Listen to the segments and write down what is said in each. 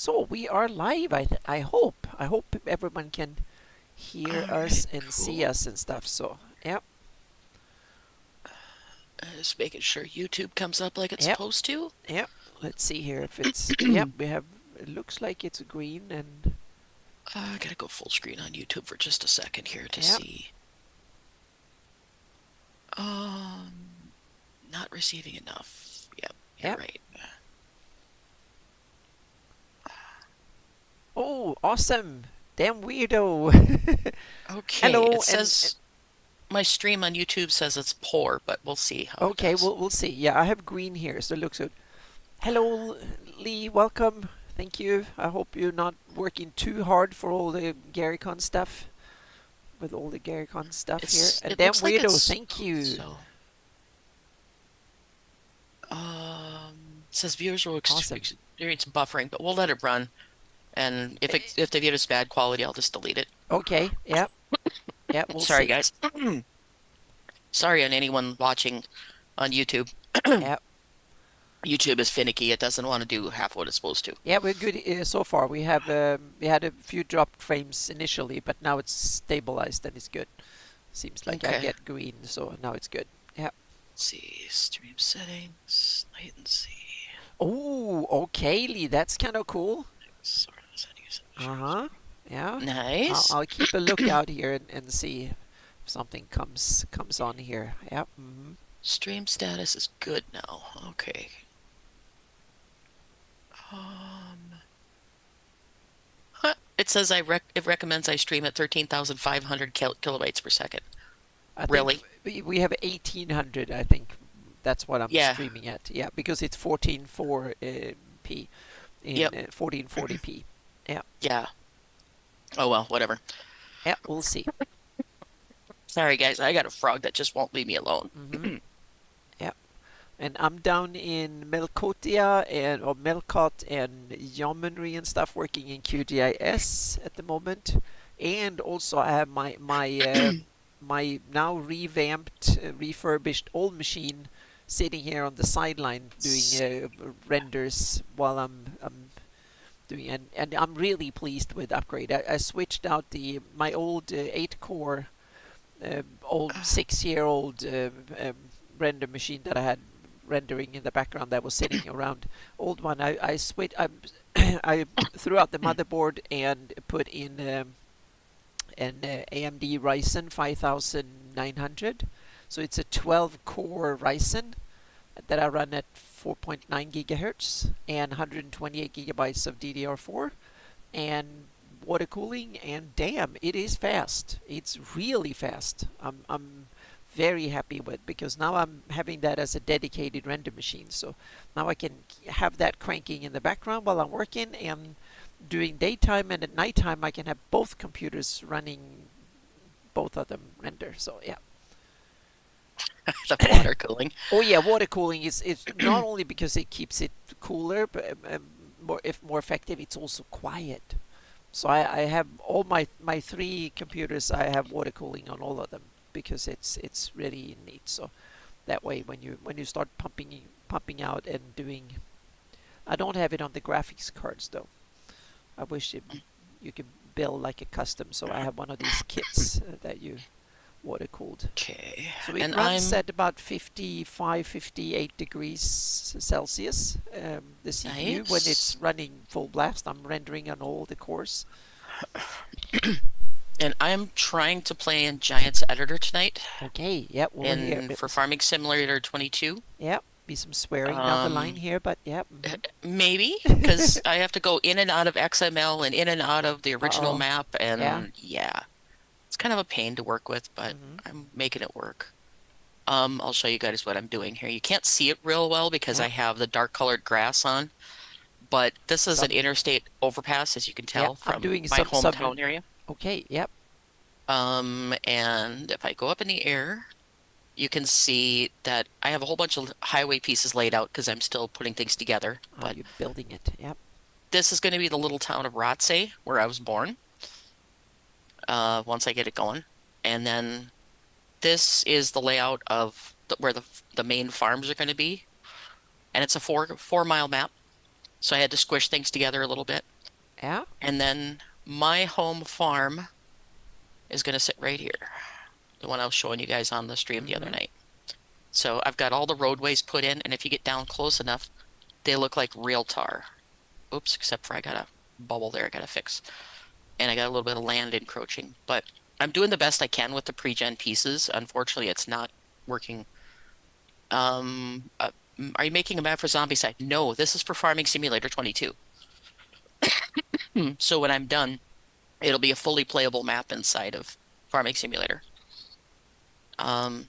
So we are live. I hope. I hope everyone can hear All us right, and see cool. us and stuff. So yep, Just making sure YouTube comes up like it's yep, supposed to. yep. Let's see here if it's yep. We have. It looks like it's green and I gotta go full screen on YouTube for just a second here to yep. see. Not receiving enough. Yep, you're Yep. right. Oh, awesome! Damn weirdo. Okay, Hello it and says my stream on YouTube says it's poor, but we'll see how it okay. does. We'll see. Yeah, I have green here, so it looks good. Hello, Lee. Welcome. Thank you. I hope you're not working too hard for all the GaryCon stuff. With all the GaryCon stuff here. And It damn looks like weirdo, it's thank you. so. It says viewers will Awesome. experience buffering, but we'll let it run. And if the video is bad quality, I'll just delete it. Okay, yep, yep, we'll Sorry, see. guys. Sorry on anyone watching on YouTube. Yep, YouTube is finicky. It doesn't want to do half what it's supposed to. yeah, we're good so far. We had a few dropped frames initially, but now it's stabilized and it's good. Seems like I Okay. get green, so now it's good. Yep. Let's see. Stream settings. Latency. Oh, okay, Lee, that's kind of cool. Sort of settings. Uh-huh. Yeah. Nice. I'll keep a lookout here and see if something comes on here. Yep. Stream status is good now. Okay. Um, it says it recommends I stream at 13,500 kilobytes per second. I think Really? we have 1800. I think that's what I'm Yeah. streaming at. Yeah, because it's 1440p in Yep. 1440p. Yeah, Yeah. Oh well, whatever. yeah, we'll see. Sorry, guys. I got a frog that just won't leave me alone. hmm Yeah, and I'm down in Melkotia and or Melcot and Yeomanry and stuff, working in QGIS at the moment, and also I have my now revamped, refurbished old machine sitting here on the sideline doing renders while I'm doing, and I'm really pleased with the upgrade. I switched out my old 8 core old 6-year-old render machine that I had rendering in the background that was sitting around. Old one. I switched. I threw out the motherboard and put in an AMD Ryzen 5900. So it's a 12-core Ryzen that I run at 4.9 gigahertz and 128 gigabytes of DDR4 and water cooling, and damn, it is fast. It's really fast. I'm very happy with, because now I'm having that as a dedicated render machine. So now I can have that cranking in the background while I'm working, and during daytime and at nighttime I can have both computers running, both of them render. So yeah. The water cooling. Oh yeah, water cooling is not only because it keeps it cooler, but more effective. It's also quiet. So I have all my 3 computers. I have water cooling on all of them because it's really neat. So that way, when you start pumping out and doing, I don't have it on the graphics cards though. I wish you could build like a custom. So I have one of these kits that you water cooled. Okay. So it And runs at about 55, 58 degrees Celsius. The CPU, when it's nice. running full blast, I'm rendering on all the cores. And I'm trying to play in Giants Editor tonight Okay, yep, we'll hear in it. for Farming Simulator 22. Yep, be some swearing down the line Um, here, but yep. Maybe because I have to go in and out of XML and in and out of the original Uh-oh. map, Yeah. and yeah, it's kind of a pain to work with, but hmm I'm making it work. I'll show you guys what I'm doing here. You can't see it real well because I Yep. have the dark colored grass on, but this is an Some. interstate overpass, as you can Yeah, tell I'm from doing my some. hometown area. Okay. Yep. And if I go up in the air, you can see that I have a whole bunch of highway pieces laid out because I'm still putting things together. But You're building it. Yep. this is going to be the little town of Rothsay, where I was born, once I get it going. And then this is the layout of where the main farms are going to be. And it's a four mile map. So I had to squish things together a little bit. Yeah. And then my home farm is going to sit right here, the one I was showing you guys on the stream the other Mm-hmm. night. So I've got all the roadways put in, and if you get down close enough, they look like real tar. Oops, except for I got a bubble there I got to fix. And I got a little bit of land encroaching. But I'm doing the best I can with the pre-gen pieces. Unfortunately, it's not working. Are you making a map for Zombicide? No, this is for Farming Simulator 22. So when I'm done, it'll be a fully playable map inside of Farming Simulator. Um,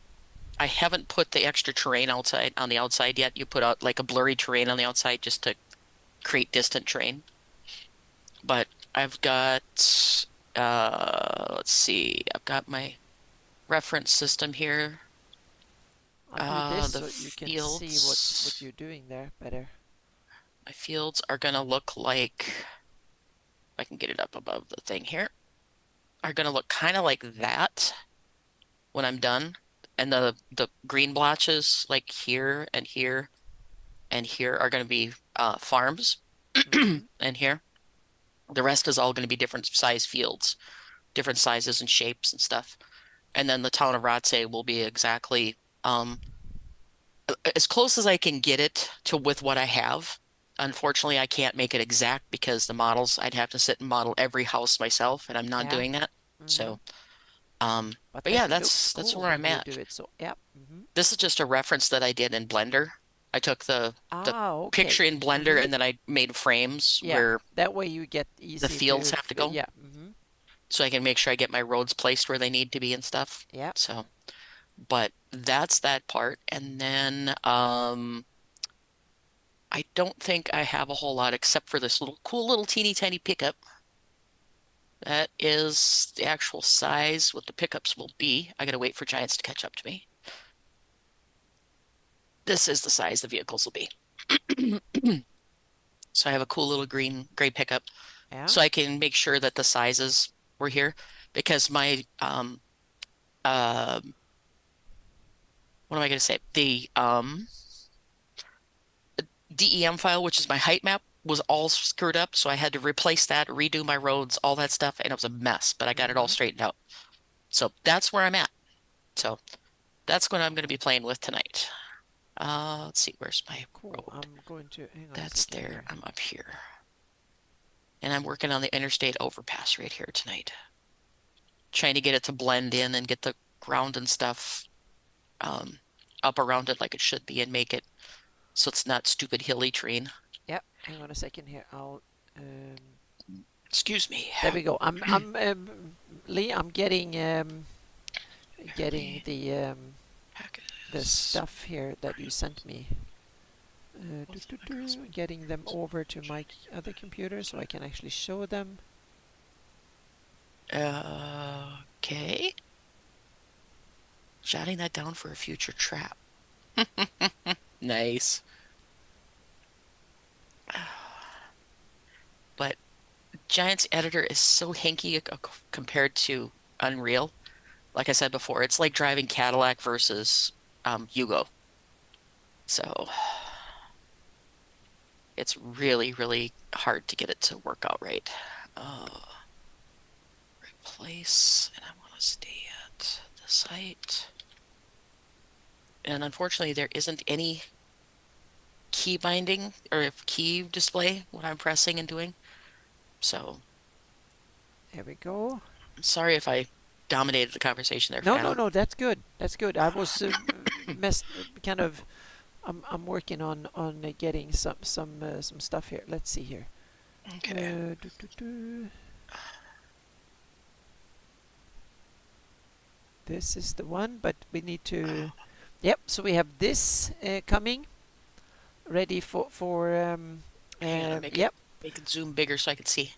I haven't put the extra terrain outside on the outside yet. You put out like a blurry terrain on the outside just to create distant terrain. But I've got let's see, I've got my reference system here. I'll do this The so you can see what fields, you're doing there better. my fields are gonna look like, if I can get it up above the thing here, are gonna look kind of like that when I'm done. And the green blotches like here and here and here are gonna be farms. Mm-hmm. And here, the rest is all gonna be different size fields, different sizes and shapes and stuff. And then the town of Rothsay will be exactly as close as I can get it to with what I have. Unfortunately, I can't make it exact because the models, I'd have to sit and model every house myself, and I'm not Yeah. doing that. Mm-hmm. So, um, But but that yeah, looks that's cool where when I'm you do at. it. So, yeah. Mm-hmm. This is just a reference that I did in Blender. I took the Ah, okay. picture in Blender Mm-hmm. and then I made frames Yeah. where That way you get the easy fields have to go, yeah. Mm-hmm. so I can make sure I get my roads placed where they need to be and stuff. Yeah. So, but that's that part. And then I don't think I have a whole lot except for this little cool little teeny tiny pickup. That is the actual size what the pickups will be. I gotta wait for Giants to catch up to me. This is the size the vehicles will be. So I have a cool little gray pickup. Yeah. So I can make sure that the sizes were here because my uh what am I gonna say? The DEM file, which is my height map, was all screwed up. So I had to replace that, redo my roads, all that stuff, and it was a mess, but I got it all Mm-hmm. straightened out. So that's where I'm at. So that's what I'm going to be playing with tonight. Let's see, where's my Cool. road? I'm going to hang on a That's second there. here. I'm up here. And I'm working on the interstate overpass right here tonight. Trying to get it to blend in and get the ground and stuff um, up around it like it should be and make it so it's not stupid hilly terrain. Yeah. Hang on a second here. I'll. Um, Excuse me. there we go. Lee. I'm getting Apparently, the packages. stuff here that you sent me. Getting them over to my other computer so I can actually show them. Okay. Jotting that down for a future trap. Nice. But Giant's editor is so hinky compared to Unreal. Like I said before, it's like driving Cadillac versus Yugo. So it's really, really hard to get it to work out right. Uh, Replace, and I want to stay at the site. And unfortunately, there isn't any key binding or key display when I'm pressing and doing. So There we go. I'm sorry if I dominated the conversation there, No, no, Phantom. no. That's good. That's good. I was messed kind of. I'm working on getting some stuff here. Let's see here. Okay. Do, do, do. This is the one, but we need to. Yep. So we have this coming, ready for. Hang on, Yep. make it zoom bigger so I can see.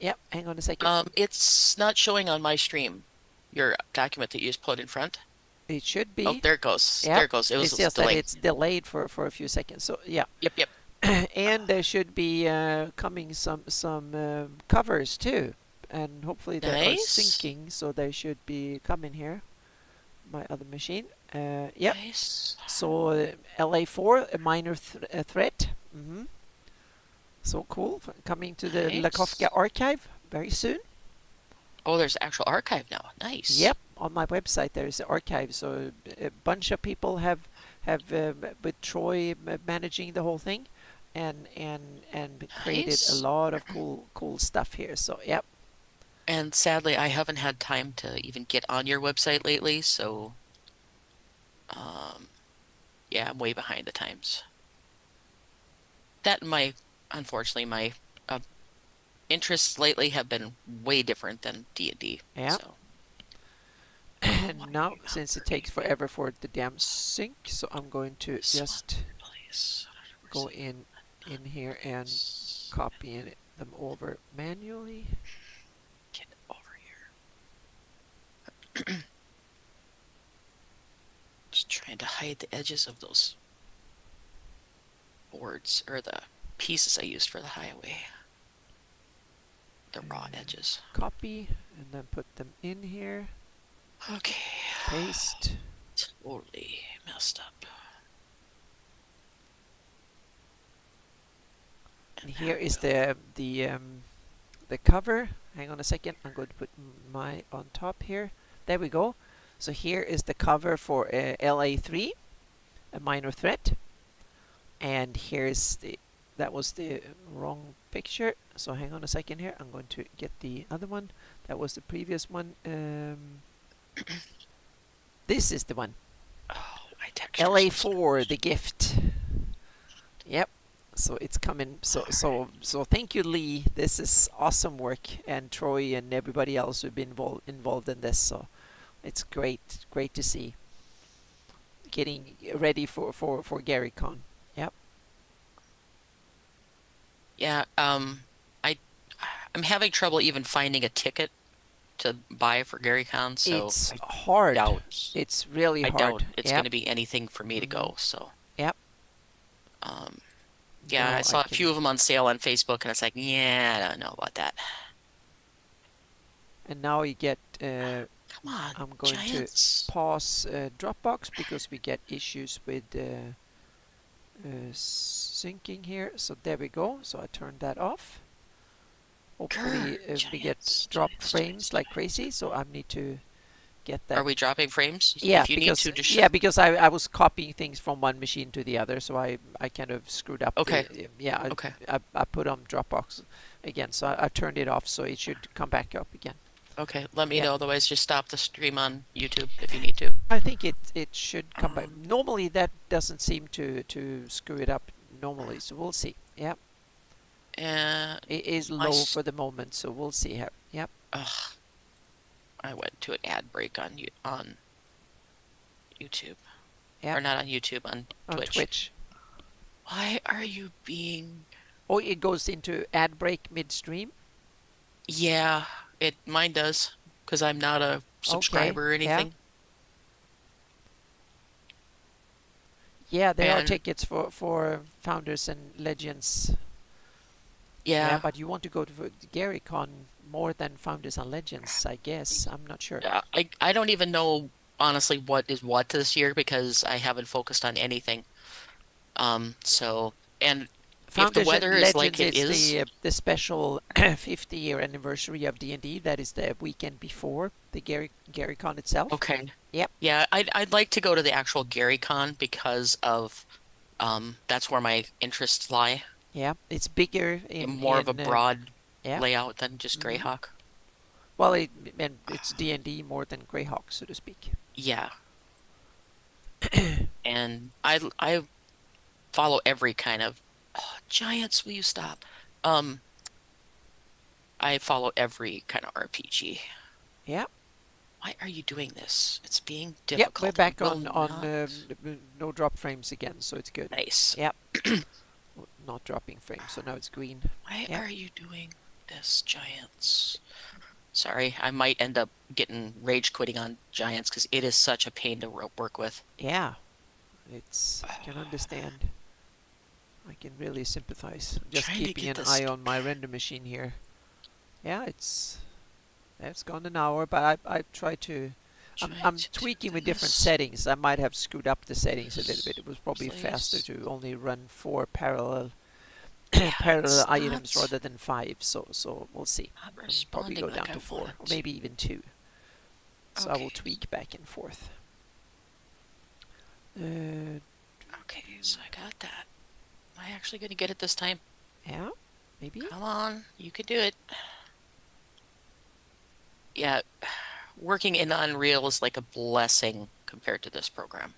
Yep. Hang on a second. It's not showing on my stream, your document that you just put in front. It should Oh, be. there it goes. There Yep. it goes. It It's was just that delayed. it's delayed for a few seconds. So yeah. Yep, yep. And there should be coming some covers too, and hopefully they are Nice. syncing, so they should be coming here. My other machine. Yep. Nice. So LA4, a minor threat. Mm-hmm. So cool. Coming to the Lakovka Nice. archive very soon. Oh, there's actual archive now. Nice. Yep, on my website there is the archive. So a bunch of people have with Troy managing the whole thing, and created a Nice. lot of cool stuff here. So yep. And sadly, I haven't had time to even get on your website lately, so um yeah, I'm way behind the times. That and my unfortunately my uh, interests lately have been way different than D&D. Yeah. So, oh, why And are now, you not since it takes working? forever for the damn sync, so I'm going to This one, just please. Where's go it? in here and copy them over manually. Get over here. Just trying to hide the edges of those boards or the pieces I used for the highway. The raw And edges. copy, and then put them in here. Okay. Paste. Totally messed up. And And here that is will. the cover. Hang on a second. I'm going to put my on top here. There we go. So here is the cover for LA3, a minor threat. And here's the that was the wrong picture. So hang on a second here. I'm going to get the other one. That was the previous one. This is the one. Oh, my textures are LA4, the starting. gift. Yep. So it's coming. So All right. so so thank you, Lee. This is awesome work, and Troy and everybody else who've been involved in this. So it's great to see. Getting ready for GaryCon. Yep. Yeah, I I'm having trouble even finding a ticket to buy for GaryCon, so It's hard. doubt It's really I doubt hard. it's going Yep. to be anything for me to Mhm. go. So, Yep. um, yeah, I Now I saw a can. few of them on sale on Facebook, and it's like, yeah, I don't know about that. And now you get. Come on, I'm going to giants. pause Dropbox because we get issues with syncing here. So there we go. So I turned that off. Grr, Hopefully we get giants, drop giants, giants, frames like giants. crazy. So I need to get Are that. we dropping frames? Yeah, If you need because to, just yeah, show. because I was copying things from one machine to the other, so I kind of screwed up Okay, the yeah okay, I put on Dropbox again, so I turned it off, so it should come back up again. okay. Let me Yeah, know. Otherwise, just stop the stream on YouTube if you need to. I think it should come back. Um, Normally that doesn't seem to screw it up normally, so we'll see. Yeah, and it is my, low for the moment, so we'll see how. Yep, ugh, I went to an ad break on YouTube. yep, Or not on YouTube, on on Twitch. Twitch. Why are you being... Oh, it goes into ad break midstream. Yeah, it mine does, because I'm not a Okay, subscriber or yeah. anything. Yeah, there are And tickets for Founders and Legends. Yeah, yeah, but you want to go to GaryCon more than Founders and Legends, I guess. I'm not sure. I don't even know honestly what is what this year because I haven't focused on anything. So and if the Founders and weather is Legends like it is is, the special 50-year anniversary of D&D. That is the weekend before the GaryCon itself. okay. Yep. Yeah, I'd like to go to the actual GaryCon because of that's where my interests lie. Yeah, it's bigger More of a in broad yeah. layout than just Hmm. Greyhawk. Well, and it's D&D more than Greyhawk, so to speak. Yeah, and I follow every kind of oh, giants, will you stop? Um, I follow every kind of RPG. Yeah. Why are you doing this? It's being Yep, we're difficult. I back will on not. no drop frames again, so it's good. Nice. Yep, not dropping frames, so now it's green. Why Yep. are you doing this, giants? Sorry, I might end up getting rage quitting on giants because it is such a pain to work with. Yeah, I can understand. I can really sympathize. Just Trying to keeping get an this eye on my render machine here. Yeah, it's gone an hour, but I try to. trying I'm to do tweaking with different this. settings. I might have screwed up the settings a little bit. It was probably faster Place, to only run 4 parallel Okay, parallel it's items not. rather than 5. So we'll see. Not I'll probably responding go like down I to 4 or want. maybe even 2. So I will Okay, tweak back and forth. Uh, okay, so I got that. Am I actually going to get it this time? yeah, maybe. Come on, you can do it. Yeah, working in Unreal is like a blessing compared to this program.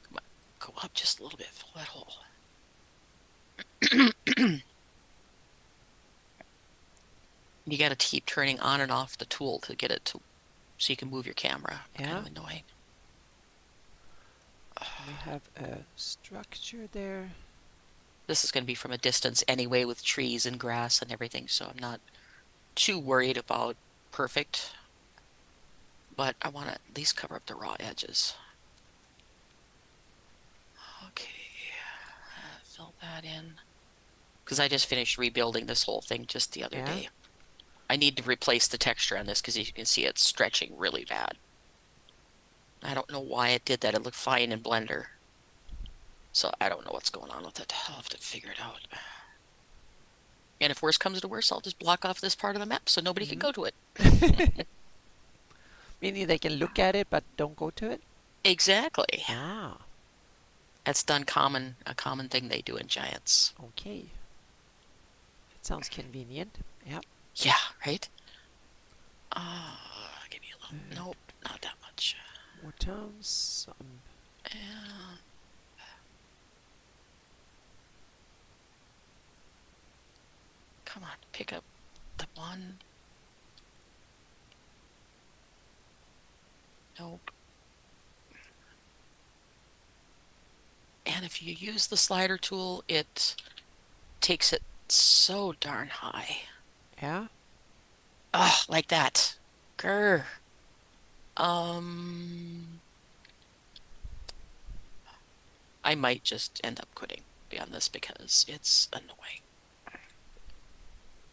Come on, go up just a little bit, fill that hole. You got to keep turning on and off the tool to get it to so you can move your camera. Kind Yeah. of annoying. We have a structure there. This is going to be from a distance anyway with trees and grass and everything, so I'm not too worried about perfect, but I want to at least cover up the raw edges. Okay, fill that in. Because I just finished rebuilding this whole thing just the other Yeah. day. I need to replace the texture on this because as you can see, it's stretching really bad. I don't know why it did that. It looked fine in Blender. So I don't know what's going on with it. I'll have to figure it out. And if worse comes to worse, I'll just block off this part of the map so nobody can Mm-hmm. go to it. Meaning they can look at it but don't go to it? Exactly. Ah, That's a common thing they do in Giants. okay. That sounds convenient. Yeah. Yeah, right? Give me a little. Uh, Nope, not that much. more towns. And come on, pick up the one. Nope. And if you use the slider tool, it takes it so darn high. Yeah. Oh, like that. Grr. Um, I might just end up quitting beyond this because it's annoying.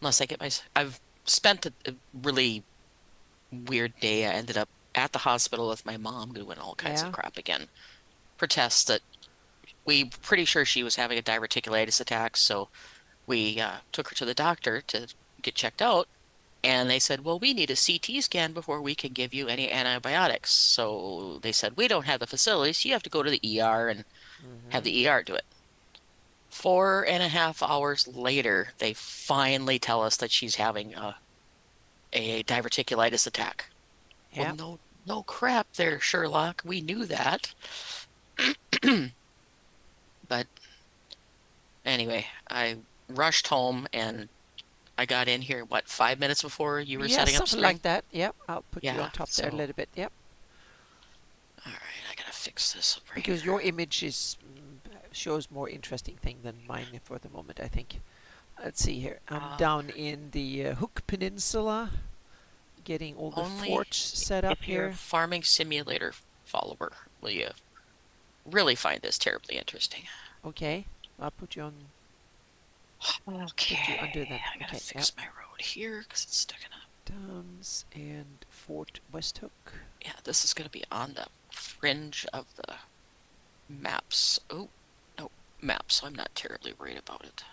Unless I get my, I've spent a really weird day. I ended up at the hospital with my mom doing all kinds of Yeah. crap again for tests that we pretty sure she was having a diverticulitis attack. So we took her to the doctor to get checked out. And they said, well, we need a CT scan before we can give you any antibiotics. So they said, we don't have the facilities. So you have to go to the ER and have Mm-hmm. the ER do it. 4.5 hours later, they finally tell us that she's having a diverticulitis attack. Well, Yeah. no crap there, Sherlock. We knew that. But anyway, I rushed home and I got in here, what, 5 minutes before you were Yeah, setting up something like stream? that. Yep. I'll put you Yeah, on top there a so, little bit. Yep. all right, I gotta fix this over here. Because your image is shows more interesting thing than mine for the moment, I think. Let's see here. I'm Uh, down in the Hook Peninsula, getting all the Only forts set up if you're a here. farming simulator follower will you really find this terribly interesting. Okay. I'll put you on. Put you under Okay, then. I gotta Okay. Yep. fix my road here because it's sticking up. Downs and Fort Westhook. Yeah, this is gonna be on the fringe of the maps. Oh, no, maps, so I'm not terribly worried about it.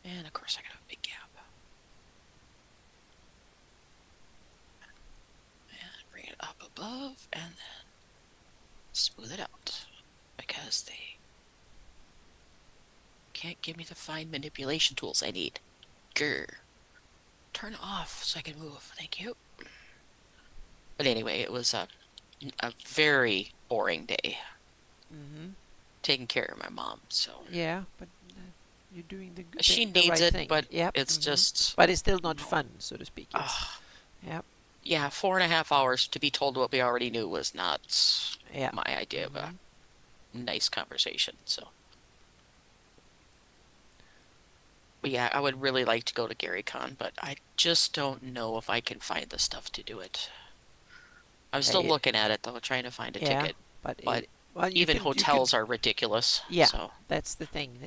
And of course I got a big gap. And bring it up above and then smooth it out because they can't give me the fine manipulation tools I need. Grr. Turn off so I can move. Thank you. But anyway, it was a very boring day Mm-hmm. taking care of my mom. So Yeah, but you're doing she the needs right it, thing. but Yep. it's Mm-hmm. just But it's still not no. fun, so to speak. It's Uh, yep. yeah, 4.5 hours to be told what we already knew was not Yeah. my idea of a Mm-hmm. nice conversation. So, but yeah, I would really like to go to GaryCon, but I just don't know if I can find the stuff to do it. I'm Yeah. still looking at it though, trying to find a Yeah. ticket, But but well, even you can. hotels are ridiculous. Yeah, So that's the thing.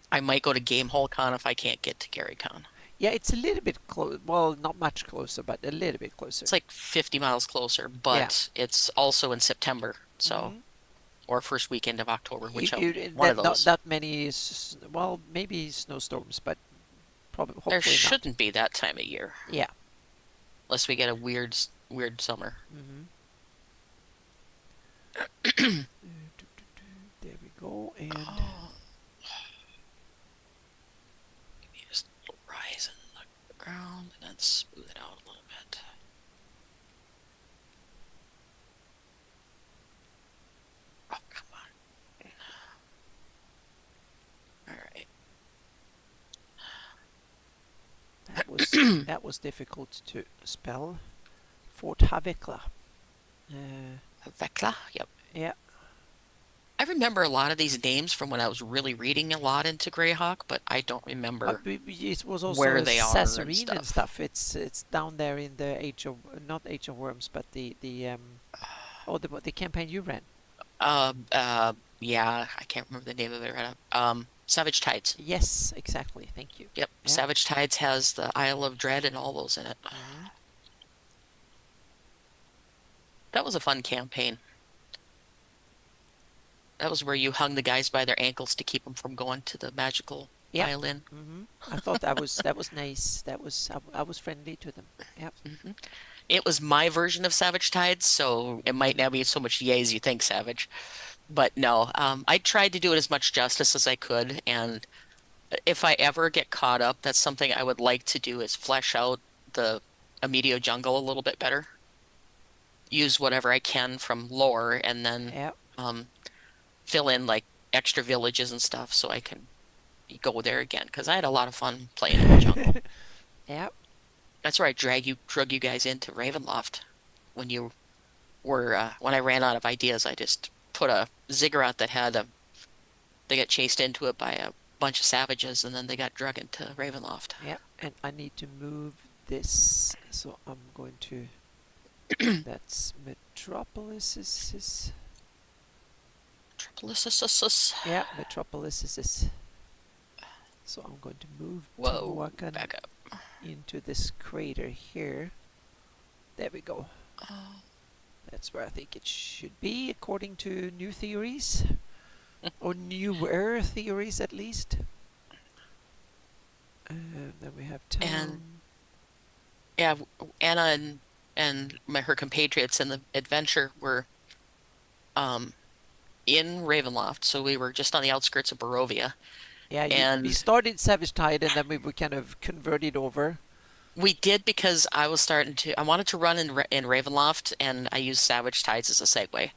I might go to GameholeCon if I can't get to GaryCon. Yeah, it's a little bit close. Well, not much closer, but a little bit closer. It's like 50 miles closer, Yeah. but it's also in September, so Hmm. or first weekend of October, which one of That not those. that many. Well, maybe snowstorms, but probably There hopefully not. shouldn't be that time of year, Yeah. unless we get a weird summer. Hmm. There we go. And Oh, maybe just a little rise in the ground and then smooth it out a little bit. Oh, come on. All right. that was difficult to spell. Fort Havekla. Vecla. Yep. Yeah. I remember a lot of these names from when I was really reading a lot into Greyhawk, but I don't remember It was also where a they are and Sasserine and stuff. stuff. It's down there in the Age of not Age of Worms, but the campaign you ran. Uh, uh, yeah, I can't remember the name of it right now. Savage Tides. Yes, exactly. Thank you. Yep, Yeah. Savage Tides has the Isle of Dread and all those in it. Hmm. That was a fun campaign. That was where you hung the guys by their ankles to keep them from going to the magical Yep. island. I thought that was nice. I was friendly to them. Yep. Hmm. It was my version of Savage Tides, so it might Hmm. not be so much yay as you think, Savage. But no, I tried to do it as much justice as I could, and if I ever get caught up, that's something I would like to do is flesh out the Amidio jungle a little bit better. Use whatever I can from lore and then Yep. um, fill in like extra villages and stuff so I can go there again because I had a lot of fun playing in the jungle. Yep. That's where I drug you guys into Ravenloft when you were when I ran out of ideas. I just put a ziggurat that had they got chased into it by a bunch of savages and then they got drug into Ravenloft. Yep. And I need to move this, so I'm going to. That's Metropolis. Tripolisis. Yeah, Metropolis is. So I'm going to move Whoa, Tehuacan back up. into this crater here. There we go. Oh. That's where I think it should be, according to new theories. Or newer theories, at least. Then we have And town. yeah, Anna and her compatriots in the adventure were um in Ravenloft, so we were just on the outskirts of Barovia, Yeah, we and started Savage Tide and then we were kind of converted over. we did because I wanted to run in Ravenloft, and I used Savage Tides as a segue.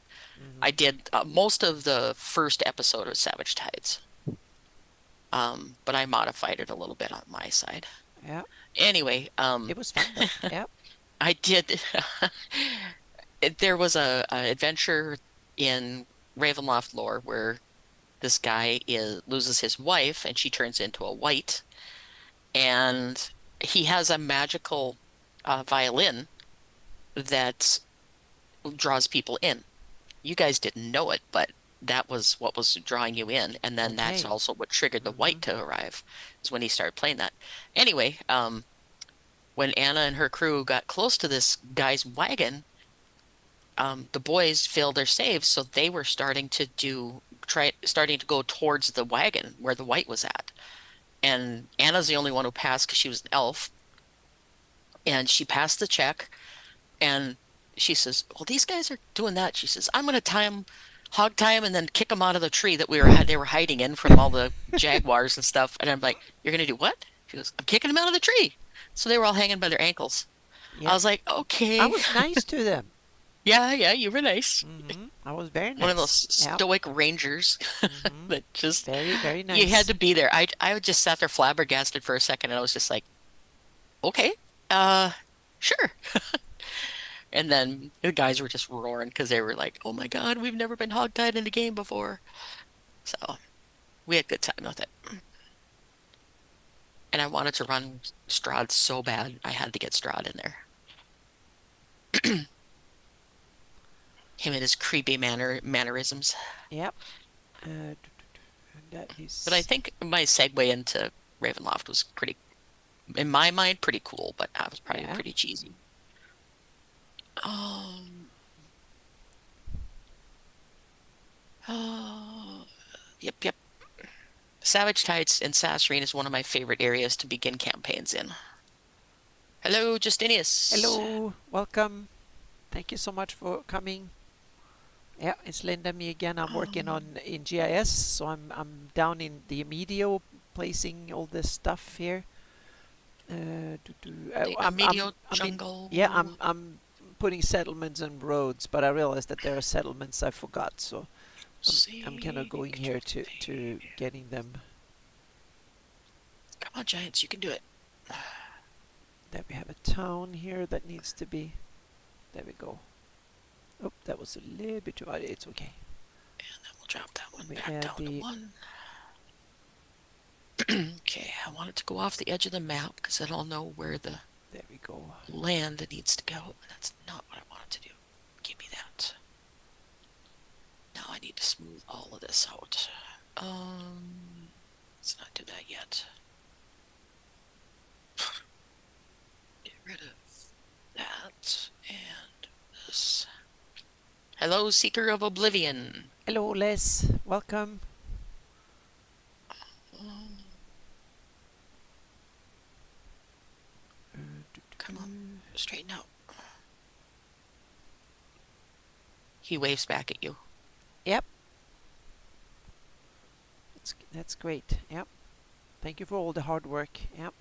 I Hmm. did most of the first episode of Savage Tides, but I modified it a little bit on my side. Yeah, Anyway, it was fun though. Yeah. I did. There was a adventure in Ravenloft lore where this guy loses his wife and she turns into a wight, and he has a magical violin that draws people in. You guys didn't know it, but that was what was drawing you in, and then that's Okay. also what triggered the Hmm. wight to arrive, is when he started playing that. Anyway, when Anna and her crew got close to this guy's wagon, the boys failed their saves, so they were starting to go towards the wagon where the wight was at. And Anna's the only one who passed because she was an elf, and she passed the check. And she says, "Well, these guys are doing that." She says, "I'm going to hog tie them, and then kick them out of the tree that they were hiding in from all the jaguars and stuff." And I'm like, "You're going to do what?" She goes, "I'm kicking them out of the tree." So they were all hanging by their ankles. I Yep. was like, I "Okay, was nice to them. yeah, yeah, you were nice." I was very One of those nice. Yep. stoic rangers Hmm. that just Very, very you had nice. to be there. I just sat there flabbergasted for a second, and I was just like, "Okay, uh, sure." And then the guys were just roaring because they were like, "Oh my God, we've never been hogtied in a game before." So we had a good time with it. And I wanted to run Strahd so bad, I had to get Strahd in there. Him and his creepy mannerisms. Yep. That But I is. think my segue into Ravenloft was pretty. in my mind, pretty cool, but that was probably Yeah. pretty cheesy. Um, oh, yep, yep. Savage Tides and Sasserine is one of my favorite areas to begin campaigns in. Hello, Justinius. Hello, welcome. Thank you so much for coming. Yeah, it's Linda, me again. I'm working Um, on in GIS, so I'm down in the Medio, placing all this stuff here. the Amidio I mean, yeah, Jungle. I'm putting settlements and roads, but I realized that there are settlements I forgot, so I'm kind of See, going here to getting them. come on, Giants, you can do it. There we have a town here that needs to be. There we go. Oh, that was a little bit too. It's okay. And then we'll drop that one Let me back add down to the. one. Okay, I want it to go off the edge of the map because then I'll know where the There we go. land needs to go. That's not what I wanted to do. Give me that. Now I need to smooth all of this out. Let's not do that yet. Get rid of that and this. Hello, Seeker of Oblivion. Hello, Les. Welcome. Um, Come on, straighten out. He waves back at you. Yep, that's great. Yep. Thank you for all the hard work. Yep.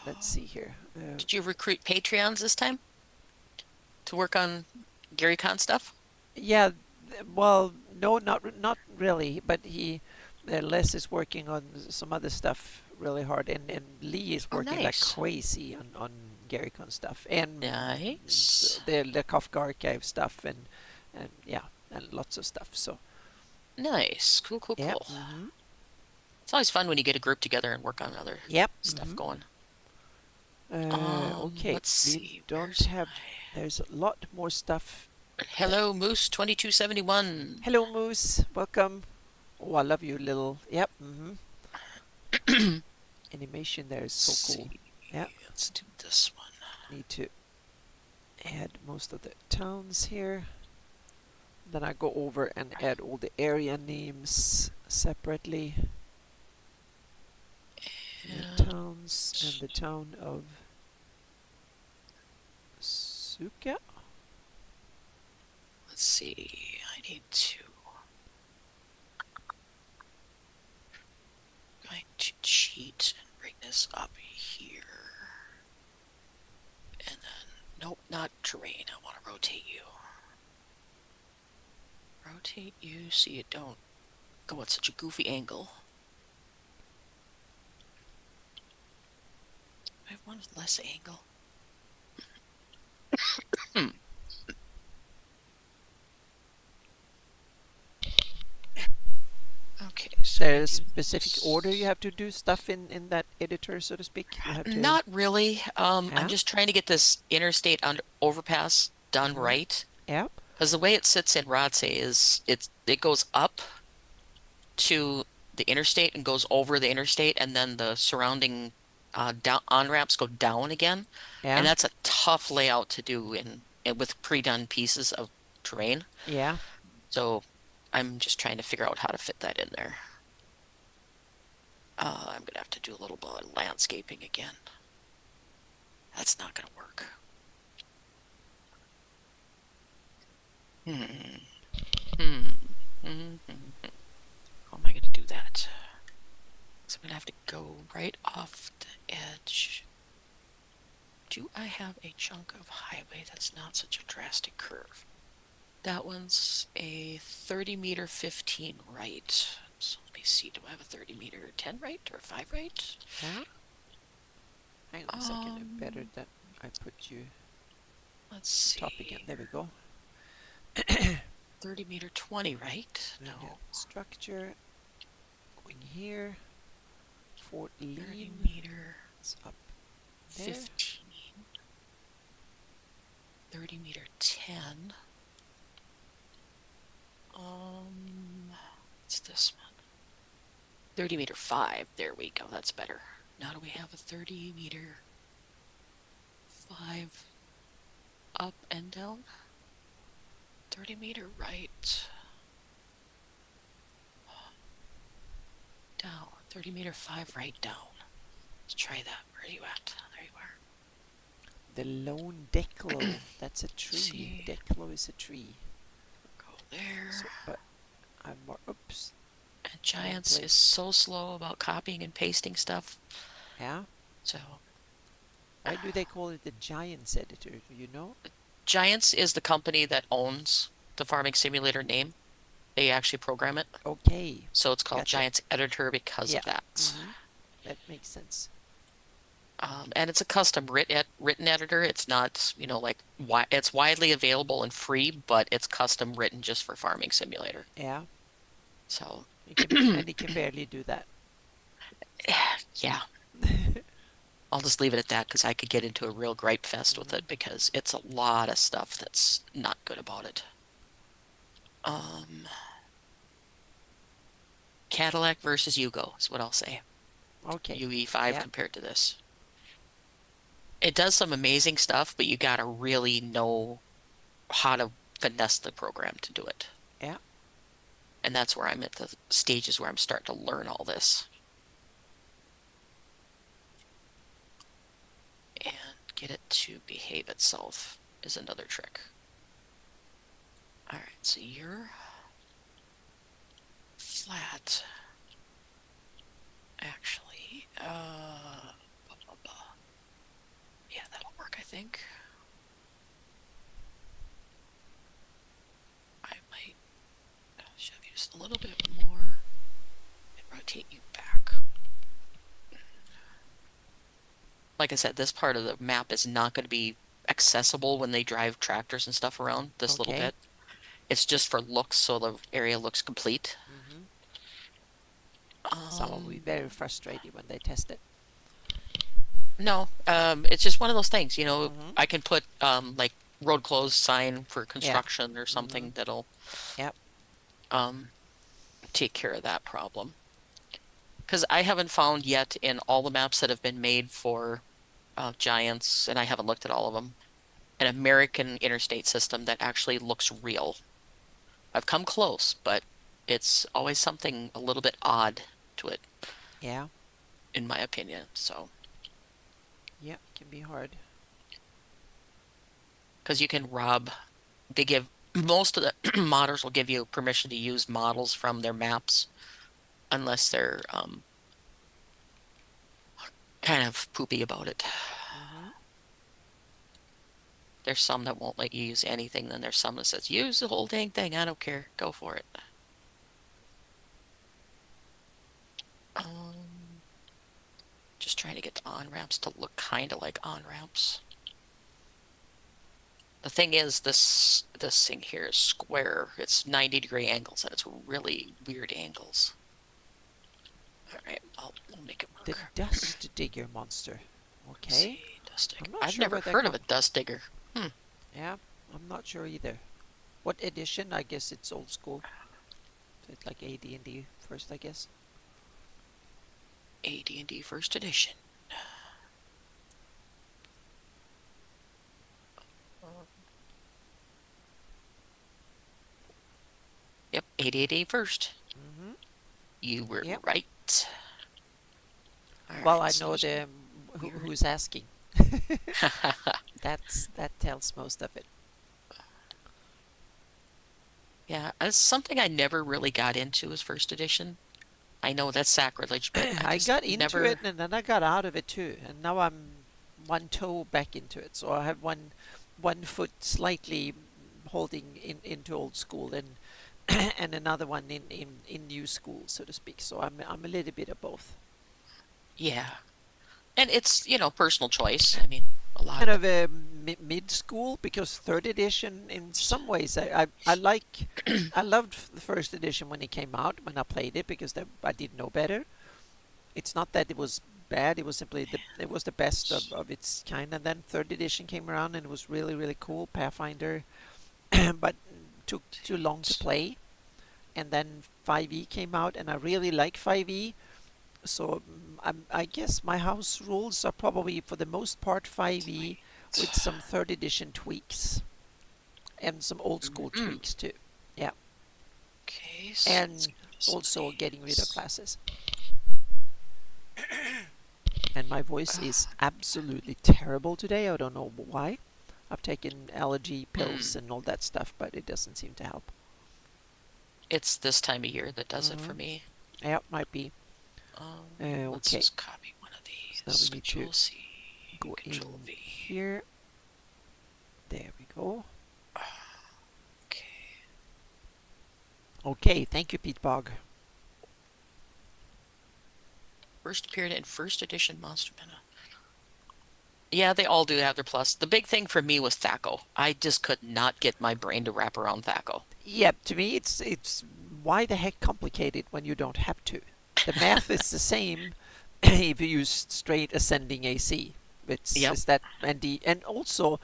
Let's see here. Did you recruit Patreons this time to work on Gary Con stuff? Yeah. Well, no, not really. But Les is working on some other stuff really hard, and Lee is Oh, working like nice. crazy on GaryCon stuff and Nice. the Kafka archive stuff and yeah, and lots of stuff. So Nice. Cool, cool, yeah. cool. It's always fun when you get a group together and work on other Yep. stuff going. Okay. Let's We see. don't Where's have. There's a lot more stuff. Hello, Moose 2271. Hello, Moose. Welcome. Oh, I love you, little. Yep. Let's Animation there is so cool. see. Yeah. Let's do this one. Need to add most of the towns here. Then I go over and add all the area names separately. The And towns and the town of Suka. let's see. I need to. I'm going to cheat and bring this up here. And then, nope, not terrain. I want to rotate you. Rotate you so you don't go at such a goofy angle. I have one less angle. Okay, so There's a specific order you have to do stuff in that editor, so to speak. You have to. not really. I'm Yeah. just trying to get this interstate under overpass done Mm-hmm. right. Yep. Because the way it sits in Rothsay is it goes up to the interstate and goes over the interstate, and then the surrounding down on ramps go down again, and Yeah. that's a tough layout to do with pre-done pieces of terrain. Yeah. So I'm just trying to figure out how to fit that in there. I'm gonna have to do a little bit of landscaping again. That's not gonna work. Hmm. Hmm. Hmm. How am I gonna do that? So I'm gonna have to go right off the edge. Do I have a chunk of highway that's not such a drastic curve? That one's a 30 meter 15 right. So let me see. Do I have a 30 meter 10 right or 5 right? Yeah. Hang on a second. Better that I put you Let's top again. see. There we go. 30 meter 20 right? Then No. structure going here. Fort 30 Lean. meter It's up there. 15. 30 meter 10. What's this one? 30 meter 5. There we go. That's better. Now do we have a 30 meter 5 up and down? 30 meter right. Down. 30 meter 5 right down. Let's try that. Where are you at? There you are. The lone Declo. That's a tree. See. Declo is a tree. Go there. So, but I'm more. Oops. And Wrong Giants is place. so slow about copying and pasting stuff. Yeah. So Why do they call it the Giants editor? Do you know? Giants is the company that owns the farming simulator name. They actually program it. Okay. So it's called Gotcha. Giants Editor because Yeah. of that. That makes sense. And it's a custom written editor. It's not, like it's widely available and free, but it's custom written just for Farming Simulator. Yeah. So, It can barely do that. yeah, I'll just leave it at that because I could get into a real gripe fest with Mhm. it because it's a lot of stuff that's not good about it. Um, Cadillac versus Yugo is what I'll say. Okay. UE5 Yeah. compared to this. It does some amazing stuff, but you gotta really know how to finesse the program to do it. Yeah. And that's where I'm at the stages where I'm starting to learn all this. And get it to behave itself is another trick. All right, so you're flat. Actually, blah, blah, blah. Yeah, that'll work, I think. I might shove you just a little bit more and rotate you back. Like I said, this part of the map is not going to be accessible when they drive tractors and stuff around this little Okay. bit. It's just for looks, so the area looks complete. Mhm. Some will be very frustrated when they test it. No, it's just one of those things, Mhm. I can put like road closed sign for Yeah. construction or Mhm. something that'll Yep. um take care of that problem. Because I haven't found yet in all the maps that have been made for giants, and I haven't looked at all of them, an American interstate system that actually looks real. I've come close, but it's always something a little bit odd to it, Yeah. in my opinion. So, Yeah. It can be hard. because you can rob, they give most of the modders will give you permission to use models from their maps unless they're kind of poopy about it. Mhm. There's some that won't let you use anything, then there's some that says use the whole dang thing. I don't care. Go for it. Um, just trying to get the on-ramps to look kind of like on-ramps. The thing is, this thing here is square. It's 90-degree angles, and it's really weird angles. All right, we'll make it The work. dust digger monster. Let's Okay. see, dust digger. I'm not I've sure never where that heard of come. a dust digger. Hmm. Yeah. I'm not sure either. What edition? I guess it's old school. It's like AD&D first, I guess. AD&D First Edition. Yep, 88 first. Mhm. You were Yep. right. All Well, right, I so know there's the weird. who's asking. That tells most of it. Yeah, it's something I never really got into as first edition. I know that's sacrilege, but I I just got into it never. and then I got out of it too, and now I'm one toe back into it. So I have one foot slightly holding into old school and and another one in new school, so to speak. So I'm a little bit of both. Yeah. And it's, personal choice. I mean, a lot Kind of of a mid school because third edition in some ways I like. I loved the first edition when it came out when I played it because I didn't know better. It's not that it was bad, it was simply it was the best it. of its kind. And then third edition came around and it was really really cool, Pathfinder, but took too long to play. And then 5e came out and I really like 5e, So I guess my house rules are probably for the most part 5e with some third edition tweaks and some old school Mm. tweaks too. Yeah, Okay, so let's and give this a also getting rid of base. classes. And my voice is absolutely terrible today. I don't know why. I've taken allergy pills Hmm. and all that stuff, but it doesn't seem to help. It's this time of year that does it Mm-hmm. for me. Yeah, might be. Let's Okay, just copy one of so now we these. need to Control C, go Control in V. here. There we go. Okay. Okay, thank you, Pete Bog. First appeared in first edition Monster Meta. Yeah, they all do have their plus. The big thing for me was Thaco. I just could not get my brain to wrap around Thaco. Yeah, to me, it's why the heck complicate it when you don't have to. The math is the same if you use straight ascending AC. It's Yep. is that and also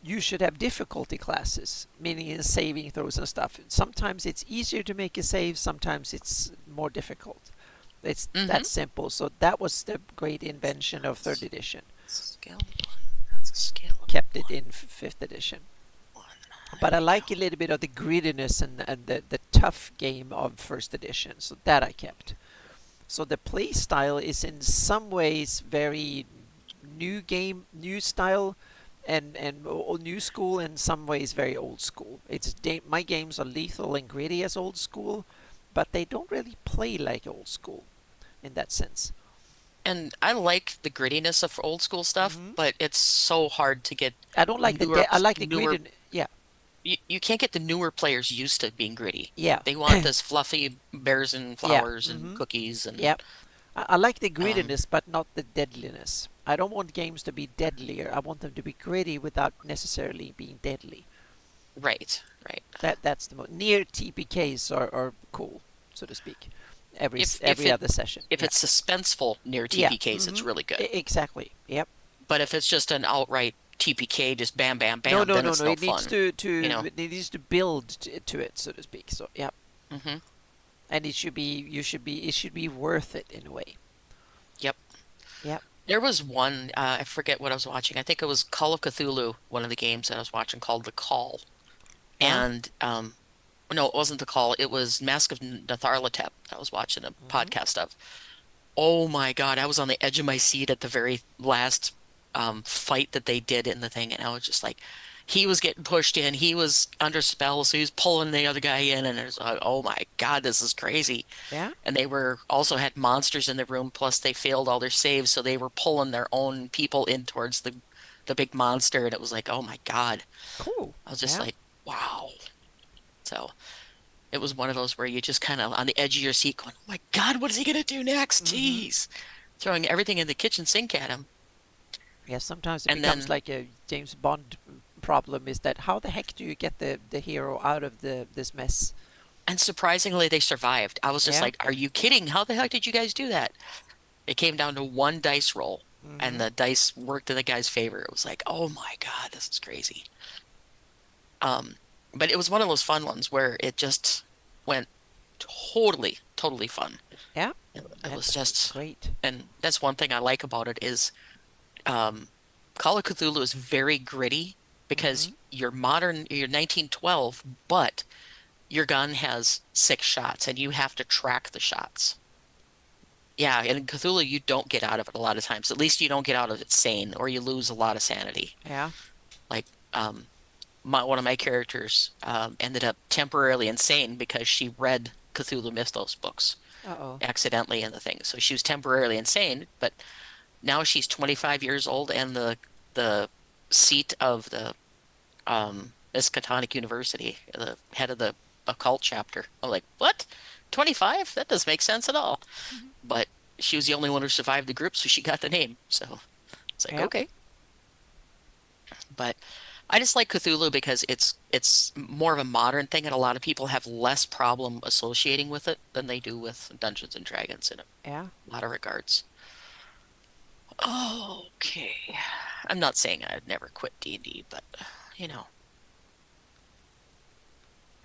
you should have difficulty classes, meaning in saving throws and stuff. Sometimes it's easier to make a save, sometimes it's more difficult. It's Mm-hmm. that simple. So that was the great invention of third edition. Scale one. That's a scale of Kept it one. in fifth edition. One. But There I we go. like a little bit of the grittiness and the tough game of first edition, so that I kept. So the play style is in some ways very new style, and new school, in some ways very old school. My games are lethal and gritty as old school, but they don't really play like old school in that sense. And I like the grittiness of old school stuff, Hmm. but it's so hard to get I don't like newer I like the newer gritty. Yeah, you can't get the newer players used to being gritty. yeah, They want this fluffy bears and yeah. flowers and Hmm. cookies and Yeah, I like the um grittiness, but not the deadliness. I don't want games to be deadlier. I want them to be gritty without necessarily being deadly. right, right. That's the near TPKs are cool, so to speak. If if Every it other session. if Yeah, it's suspenseful near yeah. TPKs, it's Hmm. really good. Exactly. Yep. But if it's just an outright TPK, just bam, bam, No, bam, no, then no, it's no. no It needs fun, you know? it needs to build to it, so to speak. So yeah, Hmm. and it should be worth it in a way. Yep. Yep. There was one, I forget what I was watching. I think it was Call of Cthulhu, one of the games that I was watching called The Call. Yeah. And no, it wasn't The Call. It was Mask of Nyarlathotep I was watching a Hmm. podcast of. Oh my God, I was on the edge of my seat at the very last fight that they did in the thing, and I was just like, he was getting pushed in, he was under spell, so he was pulling the other guy in, and it was like, oh my God, this is crazy. Yeah. And they were also had monsters in the room, plus they failed all their saves, so they were pulling their own people in towards the big monster, and it was like, oh my God. Cool. I was just Yeah. like, wow. So it was one of those where you just kind of on the edge of your seat going, oh my God, what is he gonna do next? Hmm. Jeez. Throwing everything in the kitchen sink at him. Yeah, sometimes it And becomes then, like a James Bond problem, is that how the heck do you get the hero out of this mess? and surprisingly, they survived. I was just Yeah. like, are you kidding? How the heck did you guys do that? It came down to one dice roll, and Hmm. the dice worked in the guy's favor. It was like, oh my God, this is crazy. Um, but it was one of those fun ones where it just went totally, totally fun. Yeah, It was that's just, great. and that's one thing I like about it is um, Call of Cthulhu is very gritty because Hmm. you're 1912, but your gun has 6 shots and you have to track the shots. Yeah, and in Cthulhu, you don't get out of it a lot of times. At least you don't get out of it sane, or you lose a lot of sanity. Yeah. Like, one of my characters ended up temporarily insane because she read Cthulhu Mythos books Uh-oh. accidentally in the thing. So she was temporarily insane, but now she's 25 years old and the seat of the Miskatonic University, the head of the occult chapter. I'm like, what? 25? That doesn't make sense at all. But she was the only one who survived the group, so she got the name. So it's like, Yeah. okay. But I just like Cthulhu because it's more of a modern thing, and a lot of people have less problem associating with it than they do with Dungeons and Dragons in a Yeah. lot of regards. Okay. I'm not saying I'd never quit D&D, but you know,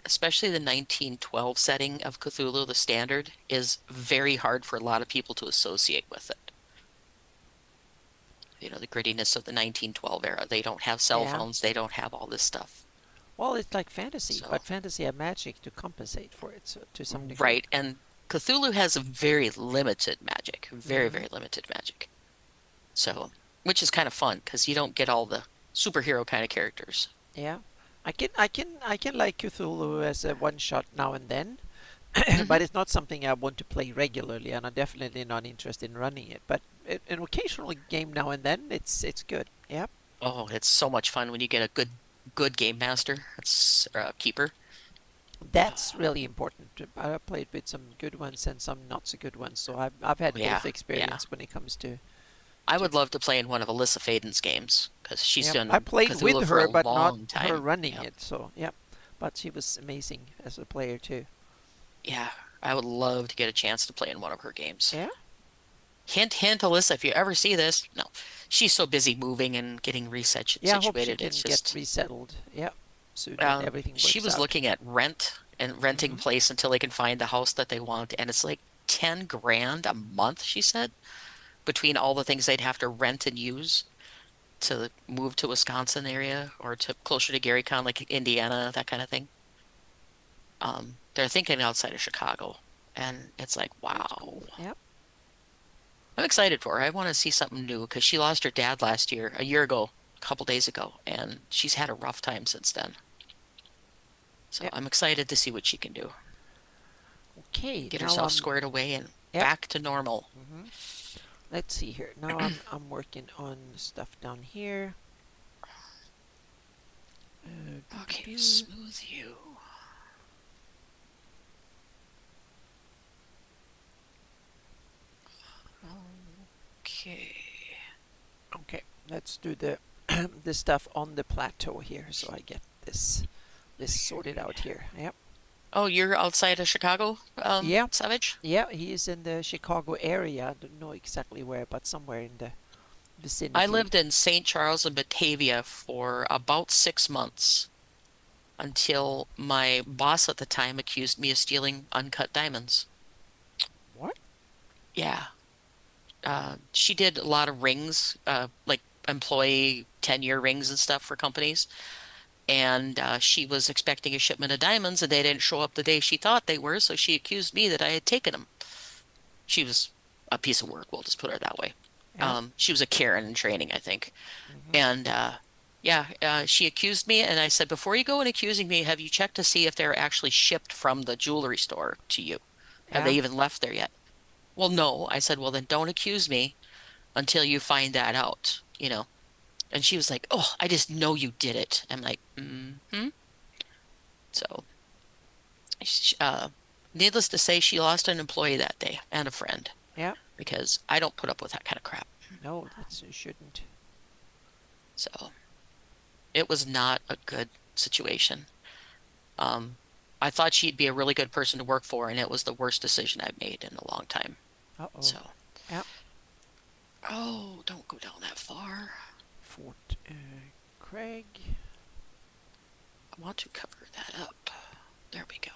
especially the 1912 setting of Cthulhu, the standard, is very hard for a lot of people to associate with it. You know, the grittiness of the 1912 era. They don't have cell Yeah. phones, they don't have all this stuff. Well, it's like fantasy, So, but fantasy have magic to compensate for it, so, to some degree. right. And Cthulhu has a very limited magic, very, Hmm. very limited magic. So, which is kind of fun because you don't get all the superhero kind of characters. Yeah. I can like Cthulhu as a one shot now and then, Hmm. but it's not something I want to play regularly, and I'm definitely not interested in running it. But an occasional game now and then, it's good. Yeah. Oh, it's so much fun when you get a good game master. It's keeper. That's really important. I played with some good ones and some not so good ones, so I've had Yeah, both yeah. experience when it comes I to would love to play in one of Alyssa Faden's games because she's Yep, I done played with Cthulhu for a her, but not long her time. running Yep. it. So yep, but she was amazing as a player too. Yeah, I would love to get a chance to play in one of her games. Yeah, Hint, hint, Alyssa, if you ever see this, no, she's so busy moving and getting reset yeah. I hope she situated. can It's get just, resettled. Yeah, soon when everything she works was out. looking at rent and renting a Hmm. place until they can find the house that they want, and it's like 10 grand a month, she said, between all the things they'd have to rent and use to move to Wisconsin area or to closer to GaryCon, like Indiana, that kind of thing. They're thinking outside of Chicago, and it's like, That's wow. cool. Yep. I'm excited for her. I want to see something new because she lost her dad last year, a year ago, a couple days ago, and she's had a rough time since then. So Yep. I'm excited to see what she can do. Okay. Get Now herself squared away and yep. back to normal. Hmm. Let's see here. Now I'm working on stuff down here. Do, do, Okay, do. smooth you. Okay. Okay, let's do the the stuff on the plateau here, so I get this sorted out here. Yep. Oh, you're outside of Chicago, Yeah, Savage? yeah, he is in the Chicago area. I don't know exactly where, but somewhere in the I vicinity. lived in St. Charles and Batavia for about 6 months until my boss at the time accused me of stealing uncut diamonds. What? Yeah. She did a lot of rings, like employee tenure rings and stuff for companies. And she was expecting a shipment of diamonds and they didn't show up the day she thought they were. So she accused me that I had taken them. She was a piece of work, we'll just put her that way. Yeah. She was a Karen in training, I think. Hmm. And yeah, she accused me. And I said, before you go in accusing me, have you checked to see if they're actually shipped from the jewelry store to you? Have they Yeah. even left there yet? Well, no. I said, well, then don't accuse me until you find that out, you know. And she was like, "Oh, I just know you did it." I'm like, "Hmm." So, uh, needless to say, she lost an employee that day and a friend Yeah. because I don't put up with that kind of crap. No, that's you shouldn't. So, it was not a good situation. Um, I thought she'd be a really good person to work for, and it was the worst decision I've made in a long time. Uh oh. So, Yeah. oh, don't go down that far. Fort Craig. I want to cover that up. There we go.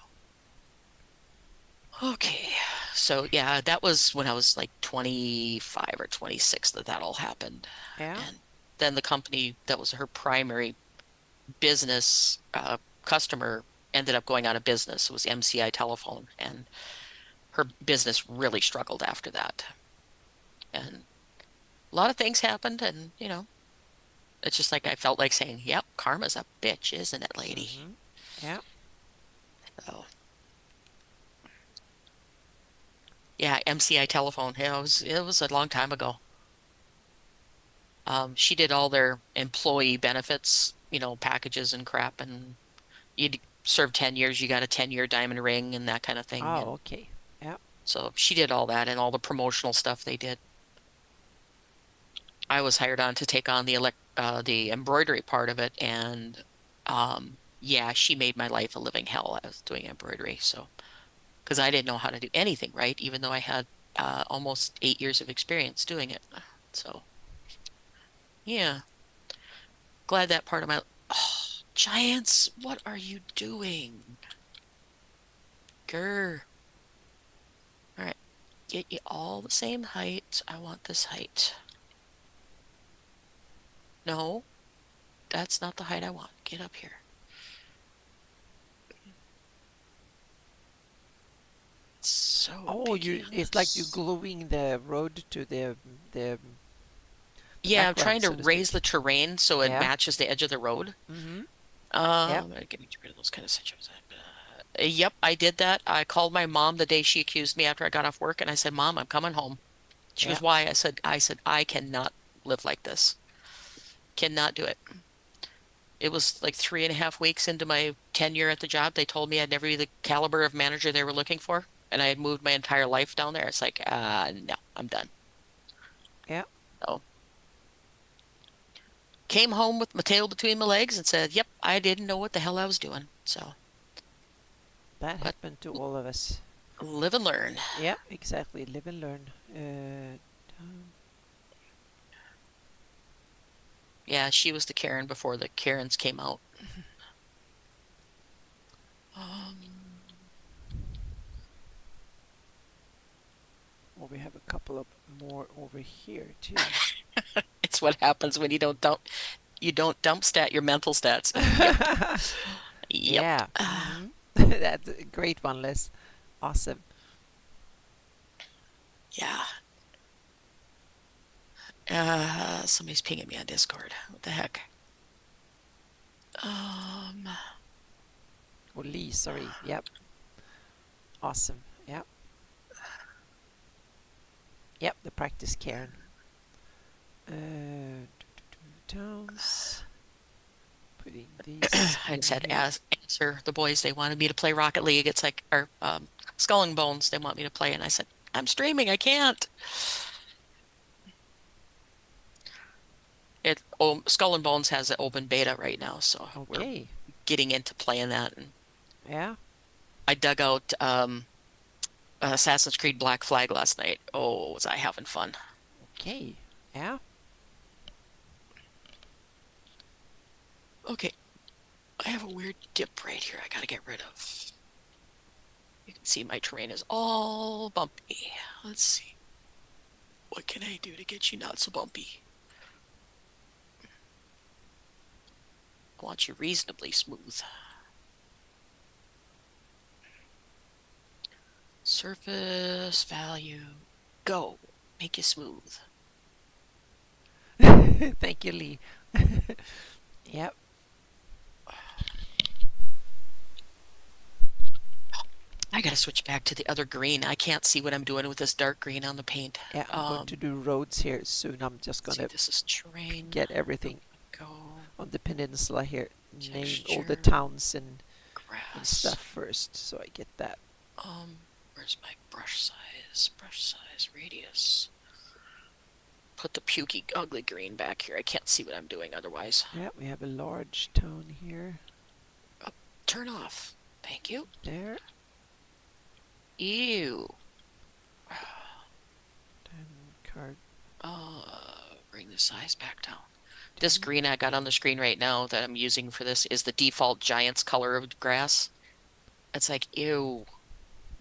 Okay. So yeah, that was when I was like 25 or 26 that that all happened. Yeah. And then the company that was her primary business customer ended up going out of business. It was MCI Telephone, and her business really struggled after that. And a lot of things happened, and it's just like I felt like saying, "Yep, karma's a bitch, isn't it, lady?" Hmm. Yeah. So yeah, MCI Telephone. Yeah, it was a long time ago. She did all their employee benefits, packages and crap, and you'd serve 10 years, you got a 10-year diamond ring and that kind of thing. Oh, And okay. Yeah. so she did all that and all the promotional stuff they did. I was hired on to take on the embroidery part of it, and yeah, she made my life a living hell. I was doing embroidery, so because I didn't know how to do anything right, even though I had almost 8 years of experience doing it. So yeah, glad that part of my. Oh, Giants, what are you doing? Grr. All right. Get you all the same height. I want this height. No, that's not the height I want. Get up here. It's so Oh, picky you on it's like you're this. gluing the road to the Yeah, I'm background, trying to so to raise speak. the terrain so it Yeah. matches the edge of the road. Mm-hmm. Yep. I'm getting rid of those kind of situations. Yep, I did that. I called my mom the day she accused me after I got off work, and I said, "Mom, I'm coming home." She goes, Yep. "Why?" I said, I cannot live like this. Cannot do it. It was like 3.5 weeks into my tenure at the job. They told me I'd never be the caliber of manager they were looking for, and I had moved my entire life down there. It's like, no, I'm done. Yep. So came home with my tail between my legs and said, "Yep, I didn't know what the hell I was doing." So, That but happened to all of us. live and learn. Yep. Exactly. Live and learn. Yeah, she was the Karen before the Karens came out. Um, Well, we have a couple of more over here too. it's what happens when you don't dump stat your mental stats. Yep. Yep. Yeah. Mm-hmm. That's a great one, Liz. Awesome. Yeah. Somebody's pinging me on Discord. What the heck? Um, Oh, Lee. Sorry. Yep. Awesome. Yep. Yep. The practice Karen. Towns. Putting these I in just had to here. answer the boys. They wanted me to play Rocket League. It's like, or Skull and Bones. They want me to play, and I said, "I'm streaming. I can't." Skull and Bones has an open beta right now, so we're Okay. getting into playing that. And Yeah. I dug out Assassin's Creed Black Flag last night. Oh, was I having fun? Okay. Yeah. Okay, I have a weird dip right here I gotta get rid of. You can see my terrain is all bumpy. Let's see. What can I do to get you not so bumpy? I want you reasonably smooth. Surface value. Go. Make you smooth. Thank you, Lee. Yep. I gotta switch back to the other green. I can't see what I'm doing with this dark green on the paint. Yeah, I'm going to do roads here soon. I'm just See, gonna this is terrain. get everything Go on the peninsula here. Name all the texture, towns and grass. stuff first, so I get that. Where's my brush size? Brush size, radius. Put the pukey, ugly green back here. I can't see what I'm doing otherwise. Yeah, we have a large town here. Oh, turn off. Thank you. There. Ew. Then card. Bring the size back down. This green I got on the screen right now that I'm using for this is the default Giants color of grass. It's like, ew.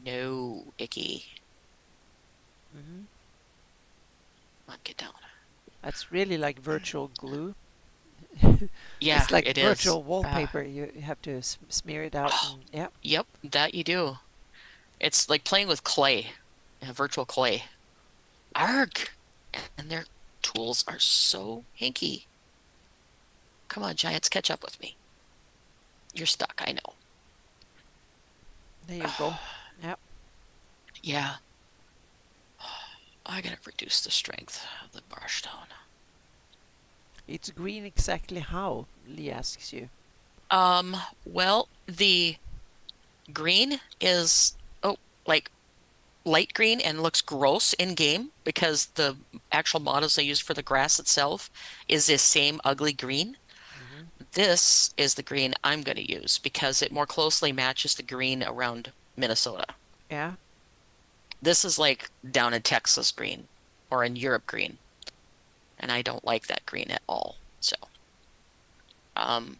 No, icky. Mm-hmm. Come on, get down. That's really like virtual glue. Yeah, It's like it is. virtual wallpaper. You have to smear it out, Oh, and yeah. yep, that you do. It's like playing with clay, virtual clay. Arg! And their tools are so hinky. Come on, Giants, catch up with me. You're stuck, I know. There you go. Yep. Yeah, I gotta reduce the strength of the brush tone. It's green exactly how? Lee asks you. Well, the green is like light green and looks gross in game because the actual models they use for the grass itself is this same ugly green. Mm-hmm. This is the green I'm going to use because it more closely matches the green around Minnesota. Yeah. This is like down in Texas green or in Europe green, and I don't like that green at all. So, um,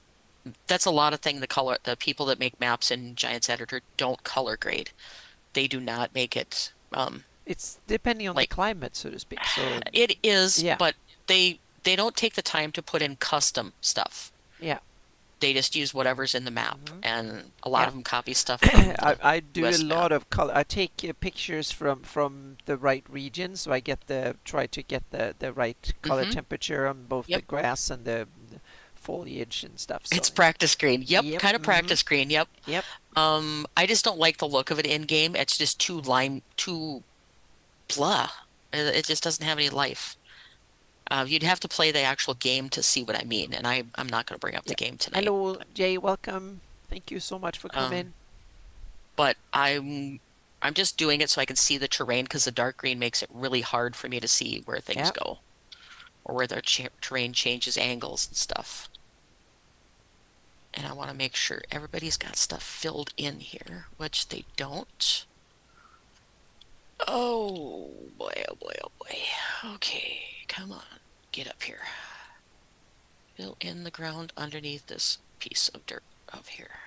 That's a lot of thing the people that make maps in Giants Editor don't color grade. They do not make it It's depending on the like climate, so to speak. So it is, yeah, but they don't take the time to put in custom stuff. yeah. They just use whatever's in the map, Hmm. and a lot Yeah. of them copy stuff from the I do a US map. lot of color. I take pictures from the right region, so I get the try to get the right color Hmm. temperature on both the Yep. grass and the foliage and stuff. So It's practice green. Yep, yep. kind of Hmm. practice green. Yep. Yep. I just don't like the look of it in game. It's just too blah. It just doesn't have any life. You'd have to play the actual game to see what I mean, and I'm not going to bring up the Yeah. game tonight. Hello, Jay. Welcome. Thank you so much for Um, coming. but I'm just doing it so I can see the terrain because the dark green makes it really hard for me to see where things Yeah. go or where the ch terrain changes angles and stuff. And I want to make sure everybody's got stuff filled in here, which they don't. Oh boy, oh boy, oh boy. Okay, come on, get up here. Fill in the ground underneath this piece of dirt of here.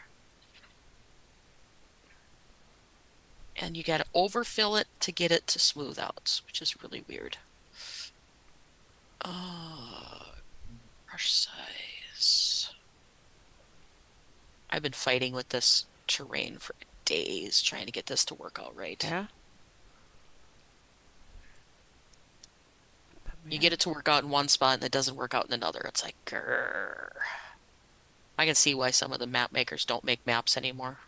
And you got to overfill it to get it to smooth out, which is really weird. Brush size. I've been fighting with this terrain for days trying to get this to work out right. Yeah. You get it to work out in one spot and it doesn't work out in another. It's like, grrr. I can see why some of the map makers don't make maps anymore.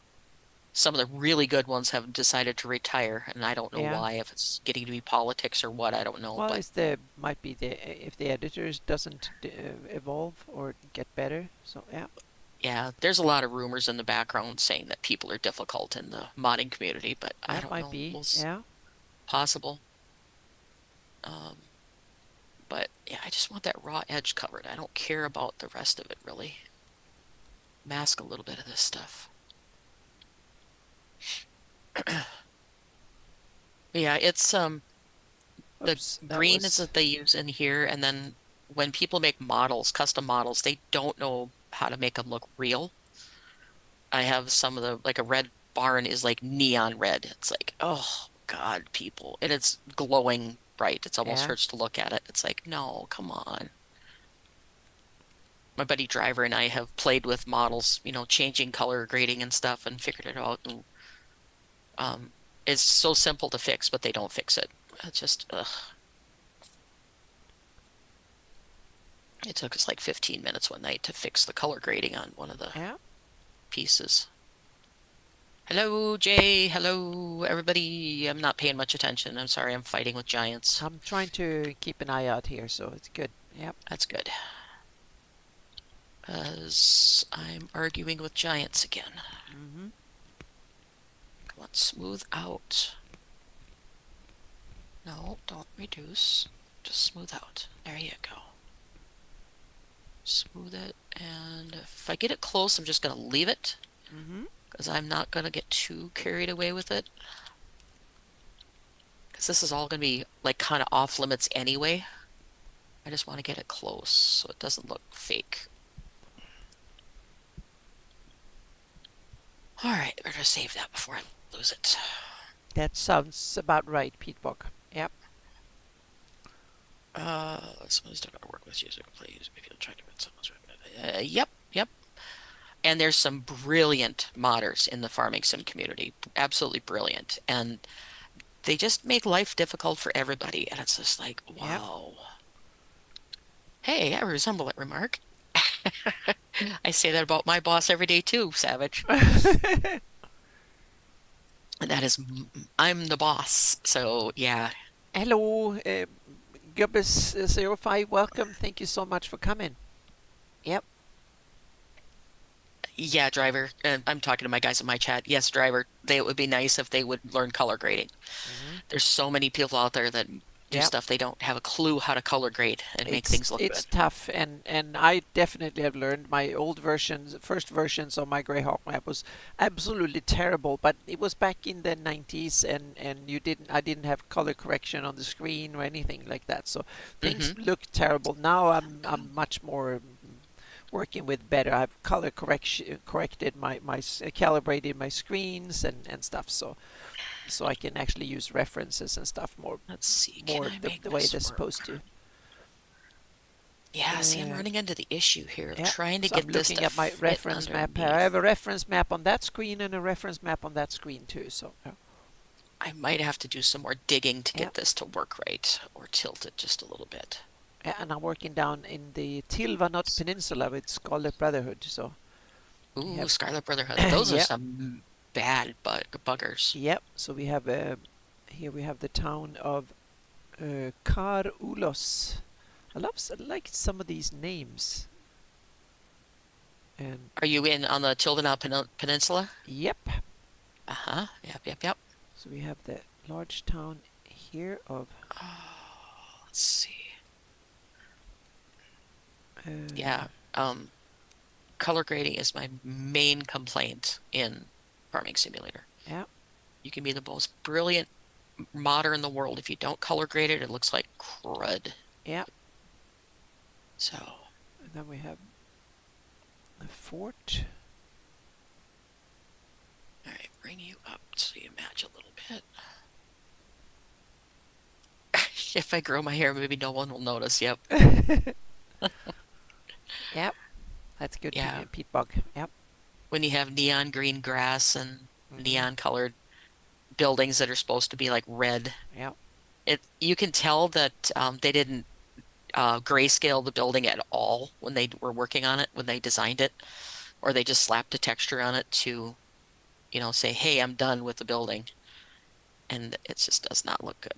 Some of the really good ones have decided to retire, and I don't know Yeah. why, if it's getting to be politics or what, I don't know, Well, but it's the might be the if the editors doesn't evolve or get better. So yeah. yeah, there's a lot of rumors in the background saying that people are difficult in the modding community, but I That don't might know. be. Well, Yeah. possible. Um, but yeah, I just want that raw edge covered. I don't care about the rest of it really. Mask a little bit of this stuff. Yeah, it's the Oops. That green is was. that they use in here, and then when people make models, custom models, they don't know how to make them look real. I have some of the like a red barn is like neon red. It's like, oh God, people. And it's glowing bright. It's almost Yeah. hurts to look at it. It's like, no, come on. My buddy Driver and I have played with models, changing color grading and stuff and figured it out. And um, it's so simple to fix, but they don't fix it. It's just, ugh. It took us like 15 minutes one night to fix the color grading on one of the Yeah. pieces. Hello, Jay. Hello, everybody. I'm not paying much attention. I'm sorry. I'm fighting with giants. I'm trying to keep an eye out here, so it's good. Yep. That's good. As I'm arguing with giants again. Hmm. Come on, smooth out. No, don't reduce. Just smooth out. There you go. Smooth it. And if I get it close, I'm just going to leave it Hmm. because I'm not going to get too carried away with it. Because this is all going to be like kind of off limits anyway. I just want to get it close so it doesn't look fake. All right, better save that before I lose it. That sounds about right, Pete Bock. Yep. Someone's still gonna work with you, so please, if you'll try to run someone's. Yep, yep. And there's some brilliant modders in the farming sim community, absolutely brilliant, and they just make life difficult for everybody. And it's just like, Yep. wow. Hey, I resemble that remark. I say that about my boss every day too, Savage. And that is, I'm the boss. So yeah, Hello, Gubbis05. Welcome. Thank you so much for coming. Yep. yeah, driver. I'm talking to my guys in my chat. Yes, driver. It would be nice if they would learn color grading. Hmm. There's so many people out there that do Yep. stuff they don't have a clue how to color grade and make It's things look it's good. tough, and I definitely have learned. My old versions, first versions of my Greyhawk map was absolutely terrible, but it was back in the 90s, and I didn't have color correction on the screen or anything like that, so things Hmm. looked terrible. Now I'm much more working with better. I've corrected calibrated my screens and stuff, so I can actually use references and stuff Let's see. Can more I make the way this they're work? supposed to. Yeah, see, I'm running into the issue here of Yeah, trying to so I'm get this to looking at my fit reference map here. I have underneath. a reference map on that screen and a reference map on that screen too. So I might have to do some more digging to yeah, get this to work right or tilt it just a little bit. yeah, and I'm working down in the Tilvanot Peninsula with Scarlet Brotherhood. So we Ooh, have Scarlet Brotherhood. Those are yeah, some bad buggers. yeah. So we have here we have the town of Kar Ulos. I like some of these names. And Are you in on the Tildenau Peninsula? yep, Uh-huh. Yep, yep, yep. so we have the large town here of Oh, let's see. uh, Yeah. Color grading is my main complaint in Farming Simulator. yeah, You can be the most brilliant modder in the world. If you don't color grade it, it looks like crud. yeah. So, And then we have the fort. all right, bring you up so you match a little bit. If I grow my hair, maybe no one will notice. Yep. Yep, that's good Yeah. peat bog. Yep. When you have neon green grass and Hmm. neon colored buildings that are supposed to be like red, Yep. you can tell that they didn't grayscale the building at all when they were working on it, when they designed it, or they just slapped a texture on it to, say, hey, I'm done with the building. And it just does not look good.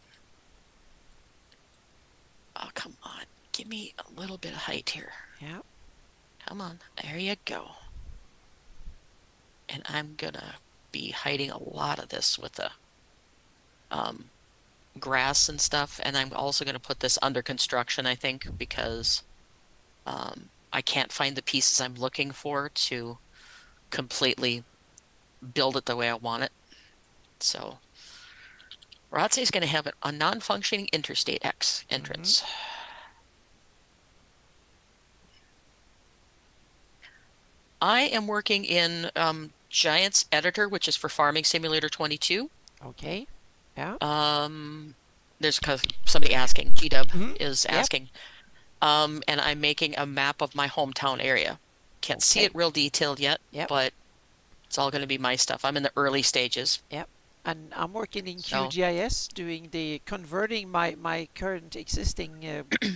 Oh, come on. Give me a little bit of height here. Yep. Come on. There you go. And I'm gonna be hiding a lot of this with the um, grass and stuff. And I'm also gonna put this under construction, I think, because I can't find the pieces I'm looking for to completely build it the way I want it. So Ratse is going to have a non-functioning Interstate X Hmm. entrance. I am working in Giants Editor, which is for Farming Simulator 22. Okay. Yeah. Um, there's somebody asking, GW Hmm. is Yep. asking. And I'm making a map of my hometown area. Can't see Okay. it real detailed yet, Yep. but it's all going to be my stuff. I'm in the early stages. Yep. And I'm working in So, QGIS doing the converting my current existing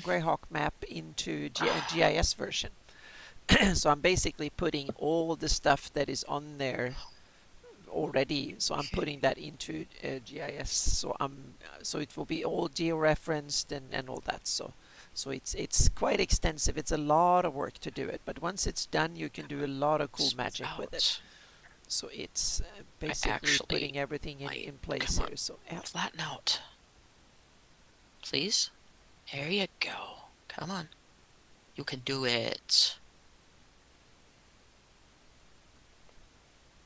Greyhawk map into a GIS version. So I'm basically putting all the stuff that is on there already. So I'm okay. putting that into GIS. So it will be all georeferenced and all that. So it's quite extensive. It's a lot of work to do it, but once it's done, you can do a lot of cool Smooth magic with it. out. So it's I basically actually putting everything might. in place Come on. here. So yeah. Flatten out. Please. There you go. Come on. You can do it.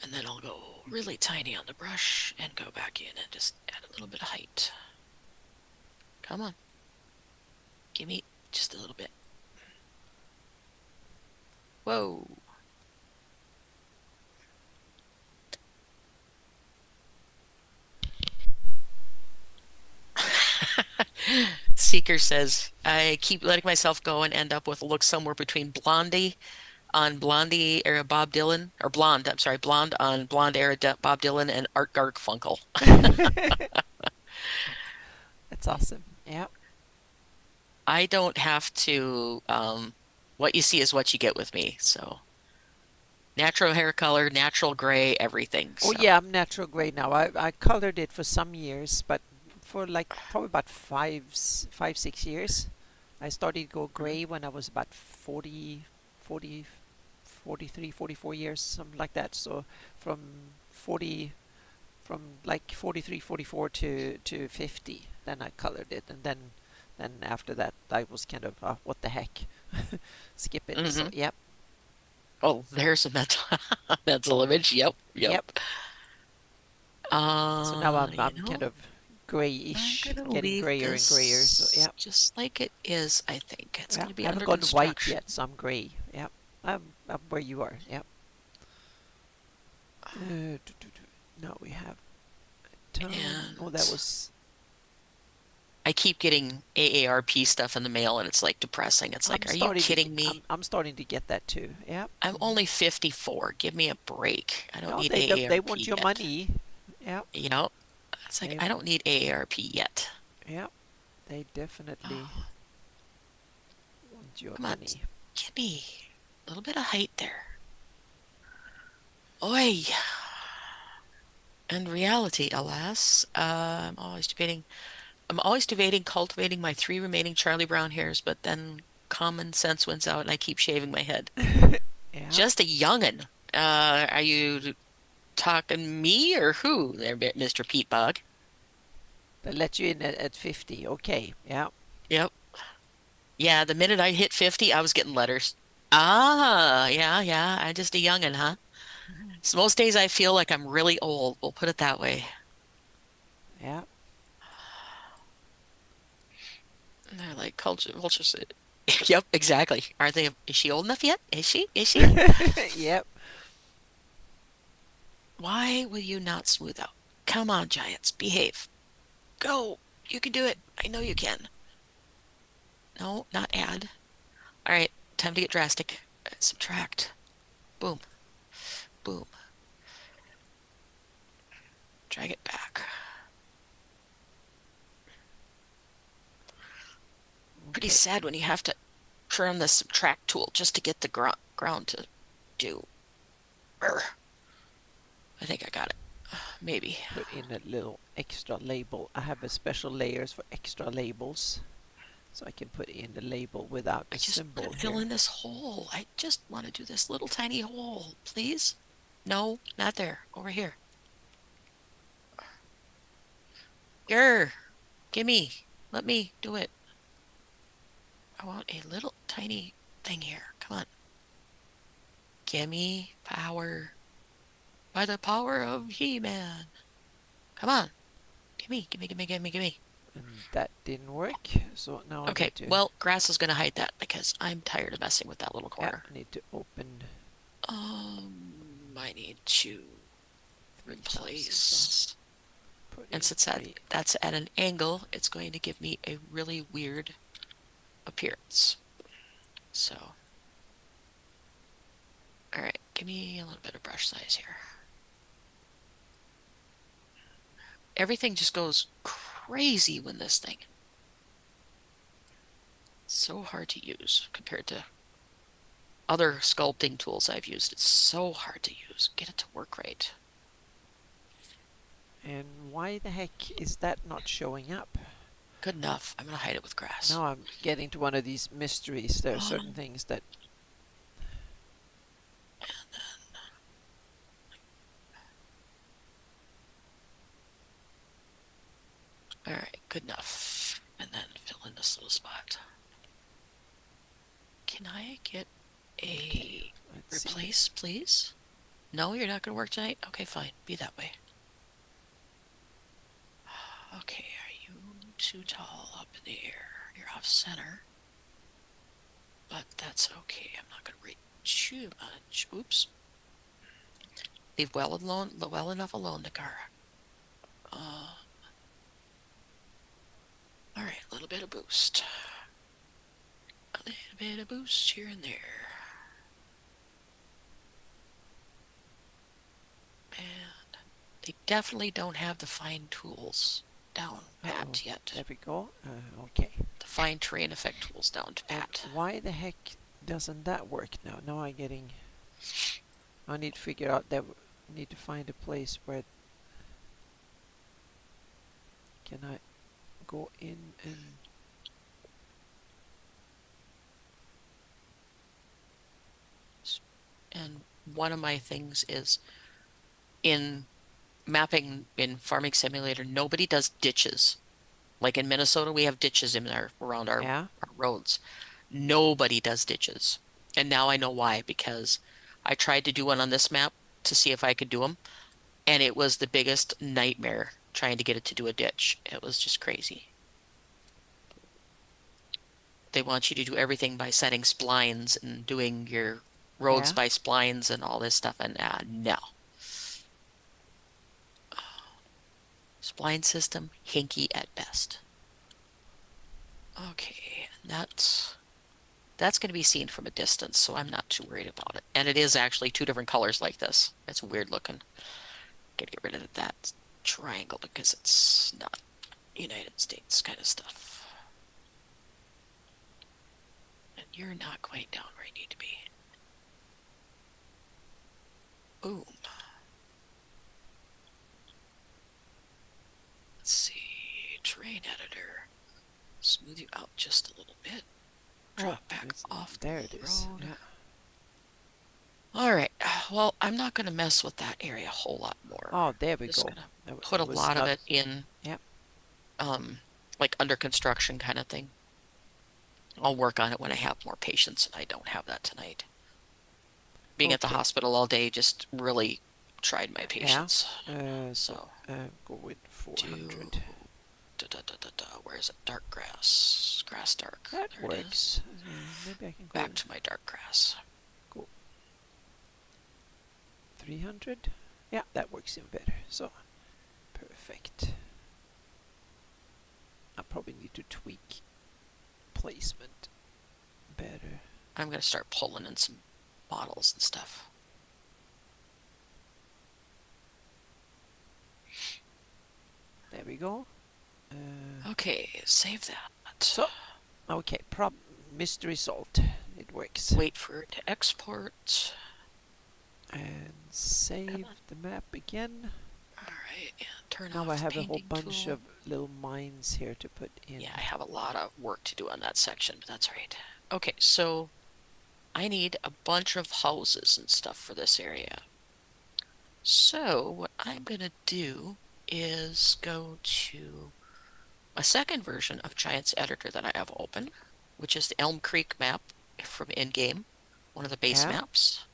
And then I'll go really tiny on the brush and go back in and just add a little bit of height. Come on. Give me just a little bit. Whoa. Seeker says, I keep letting myself go and end up with a look somewhere between Blondie on Blondie era Bob Dylan, or Blonde, I'm sorry, Blonde on Blonde era Bob Dylan and Art Garfunkel. That's awesome. Yeah. I don't have to, what you see is what you get with me. So natural hair color, natural gray, everything. Oh So, yeah, I'm natural gray now. I colored it for some years, but for like probably about 6 years. I started to go mhm. gray when I was about 40, 43, 44 years, something like that. So from 40, from like 43, 44 to 50, then I colored it, and then after that I was kind of what the heck, skip it. So Hmm. yep, Oh, there's a mental mental image. Yep, yep. yep. So now You I'm kind know, of I'm grayish, gonna getting leave grayer and grayer. So this yep. just like it is, I think. It's Yeah, gonna I be haven't under gone white construction. yet, so I'm grey. Yeah. I'm where you are. Yep. Now we have town. Oh, that And was. I keep getting AARP stuff in the mail and it's like depressing. It's I'm like, are you starting to get. kidding me? I'm starting to get that too. Yep. I'm Hmm. only 54. Give me a break. I don't No, need they want AARP your yet. money. Yep. You know, it's like, They I don't need AARP yet. yep. They definitely Oh, want your come on, money. give me a little bit of height there. Oi. And reality, alas, I'm always debating cultivating my three remaining Charlie Brown hairs, but then common sense wins out and I keep shaving my head. Yep. Just a youngin'. Are you talking me or who there, Mr. Pete Bug? They let you in at 50. Okay. Yep. Yep. Yeah, the minute I hit 50, I was getting letters. Ah, yeah, yeah. I'm just a youngin', huh? Mhm. So most days I feel like I'm really old. We'll put it that way. Yep. And they're like, culture. Yep, exactly. Are they, is she old enough yet? Is she? Is she? Yep. Why will you not smooth out? Come on, Giants, behave. Go. You can do it. I know you can. No, not add. All right, time to get drastic. Subtract. Boom, boom. Drag it back. Pretty Okay. sad when you have to turn the subtract tool just to get the ground to do. Urgh. I think I got it. Maybe. Put in a little extra label. I have a special layers for extra labels, so I can put in the label without I the just want symbol to fill here. in this hole. I just want to do this little tiny hole, please. No, not there. Over here. Grr. Gimme. Let me do it. I want a little tiny thing here. Come on. Gimme power by the power of He-Man. Come on. Gimme. And that didn't work, so now I Okay, need to. well, grass is going to hide that because I'm tired of messing with that little Yeah, corner. I need to open I need to 3000. So replace. put And in since three. that's at an angle, it's going to give me a really weird appearance. So, all right, give me a little bit of brush size here. Everything just goes crazy when this thing. So hard to use compared to other sculpting tools I've used. It's so hard to use. Get it to work right. And why the heck is that not showing up? Good enough. I'm gonna hide it with grass. Now I'm getting to one of these mysteries. There are certain Um, things that. all right, good enough. And then fill in this little spot. Can I get Okay, a let's see. replace, please? No, you're not gonna work tonight? Okay, fine. Be that way. Okay, are you too tall up in the air? You're off center. But that's okay. I'm not gonna read too much. Oops. Leave well enough alone, Nakara. All right, a little bit of boost. A little bit of boost here and there. And they definitely don't have the fine tools down Uh-oh, pat yet. there we go. Okay. The fine terrain effect tools down to And pat. why the heck doesn't that work now? Now I'm getting. I need to figure out that. Need to find a place where. Can I go in and. And one of my things is in mapping in Farming Simulator, nobody does ditches. Like in Minnesota, we have ditches in our around Yeah? our roads. Nobody does ditches. And now I know why, because I tried to do one on this map to see if I could do them, and it was the biggest nightmare trying to get it to do a ditch. It was just crazy. They want you to do everything by setting splines and doing your roads Yeah. by splines and all this stuff. And no. Spline system, hinky at best. Okay, and that's going to be seen from a distance, so I'm not too worried about it. And it is actually two different colors like this. It's weird looking. Gotta get rid of that triangle because it's not United States kind of stuff. And you're not quite down where you need to be. Boom. Let's see. Terrain editor. Smooth you out just a little bit. Oh, Drop back off the there it is. road. Yeah. All right. Well, I'm not going to mess with that area a whole lot more. Oh, there we Just go. going to put It a was lot of not. it in, Yeah. like under construction kind of thing. I'll work on it when I have more patience, and I don't have that tonight. Being at the Okay. hospital all day just really tried my Yeah. patience. So go with Do 400. where's it? Dark grass. Grass dark. That There it is. works. Maybe I can go Back to my dark grass. go 300. Yeah, that works even better. So perfect. I probably need to tweak placement better. I'm going to start pulling in some models and stuff. There we go. Okay, save that. So, okay, mystery solved. It works. Wait for it to export. And save the map again. All right, and turn Now off I the have a whole painting bunch tool. of little mines here to put in. Yeah, I have a lot of work to do on that section, but that's right. Okay, so I need a bunch of houses and stuff for this area. So what I'm going to do is go to a second version of Giants Editor that I have open, which is the Elm Creek map from in-game, one of the base Yeah. maps.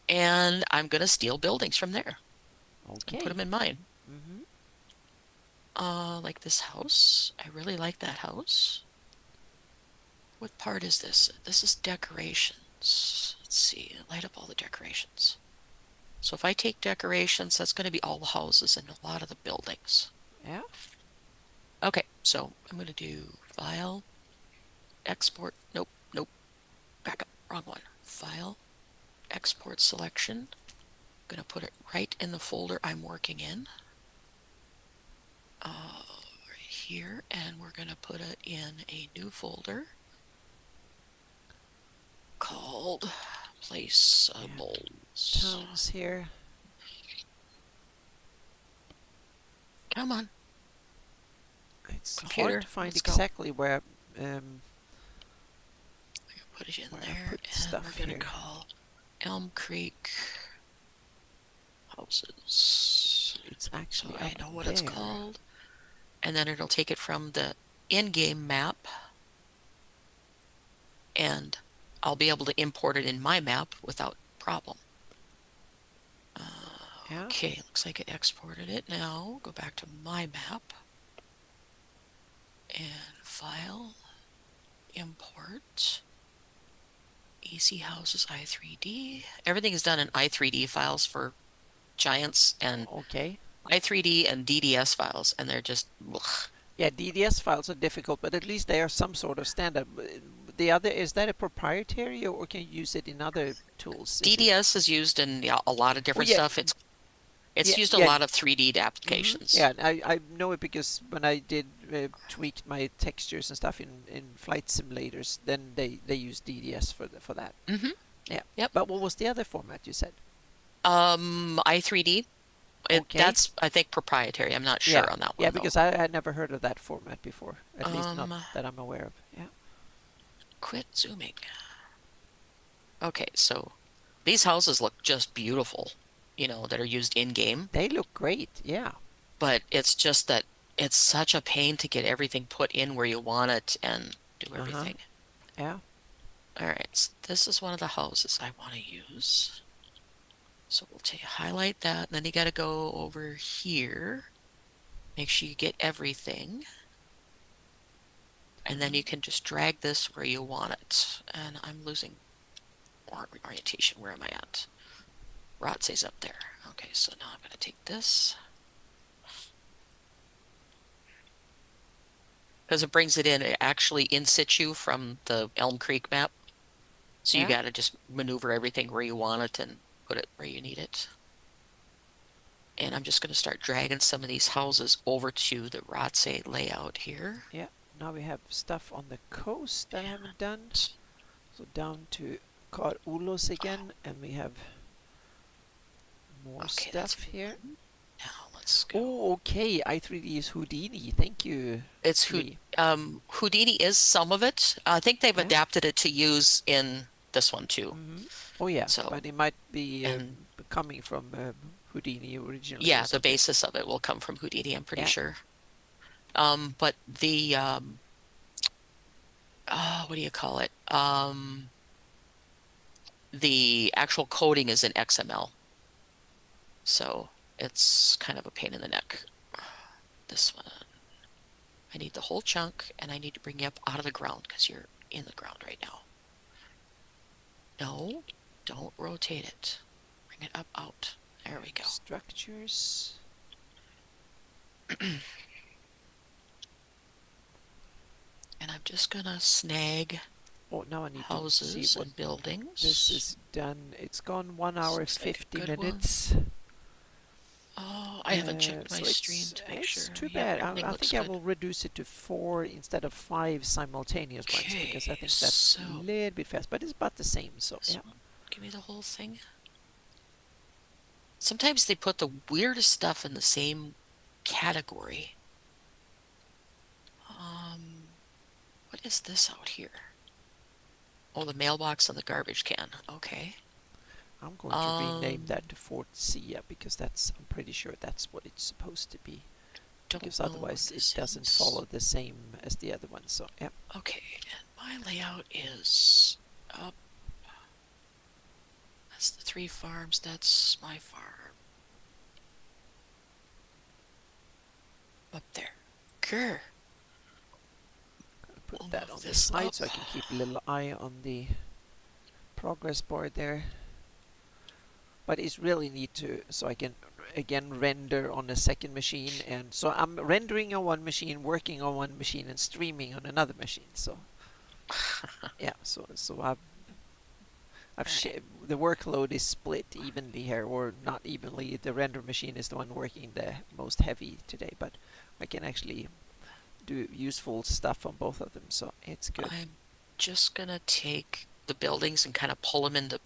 And I'm going to steal buildings from there and put Okay. them in mine. Mm-hmm. Like this house. I really like that house. What part is this? This is decorations. Let's see, light up all the decorations. So if I take decorations, that's going to be all the houses and a lot of the buildings. Yeah. Okay, so I'm going to do file, export. Nope, nope. Back up, wrong one. File, export selection. I'm going to put it right in the folder I'm working in. Right here, and we're going to put it in a new folder called placeables. Towns here. Come on. It's Computer, hard to find let's go. exactly where Put it in where I there, put and stuff we're going to here. call Elm Creek houses. It's actually So I up know what there. it's called. And then it'll take it from the in-game map, and I'll be able to import it in my map without problem. Yeah. Okay, looks like it exported it now. Go back to my map and file, import, EC Houses i3D. Everything is done in i3D files for Giants and Okay. i3D and DDS files, and they're just ugh. Yeah, DDS files are difficult, but at least they are some sort of standard. The other, is that a proprietary, or can you use it in other tools? DDS is used in a lot of different yeah, stuff. It's used a yeah. lot of 3D applications. Yeah, I know it because when I did tweak my textures and stuff in flight simulators, then they use DDS for that. Mm-hmm. Yeah. Yep. But what was the other format you said? i3D. Okay. That's, I think, proprietary. I'm not sure on that one, Yeah, though. because I had never heard of that format before. At least not that I'm aware of. Yeah. Quit zooming. Okay, so these houses look just beautiful, that are used in-game. They look great. Yeah. But it's just that it's such a pain to get everything put in where you want it and do everything. Yeah. All right, so this is one of the houses I want to use. So we'll highlight that, and then you got to go over here. Make sure you get everything. And then you can just drag this where you want it. And I'm losing orientation. Where am I at? Rotse's up there. Okay, so now I'm going to take this because it brings it in actually in situ from the Elm Creek map. So you Yeah, got to just maneuver everything where you want it and put it where you need it. And I'm just going to start dragging some of these houses over to the Rotse layout here. yeah. Now we have stuff on the coast that I haven't done. And, So down to Kar Ulos again, and we have more okay, that's stuff here. one. Now let's go. Oh, okay. I3D is Houdini. Thank you, It's Lee. Houdini is some of it. I think they've Yeah. adapted it to use in this one too. Oh, yeah. So, But it might be and coming from Houdini originally or yeah, the something. basis of it will come from Houdini, I'm pretty Yeah. sure. But the what do you call it? The actual coding is in XML. So it's kind of a pain in the neck. This one. I need the whole chunk and I need to bring you up out of the ground because you're in the ground right now. No, don't rotate it. Bring it up out. There we go. Structures. And I'm just gonna snag Oh, now I need to see houses what and buildings. this is done. It's gone 1 hour Looks like a 50 good one. minutes. Oh, I haven't checked my So stream to make sure. it's too Yeah, bad. everything I looks think I good. will reduce it to 4 instead of 5 simultaneous ones because I Okay, think that's a so little bit fast, but it's about the same. So this yeah, one, give me the whole thing. Sometimes they put the weirdest stuff in the same category. What is this out here? Oh, the mailbox and the garbage can. Okay. I'm going to rename that to Fort Sia because I'm pretty sure that's what it's supposed to be. Don't Because know what otherwise it this doesn't is. follow the same as the other one. So yeah. Okay, and my layout is up. That's the 3 farms. That's my farm. Up there. Grr. Put We'll that move on the this side up. so I can keep a little eye on the progress bar there. But it's really neat to, so I can again render on a second machine, and so I'm rendering on one machine, working on one machine, and streaming on another machine. So yeah, so the workload is split evenly here, or not evenly. The render machine is the one working the most heavy today, but I can actually do useful stuff on both of them, so it's good. I'm just gonna take the buildings and kind of pull them into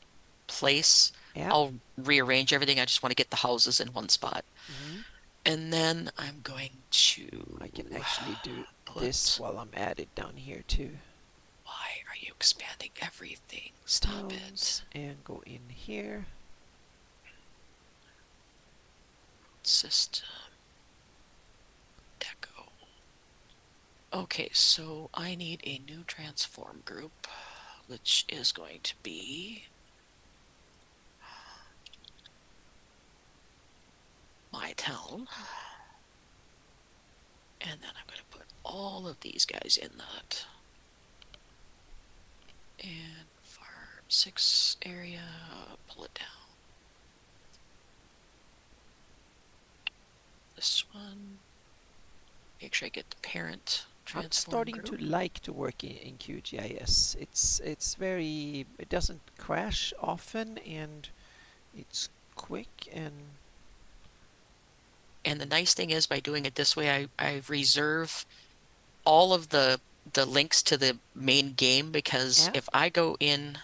place. Yeah. I'll rearrange everything. I just want to get the houses in one spot. hmm And then I'm going to I can actually do this put. while I'm at it down here too. Why are you expanding everything? Stop it. And go in here. System. Deco. Okay, so I need a new transform group, which is going to be my town. And then I'm going to put all of these guys in that. And farm 6 area, pull it down. This one. Make sure I get the parent I'm transform starting group. to like to work in QGIS. It doesn't crash often, and it's quick and The nice thing is by doing it this way, I reserve all of the links to the main game because yeah. if I go in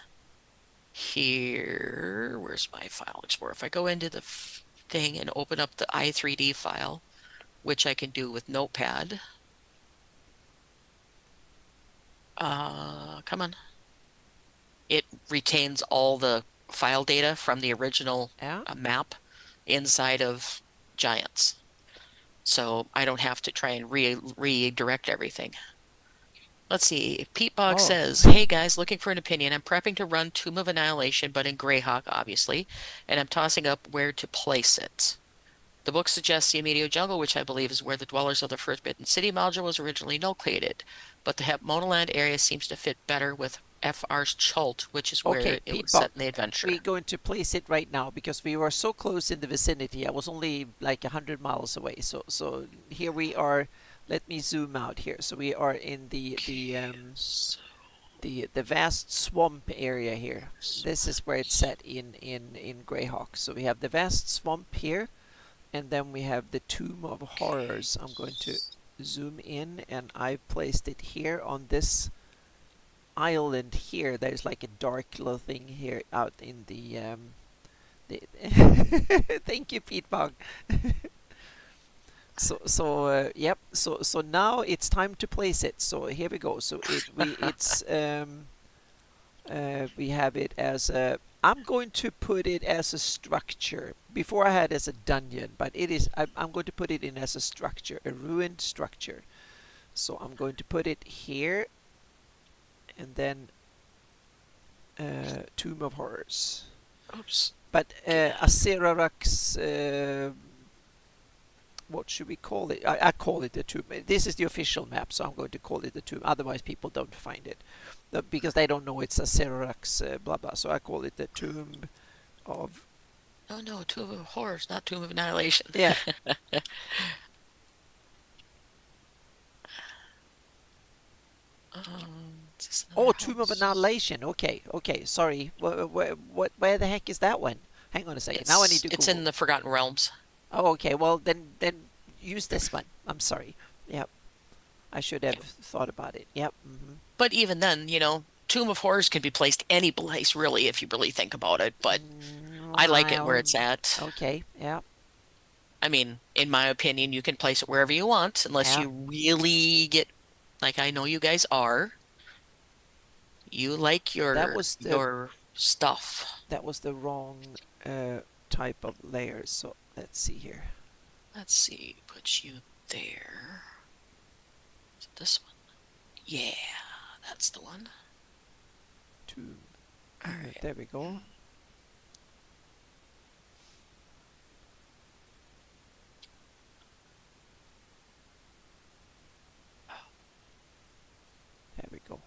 here, where's my file explorer? If I go into the thing and open up the i3D file, which I can do with Notepad. Come on. It retains all the file data from the original Yeah. map inside of Giants. So I don't have to try and redirect everything. Let's see. Pete Bogg Oh, says, "Hey guys, looking for an opinion. I'm prepping to run Tomb of Annihilation, but in Greyhawk, obviously, and I'm tossing up where to place it. The book suggests the immediate jungle, which I believe is where the dwellers of the Forbidden City module was originally located, but the Hepmonaland area seems to fit better with FR's Chult, which is where Okay, it was Pete Bog, set in the we're adventure. going to place it right now because we were so close in the vicinity. I was only like 100 miles away. So here we are. Let me zoom out here. So we are in Okay, so the vast swamp area here. This is where it's set in Greyhawk. So we have the vast swamp here, and then we have the Tomb of okay. Horrors. I'm going to zoom in, and I've placed it here on this island here. There's like a dark little thing here out in the thank you, Pete Bog. Yep. So now it's time to place it. So here we go. So we have it as a. I'm going to put it as a structure. Before I had it as a dungeon, but it is. I'm going to put it in as a structure, a ruined structure. So I'm going to put it here, and then Tomb of Horrors. Oops. But Yeah. Acerarax, what should we call it? I call it the tomb. This is the official map, so I'm going to call it the tomb. Otherwise, people don't find it because they don't know it's Acerarax, blah blah. So I call it the tomb of. Oh no, Tomb of Horrors, not Tomb of Annihilation. Yeah. Is this another Oh, Tomb of house? Annihilation. Okay, okay. Sorry. Where the heck is that one? Hang on a second. Now I need to It's in Google. the Forgotten Realms. Oh, okay. Well, then use this one. I'm sorry. Yep. I should have thought about it. Yep. But even then, Tomb of Horrors can be placed any place, really, if you really think about it. But I like it where Well, it's at. okay. Yeah. I mean, in my opinion, you can place it wherever you want, unless Yeah. you really get, like I know you guys are. You like That your was the your stuff. that was the wrong type of layer. So let's see here. Let's see, put you there. Is it this one? Yeah, that's the one. Tomb. All right. There we go. There we go.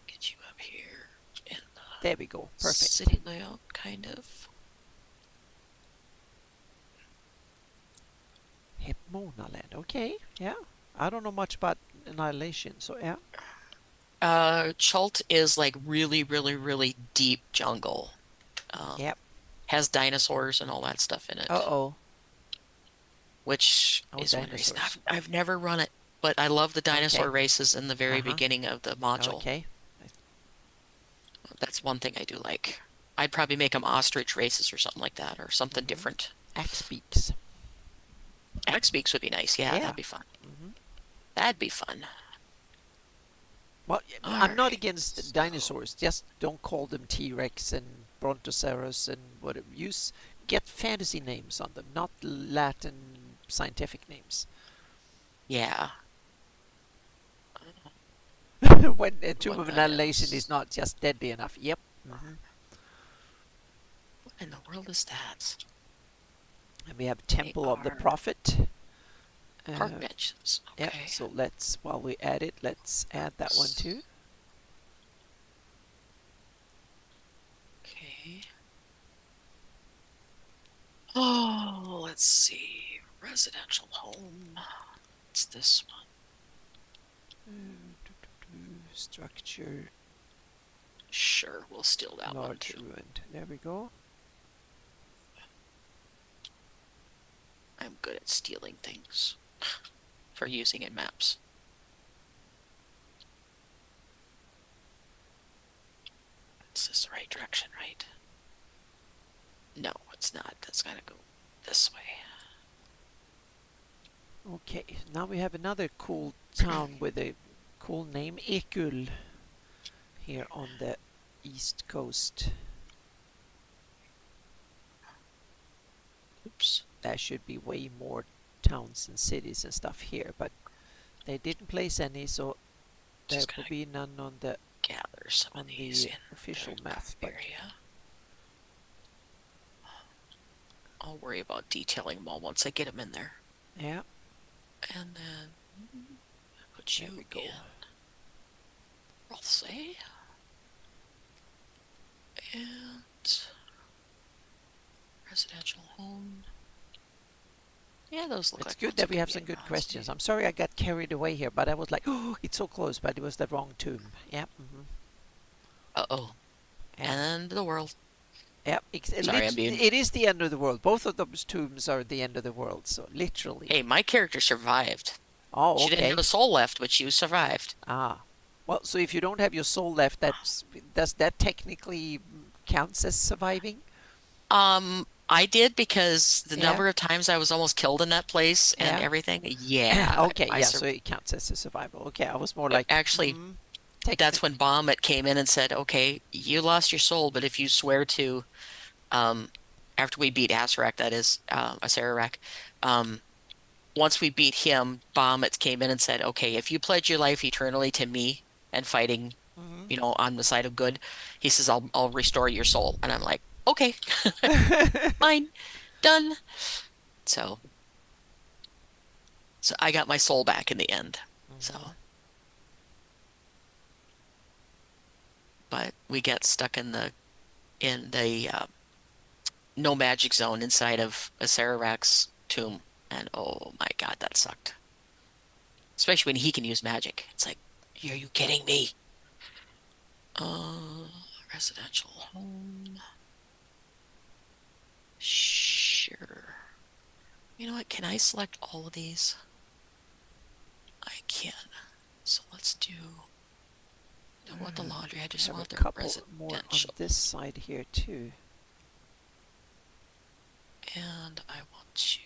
Get you up here in the There we go. Perfect. city layout, kind of. Hypmona Land. Okay. Yeah. I don't know much about Annihilation, so yeah. Chult is like really, really, really deep jungle. Um, Yep. has dinosaurs and all that stuff in Uh it, oh. which Oh, is one reason dinosaurs. I've never run it. But I love the dinosaur Okay. races in the Uh very huh. beginning of the module. Okay. That's one thing I do like. I'd probably make them ostrich races or something like that, or something Mm-hmm. different. Axe beaks. X beaks would be nice. Yeah, Yeah. that'd be fun. Mm-hmm. That'd be fun. Well, All I'm not right. against So dinosaurs. Just don't call them T-Rex and Brontosaurus and whatever. Use get fantasy names on them, not Latin scientific names. yeah, When a Tomb what of that Annihilation is is. not just deadly enough. Yep. Mm-hmm. What in the world is that? And we have They Temple of the are Prophet. park benches. Yep. Okay. So let's while we add it, let's add that one too. Okay. Oh, let's see. Residential home. It's this one. Structure Sure, we'll steal that one large too. ruined. There we go. I'm good at stealing things for using in maps. Is this the right direction, right? No, it's not. That's gotta go this way. Okay, now we have another cool town with a cool name, Ekul, here on the east coast. Oops. There should be way more towns and cities and stuff here, but they didn't place any, so there Just will gotta be none on the gather some of these in official the map. But area. I'll worry about detailing them all once I get them in there. yeah, And then put there you we go. in. I'll say. And residential home. Yeah, those look It's like good ones that that we could have be some good advanced. questions. I'm sorry I got carried away here, but I was like, oh, it's so close, but it was the wrong tomb. Yep. Uh-oh. Yep. And the world. Yep. Sorry, I'm being... It is the end of the world. Both of those tombs are the end of the world. So literally. Hey, my character survived. Oh, She didn't have okay. a soul left, but she survived. Ah. Well, so if you don't have your soul left, does that technically counts as surviving? I did because the Yeah. number of times I was almost killed in that place and Yeah. everything. Yeah, Okay. I Yeah. sur So it counts as a survival. Okay. I was more like, actually, that's when technically. Bahamut came in and said, "Okay, you lost your soul, but if you swear to, um, after we beat Asarak, that is, Asarak, um, once we beat him, Bahamut came in and said, "Okay, if you pledge your life eternally to me and fighting, on the side of good," he says, "I'll restore your soul." And I'm like, "Okay, fine, done." So, so I got my soul back in the end. So, but we get stuck in the no magic zone inside of Asarak's tomb, and oh my God, that sucked. Especially when he can use magic. It's like, are you kidding me? Uh, residential home. Sure. You know what? Can I select all of these? I can. So let's do. Don't want the laundry. I just Have a want the couple more on residential. this side here too. And I want to.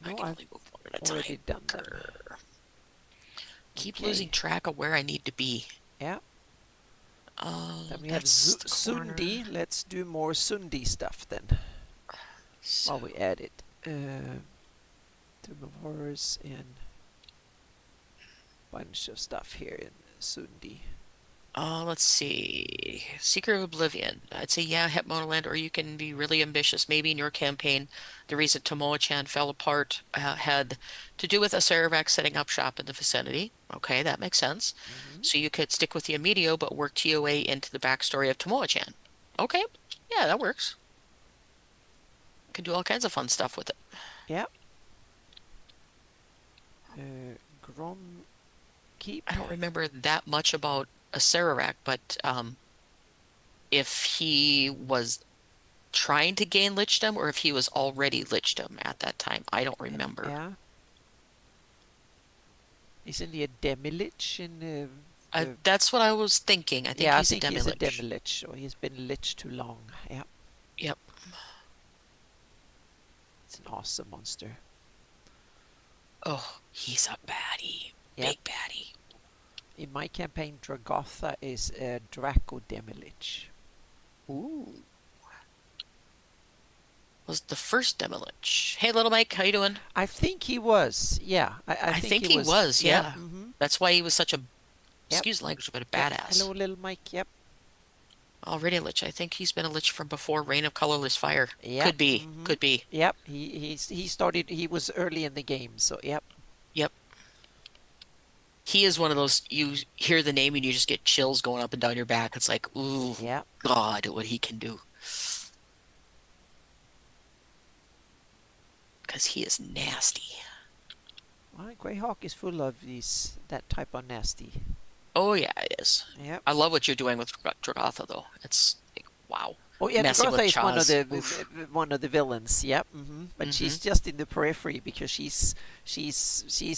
I No, can I've only move one at a already time. done them. Grr. Keep losing Okay. track of where I need to be. Yeah. Then we have That's the Sundi. corner. Let's do more Sundi stuff then. So, While we add it. Tomb of Horrors and bunch of stuff here in Sundi. let's see. Secret of Oblivion. I'd say, yeah, hit Monoland, or you can be really ambitious. Maybe in your campaign, the reason Tomoe-chan fell apart had to do with Asaravak setting up shop in the vicinity. Okay, that makes sense. So you could stick with the Amidio, but work your way into the backstory of Tomoe-chan. Okay, yeah, that works. Can do all kinds of fun stuff with it. Yeah. Grom Keep. I don't remember that much about Asaravak, but if he was trying to gain lichdom or if he was already lichdom at that time. I don't remember. Yeah. Isn't he a Demilich in the That's what I was thinking. I think yeah, I he's a think he's a demi-lich. Demilich, or he's been lich too long. Yeah. Yep. It's an awesome monster. Oh, he's a baddie. Yep. Big baddie. In my campaign, Dragotha is a Draco Demilich. Ooh. Was the first demi-lich. Hey, little Mike, how you doing? I think he was. Yeah, I I think think he he was. was, Yep. yeah. That's why he was such a, Yep. excuse the language, but a Yep. badass. Hello, little Mike. Yep. Already a lich. I think he's been a lich from before Reign of Colorless Fire. Yep. Could be. Could be. Yep. He started. He was early in the game. So yep. Yep. He is one of those, you hear the name and you just get chills going up and down your back. It's like, ooh, Yep. God, what he can do. Because he is nasty. Well, Greyhawk is full of that type of nasty. Oh, yeah, it is. Yep. I love what you're doing with Dragatha, though. It's like, wow. Oh yeah, Messing Dragotha with is Chaz. one of the villains. Yep. But she's just in the periphery because she's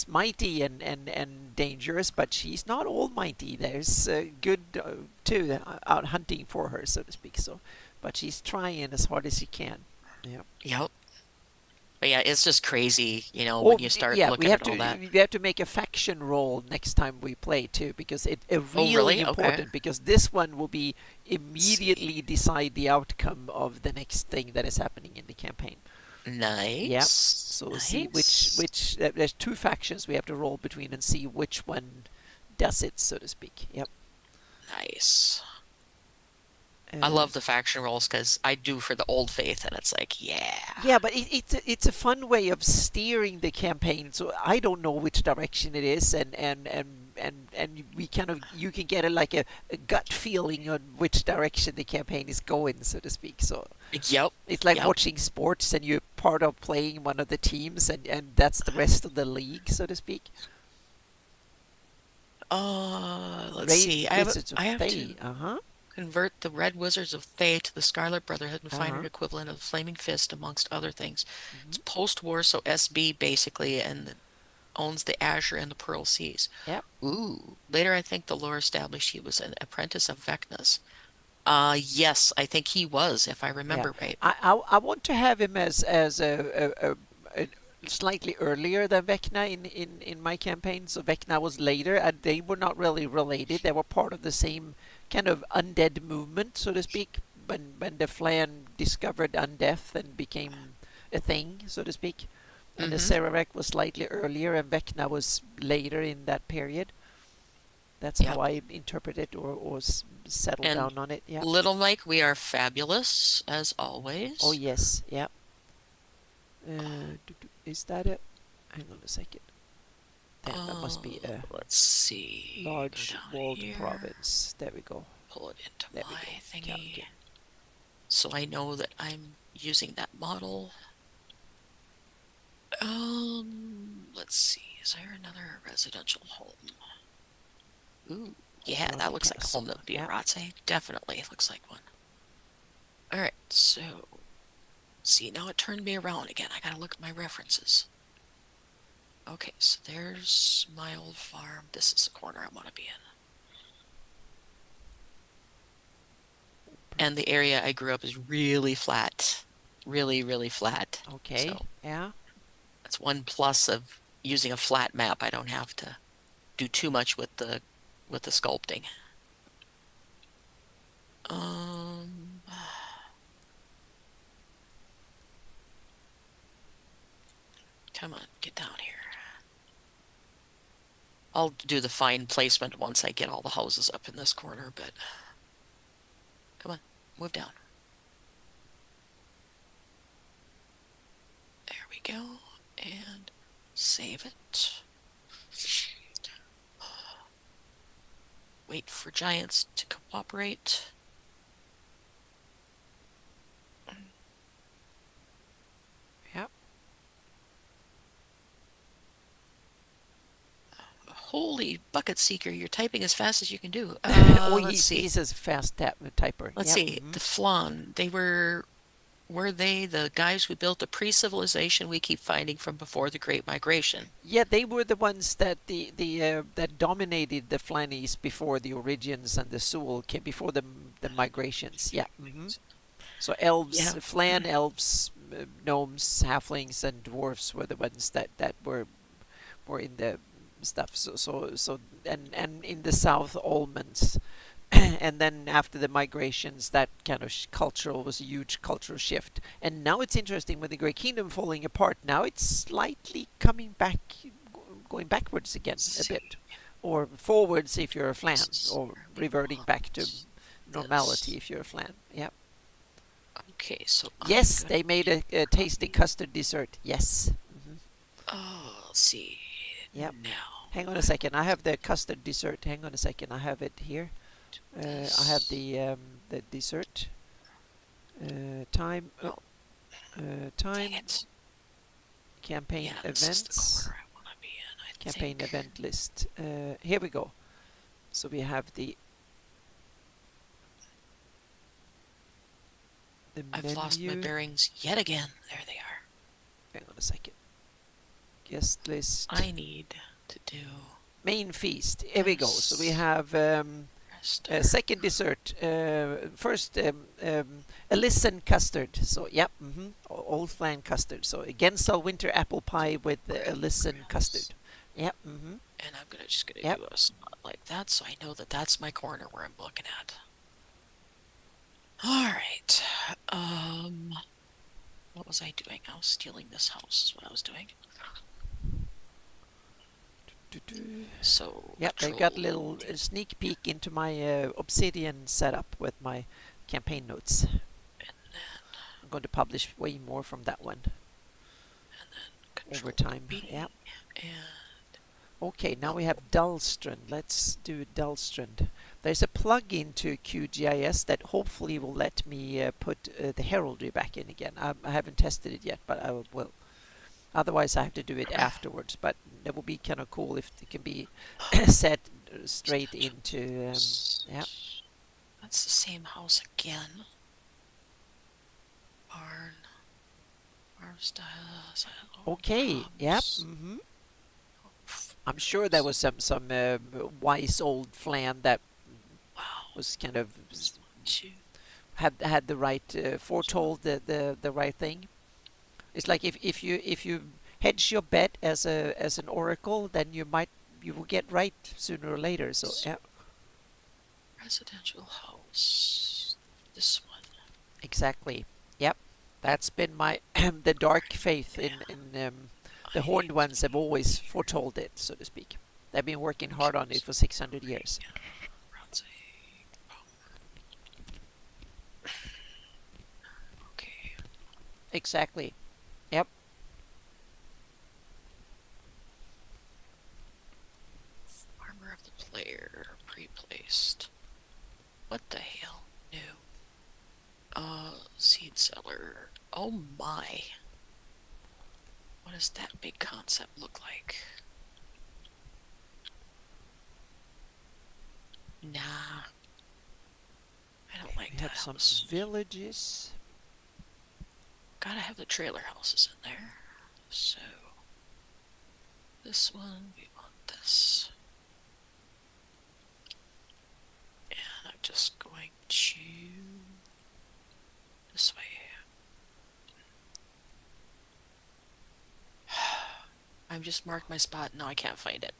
mighty and dangerous, but she's not almighty. There's good too out hunting for her, so to speak. So, but she's trying as hard as she can. Yeah. Yep. But yeah, it's just crazy, Oh when you start yeah, looking at all that. we have to make a faction roll next time we play too, because it's Oh, really really? Okay. important. Because this one will be Let's see. immediately decide the outcome of the next thing that is happening in the campaign. Yeah. Nice. So we'll see Nice. which there's two factions we have to roll between and see which one does it, so to speak. Yep. Nice. I Uh, love the faction roles because I do for the old faith, and it's like, yeah. Yeah, but it's a fun way of steering the campaign. So I don't know which direction it is, and we kind of you can get a gut feeling on which direction the campaign is going, so to speak. So Yep. it's like Yep. watching sports, and you're part of playing one of the teams, and that's the rest of the league, so to speak. Let's Red see. Wizards of I have Thay. to Uh huh. convert the Red Wizards of Thay to the Scarlet Brotherhood and Uh find huh. an equivalent of the Flaming Fist, amongst other things. It's Hmm. post-war, so SB basically, and owns the Azure and the Pearl Seas. Yep. Ooh. Later, I think the lore established he was an apprentice of Vecna's. Yes, I think he was, if I Yeah, remember right. I want to have him as a slightly earlier than Vecna in my campaign. So Vecna was later, and they were not really related. They were part of the same kind of undead movement, so to speak. When the Flan discovered undeath and became a thing, so to speak, and the Mm-hmm. Serarek was slightly earlier, and Vecna was later in that period. That's how Yep. I interpret it or settle And down on it. Yeah. Little Mike, we are fabulous, as Oh always. yes. Yeah. Is that it? Hang on a second. That must be a Let's see. Go large down walled here, province. There we go. pull it into There we go. my thingy, Calgary. so I know that I'm using that model. Let's see. Is there another residential home? Ooh, yeah, that Bloody looks like a home castle. that would be in Yeah. Ratsay. Definitely looks like one. All right, so see, now it turned me around again. I gotta look at my references. Okay, so there's my old farm. This is the corner I want to be in. And the area I grew up is really flat. Really, really flat. Okay. So Yeah. that's one plus of using a flat map. I don't have to do too much with the sculpting. Um, Come on, get down here. I'll do the fine placement once I get all the houses up in this corner, but come on, move down. There we go. And save it. Wait for giants to cooperate. Yeah. Holy bucket seeker, you're typing as fast as you can do. Oh, Let's see. he's a fast typer. Let's Yep. see. The Flan, were they the guys who built the pre-civilization we keep finding from before the Great Migration? Yeah, they were the ones that the that dominated the Flannies before the Origins and the Sul came before the migrations. Yeah. So elves, Yeah. Flan elves, gnomes, halflings, and dwarfs were the ones that were in the stuff. So and in the south, almonds. And then after the migrations, that kind of cultural was a huge cultural shift. And now it's interesting with the Great Kingdom falling apart. Now it's slightly coming back, going backwards again Let's a see. bit, or forwards if you're a flan, This is or where we reverting back to want normality this. if you're a flan. Yeah. Okay, so I'm Yes, gonna they made a tasty copy. custard dessert. Yes. Oh, let's see. Yep. Now, Hang on a second. I have the custard dessert. Hang on a second. I have it here. I have this. the dessert. Time. Oh, Time. dang it. Campaign Yeah, this is the events. corner I want to be in, I Campaign think. event list. Here we go. So we have the I've lost my menu. bearings yet again. There they are. Hang on a second. Guest list. I need to do Main feast. Here we go. So we this. have Restart. second dessert. First, Alyssum custard. So, yep, old flan custard. So, Gensel winter apple pie with Alyssum Programs. custard. Yep, And I'm just gonna yep. do a slot like that, so I know that that's my corner where I'm looking at. All right. What was I doing? I was stealing this house. Is what I was doing. So Yep, they got a little sneak peek into my obsidian setup with my campaign notes. And then I'm going to publish way more from that one over Control time. Yeah. B and Okay, now we oh, have Dullstrand. Let's do Dullstrand. There's a plugin to QGIS that hopefully will let me put the heraldry back in again. I haven't tested it yet, but I will. Otherwise, I have to do it afterwards. But that would be kind of cool if it can be set straight residential. into. Yeah. That's the same house again. Barn, farm style, Okay. Yep. house. I'm sure there was some wise old flan that Wow. was kind of This one, two. had the right foretold the right thing. It's like if you hedge your bet as an oracle, then you will get right sooner or later. So yeah, Residential house. This one. exactly. Yep, that's been my the dark faith in the I horned ones have always foretold it, so to speak. They've been working hard on it for 600 years. Okay. Exactly. Yep. Armor of the player pre-placed. What the hell? No. Seed seller. Oh my. What does that big concept look like? Nah. I don't like We that have some house. villages. Gotta have the trailer houses in there. So this one, we want this. And I'm just going to this way. I've just marked my spot. No, I can't find it.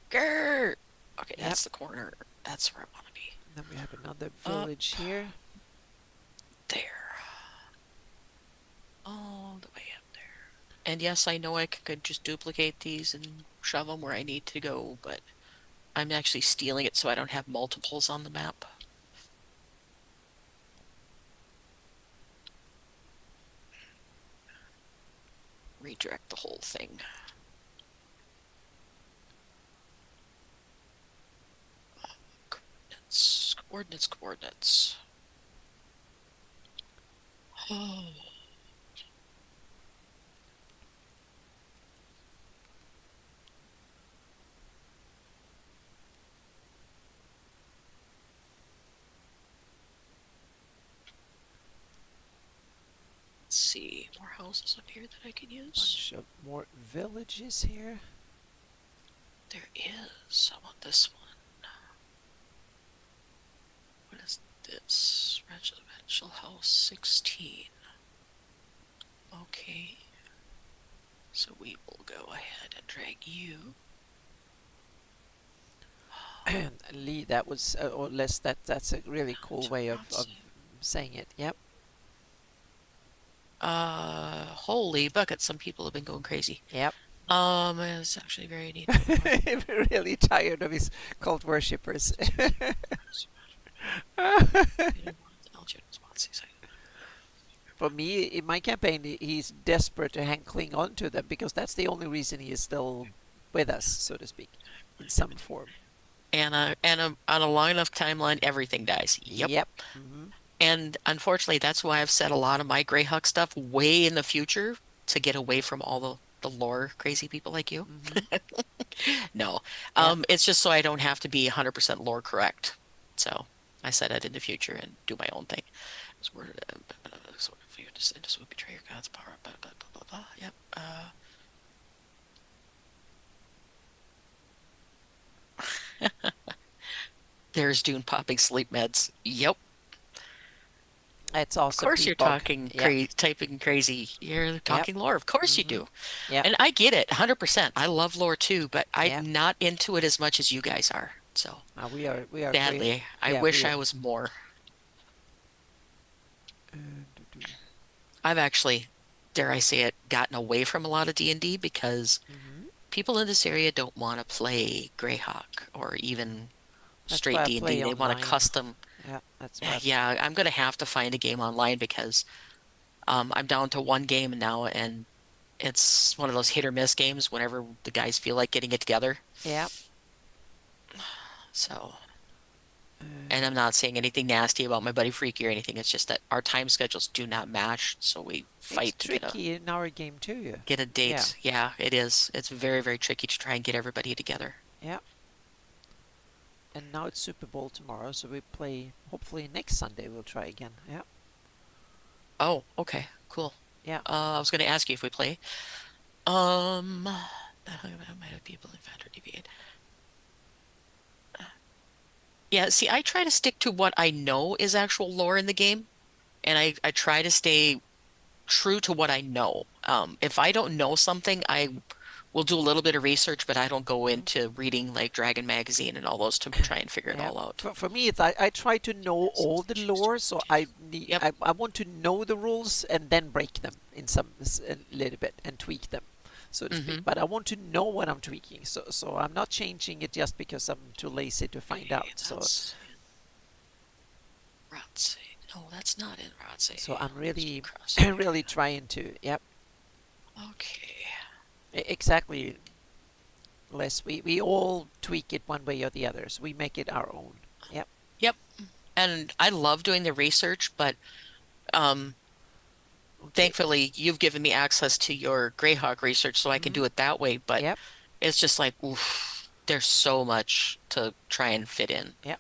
Grr! Okay, Yep. that's the corner. That's where I want to be. Then we have another village here. There. All the way up there. And yes, I know I could just duplicate these and shove them where I need to go, but I'm actually stealing it so I don't have multiples on the map. Redirect the whole thing. Coordinates. Oh. Let's see, more houses up here that I can use. Bunch of more villages here. There is. I want this one. What is this? Residential house 16. Okay. So we will go ahead and drag you. Lee, that was or less that's a really cool way of saying it. Yep. Holy bucket, some people have been going crazy. Yep. It's actually very neat. I'm really tired of his cult worshippers. For me, in my campaign, he's desperate to cling on to them because that's the only reason he is still with us, so to speak, in some form. And on a long enough timeline, everything dies. Yep. Yep. Mm-hmm. And unfortunately, that's why I've set a lot of my Greyhawk stuff way in the future to get away from all the lore crazy people like you. Mm-hmm. No, Yep. it's just so I don't have to be 100% lore correct. So I set it in the future and do my own thing. Sort of you just would betray your God's power. Blah blah blah blah blah. Yep. There's Dune popping sleep meds. Yep. It's Of also course you're Peatbog. talking Yep. typing crazy. You're Yep. talking lore. Of course you Mm-hmm. do. Yep. And I get it 100%. I love lore too, but Yep. I'm not into it as much as you guys are. So We are great. sadly, I Yeah, wish we I was more. uh, I've actually, dare I say it, gotten away from a lot of D&D because mm-hmm. people in this area don't want to play Greyhawk or even That's why straight I D&D. play They want a online. custom. Yeah, that's rough. Yeah, I'm gonna have to find a game online because I'm down to one game now, and it's one of those hit or miss games whenever the guys feel like getting it together. Yeah. So, and Uh, I'm not saying anything nasty about my buddy Freaky or anything. It's just that our time schedules do not match, so we it's fight to tricky in our game too. get a Yeah. date. Yeah, it is. It's very, very tricky to try and get everybody together. Yeah. And now it's Super Bowl tomorrow, so we play. Hopefully next Sunday we'll try again. Yeah. Oh, okay, cool. Yeah. I was going to ask you if we play. Um, people in fact or deviate. Yeah, see, I try to stick to what I know is actual lore in the game, and I try to stay true to what I know. If I don't know something, I will do a little bit of research, but I don't go Mhm. into reading like Dragon Magazine and all those to try and figure it Yeah. all out. For me, it's I try to know all the lore, so Yep. I want to know the rules and then break them in a little bit and tweak them, so to speak. Mm-hmm. But I want to know what I'm tweaking, so I'm not changing it just because I'm too lazy to find Okay, out. So that's Rotsey. No, that's not in so Rotsey. I'm Let's be really really cross-eyed. trying to. Yep. Okay. Exactly. Les, we all tweak it one way or the other, so we make it our own. Yep. Yep. And I love doing the research, but um, Okay. thankfully you've given me access to your Greyhawk research so I can Hmm. do it that way. But Yep. it's just like, oof, there's so much to try and fit in. Yep.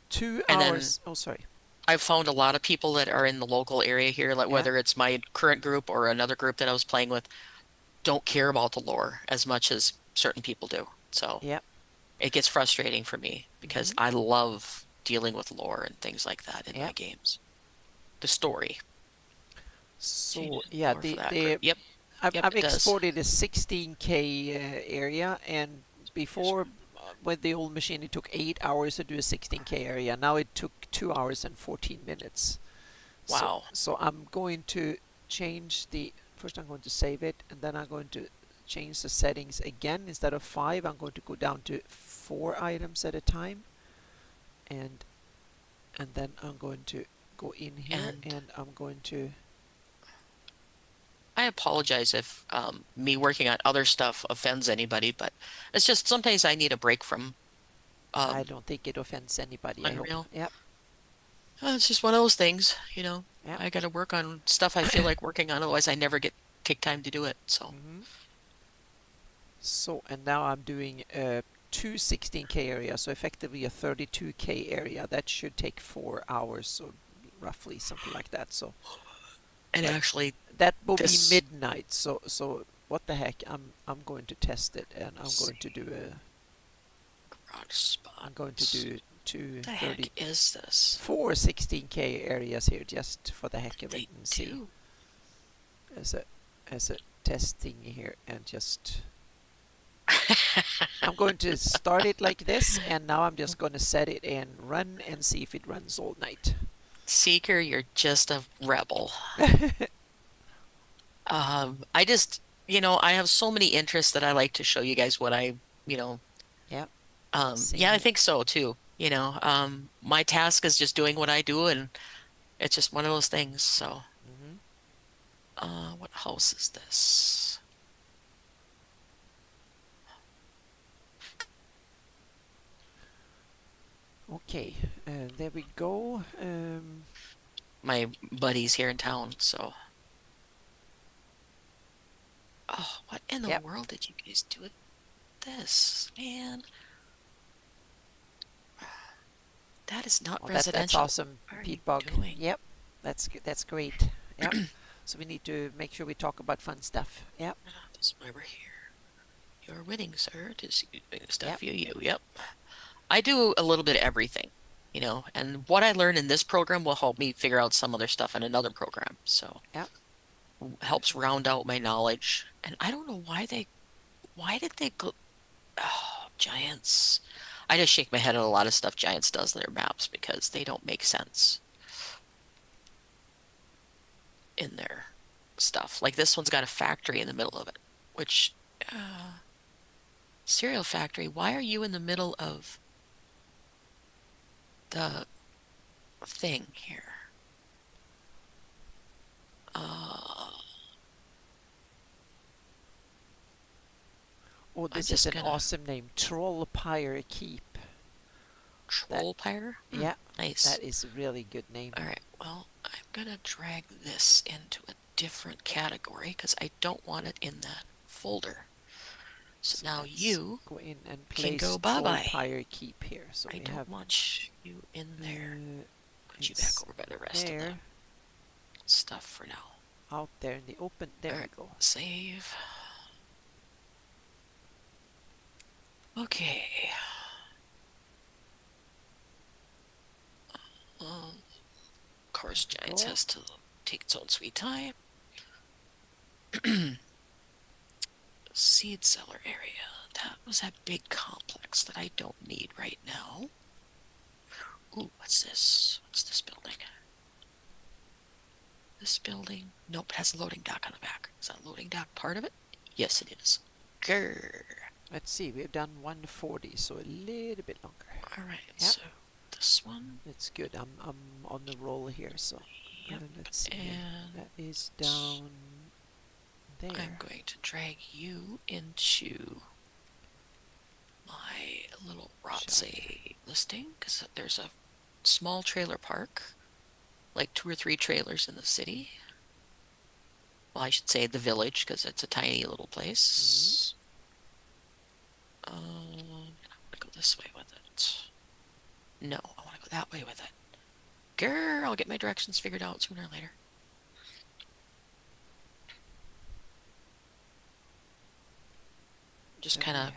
Two And then hours. Oh, sorry. I've found a lot of people that are in the local area here, like Yeah. whether it's my current group or another group that I was playing with, don't care about the lore as much as certain people do. So Yep. it gets frustrating for me because Hmm. I love dealing with lore and things like that in my Yep. games. The story So changes the yeah, lore for that group. the Yep, yep, I've it does. exported a 16K area, and before with the old machine it took 8 hours to do a 16K area. Now it took 2 hours and 14 minutes. So Wow. I'm going to change the first. I'm going to save it, and then I'm going to change the settings again. Instead of 5, I'm going to go down to 4 items at a time, and then I'm going to go in here, And and I'm going to. I apologize if me working on other stuff offends anybody, but it's just sometimes I need a break from I um, don't think it offends anybody. I hope. Unreal. Yep. It's just one of those things. Yep. I got to work on stuff I feel like working on, otherwise I never get take time to do it. So, Hmm. So and now I'm doing two 16K areas, so effectively a 32K area. That should take 4 hours, so roughly something like that. So, and but actually, that will be this midnight. So what the heck? I'm going to test it, and I'm let's going see, to do a. garage I'm going to spots. do two The heck 30 is this? four 16K areas here just for the heck of it They and see do. as a testing here and just I'm going to start it like this, and now I'm just going to set it and run and see if it runs all night. Seeker, you're just a rebel. I have so many interests that I like to show you guys what you know, Yeah, yeah, same I here. think so too. My task is just doing what I do, and it's just one of those things. So, Hmm. what house is this? Okay, there we go. My buddies here in town. So, oh, what in the Yep. world did you guys do with this, man? That is not Well, that's residential. awesome, What are you Pete Bog. doing? Yep, that's great. Yep. So we need to make sure we talk about fun stuff. Yep. This is why we're here. You're winning, sir. To see Yep. stuff you. Yep. I do a little bit of everything, and what I learn in this program will help me figure out some other stuff in another program. So Yep. helps round out my knowledge. And I don't know why did they go, oh, Giants. I just shake my head at a lot of stuff Giants does in their maps because they don't make sense in their stuff. Like this one's got a factory in the middle of it, which, cereal factory, why are you in the middle of the thing here. Uh, Oh, I'm this is just an gonna awesome name, Trollpire Keep. That, troll pyre. yeah, Nice. that is a really good name. All right, well, I'm gonna drag this into a different category because I don't want it in that folder. So So now let's you go in and can place go bye-bye. Trollpire Keep here. So I we don't have want you in there. Put you back it's over by the rest of the there, stuff for now. out there in the open. There All we right, go. save. Okay. Of course, There we Giants go. has to take its own sweet time. Seed cellar area. That was a big complex that I don't need right now. Ooh, what's this? What's this building? This building? Nope, it has a loading dock on the back. Is that loading dock part of it? Yes, it is. Grrr. Let's see, we've done 140, so a little bit longer. All right, Yep, so this one. it's good. I'm on the roll here, so Yep, let's see here. and That is down I'm there. going to drag you into my little Rotse listing because there's a small trailer park, like 2 or 3 trailers in the city. Well, I should say the village because it's a tiny little place. I'm gonna go this way with it. No, I want to go that way with it. Grr, I'll get my directions figured out sooner or later. Just kind of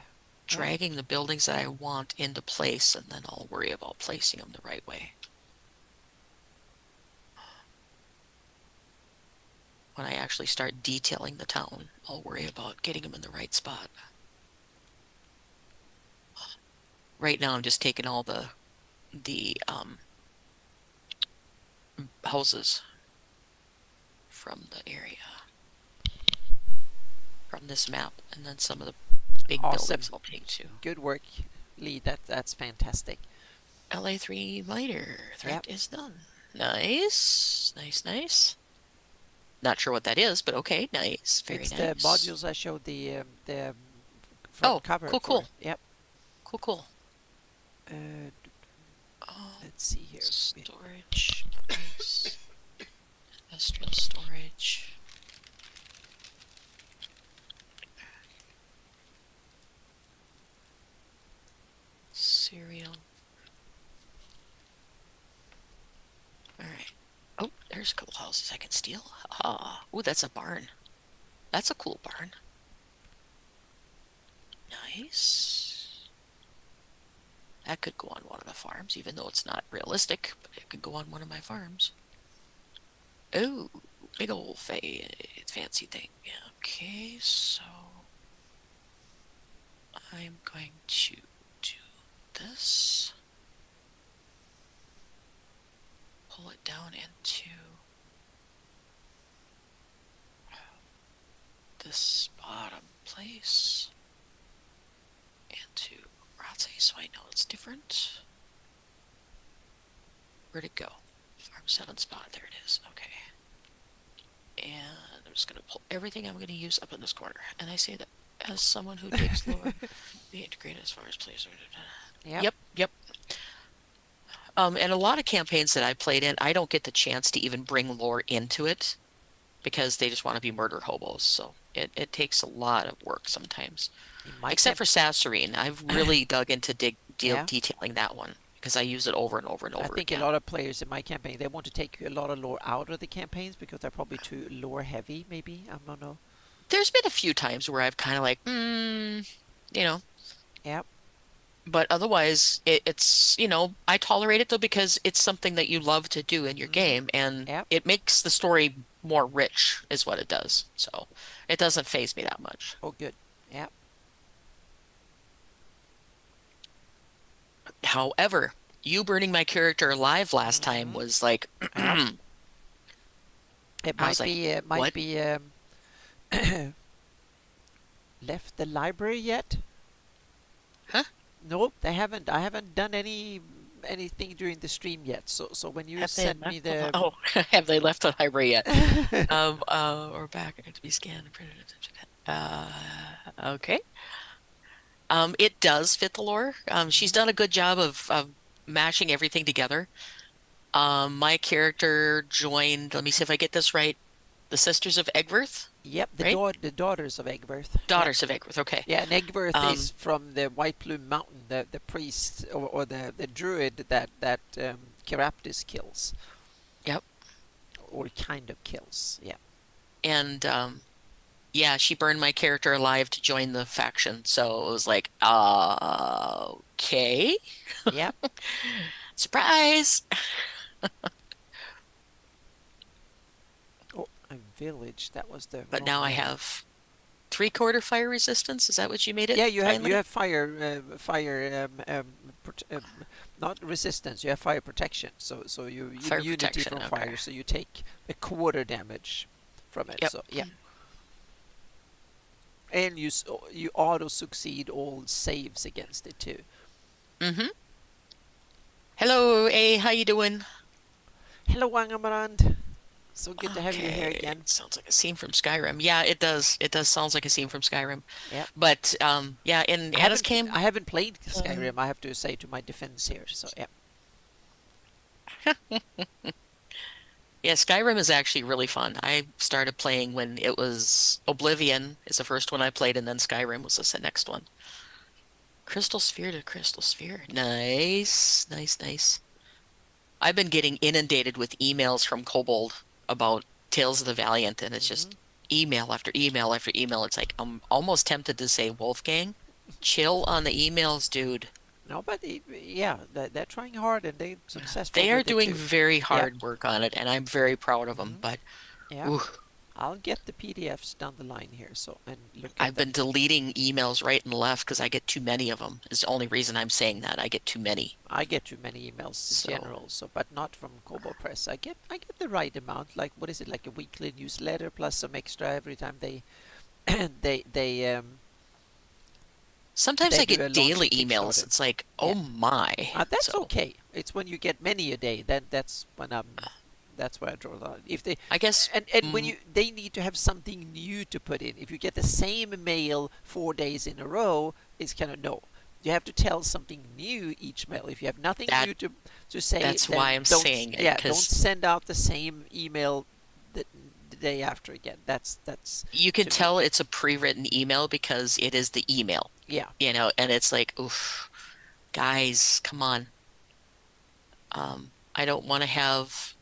dragging the buildings that I want into place, and then I'll worry about placing them the right way. When I actually start detailing the town, I'll worry about getting them in the right spot. Right now, I'm just taking all the houses from the area, from this map, and then some of the big Awesome. buildings I'll take too. Good work, Lee. That's fantastic. LA3 miter threat Yep. is done. Nice, nice, nice. Not sure what that is, but okay, nice, very It's nice. the modules I showed the front cover cool, for. cool. Yep. Cool, cool. Let's see here. Storage, nice. Industrial storage. Cereal. All right. Oh, there's a couple houses I can steal. Ah, ooh, that's a barn. That's a cool barn. Nice. That could go on one of the farms, even though it's not realistic, but it could go on one of my farms. Oh, big old fancy thing. Okay, so I'm going to do this. Pull it down into this bottom place. Into Rotse, so I know it's different. Where'd it go? Farm 7 spot. There it is. Okay. And I'm just going to pull everything I'm going to use up in this corner. And I say that as someone who digs lore, be integrated as far as plays. Yep. Yep. And a lot of campaigns that I played in, I don't get the chance to even bring lore into it because they just want to be murder hobos. So it takes a lot of work sometimes. Except for Sasserine, I've really dug into detailing that one because I use it over and over and over I think again. a lot of players in my campaign, they want to take a lot of lore out of the campaigns because they're probably too lore heavy, maybe. I don't know. There's been a few times where I've kind of like, you know. Yep. But otherwise, it's, I tolerate it though because it's something that you love to do in your game and Yep. it makes the story more rich, is what it does. So it doesn't faze me that much. Oh, good. Yep. However, you burning my character alive last time was like, Yep. It I was might like, be. what? Left the library yet? Huh? Nope, they haven't. I haven't done any anything during the stream yet. So when you Have they send me left the the oh, have they left the library yet? Or back to be scanned and printed. Okay. It does fit the lore. She's Mhm. done a good job of mashing everything together. My character joined, let me see if I get this right, the Sisters of Egworth, Yep, right? the daughters of Egberth. Yep. Daughters of Egworth, okay. Yeah, and Egberth is Um, from the White Plume Mountain, the priest or the druid that Caraptus kills, yep. or kind of kills. Yeah. And yeah, she burned my character alive to join the faction. So it was like, okay. Yep. Surprise. Oh, a village. That was the But wrong now I name. have three-quarter fire resistance. Is that what you made it Yeah, you finally? have fire not resistance. You have fire protection. So you Fire immunity protection. from Okay. fire. So you take a quarter damage from it. Yep. So yeah, and you auto succeed all saves against it too. Mm-hmm. Hello, A. How you doing? Hello, Wangamarand. So good to have you here Okay. again. Sounds like a scene from Skyrim. Yeah, it does. It does sounds like a scene from Skyrim. Yeah, But yeah, in Anna's came. I haven't played Uh, Skyrim. I have to say to my defense here. So yeah, yeah, Skyrim is actually really fun. I started playing when it was Oblivion is the first one I played, and then Skyrim was the next one. Crystal Sphere to Crystal Sphere. Nice, nice, nice. I've been getting inundated with emails from Kobold about Tales of the Valiant, and it's hmm just email after email after email. It's like I'm almost tempted to say, Wolfgang, chill on the emails, dude. no, but yeah, they're trying hard and they're successful They are with it doing too. very Yeah. hard work on it, and I'm very proud of them. hmm But Yeah. ooh, I'll get the PDFs down the line here, so and look at I've them. been deleting emails right and left because I get too many of them. Is the only reason I'm saying that. I get too many. I get too many emails in So general, so but not from Kobo Press. I get the right amount. Like what is it? Like a weekly newsletter plus some extra every time they they sometimes they I do a get launch daily a emails. Kickstarter. It's like, oh Yeah, my. that's So okay. It's when you get many a day. Then that's when that's where I draw the line. If they I guess and when mm, you they need to have something new to put in. If you get the same mail 4 days in a row, it's kind of no. You have to tell something new each mail. If you have nothing that new to say, that's then why I'm saying it don't because send out the same email the day after again. That's you can to me. tell it's a pre-written email because it is the email, Yeah. and it's like, oof, guys, come on. I don't want to have,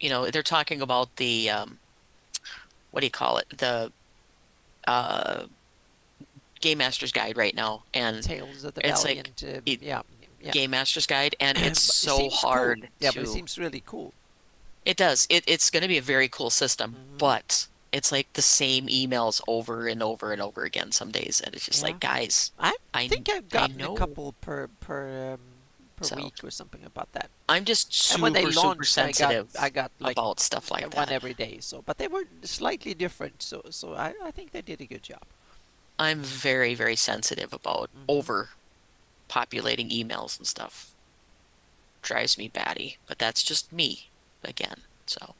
they're talking about the what do you call it? The uh Game Master's Guide right now, and Tales of the it's like Valiant. it, Yeah, yeah. Game Master's Guide, and it's But it so seems cool. hard Yeah, but it to. seems really cool. It does. It's going to be a very cool system, hmm but it's like the same emails over and over and over again some days, and it's just Yeah. like, guys, I I think I've I gotten a know. couple per So week or something about that. I'm just And when they super, super launched, I sensitive got like about stuff like one that. every day. So, but they were slightly different. So I think they did a good job. I'm very, very sensitive about hmm over populating emails and stuff. Drives me batty, but that's just me again. So,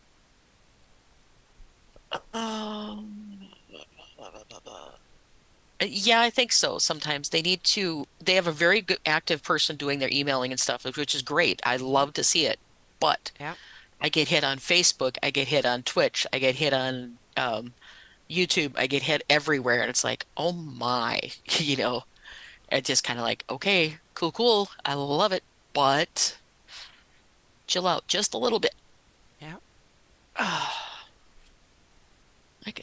um, yeah, I think so. Sometimes they have a very good active person doing their emailing and stuff, which is great. I hmm love to see it. But Yeah. I get hit on Facebook, I get hit on Twitch, I get hit on YouTube, I get hit everywhere. And it's like, oh my, it's just kind of like, okay, cool, cool. I love it, but chill out just a little bit. Yeah. Like,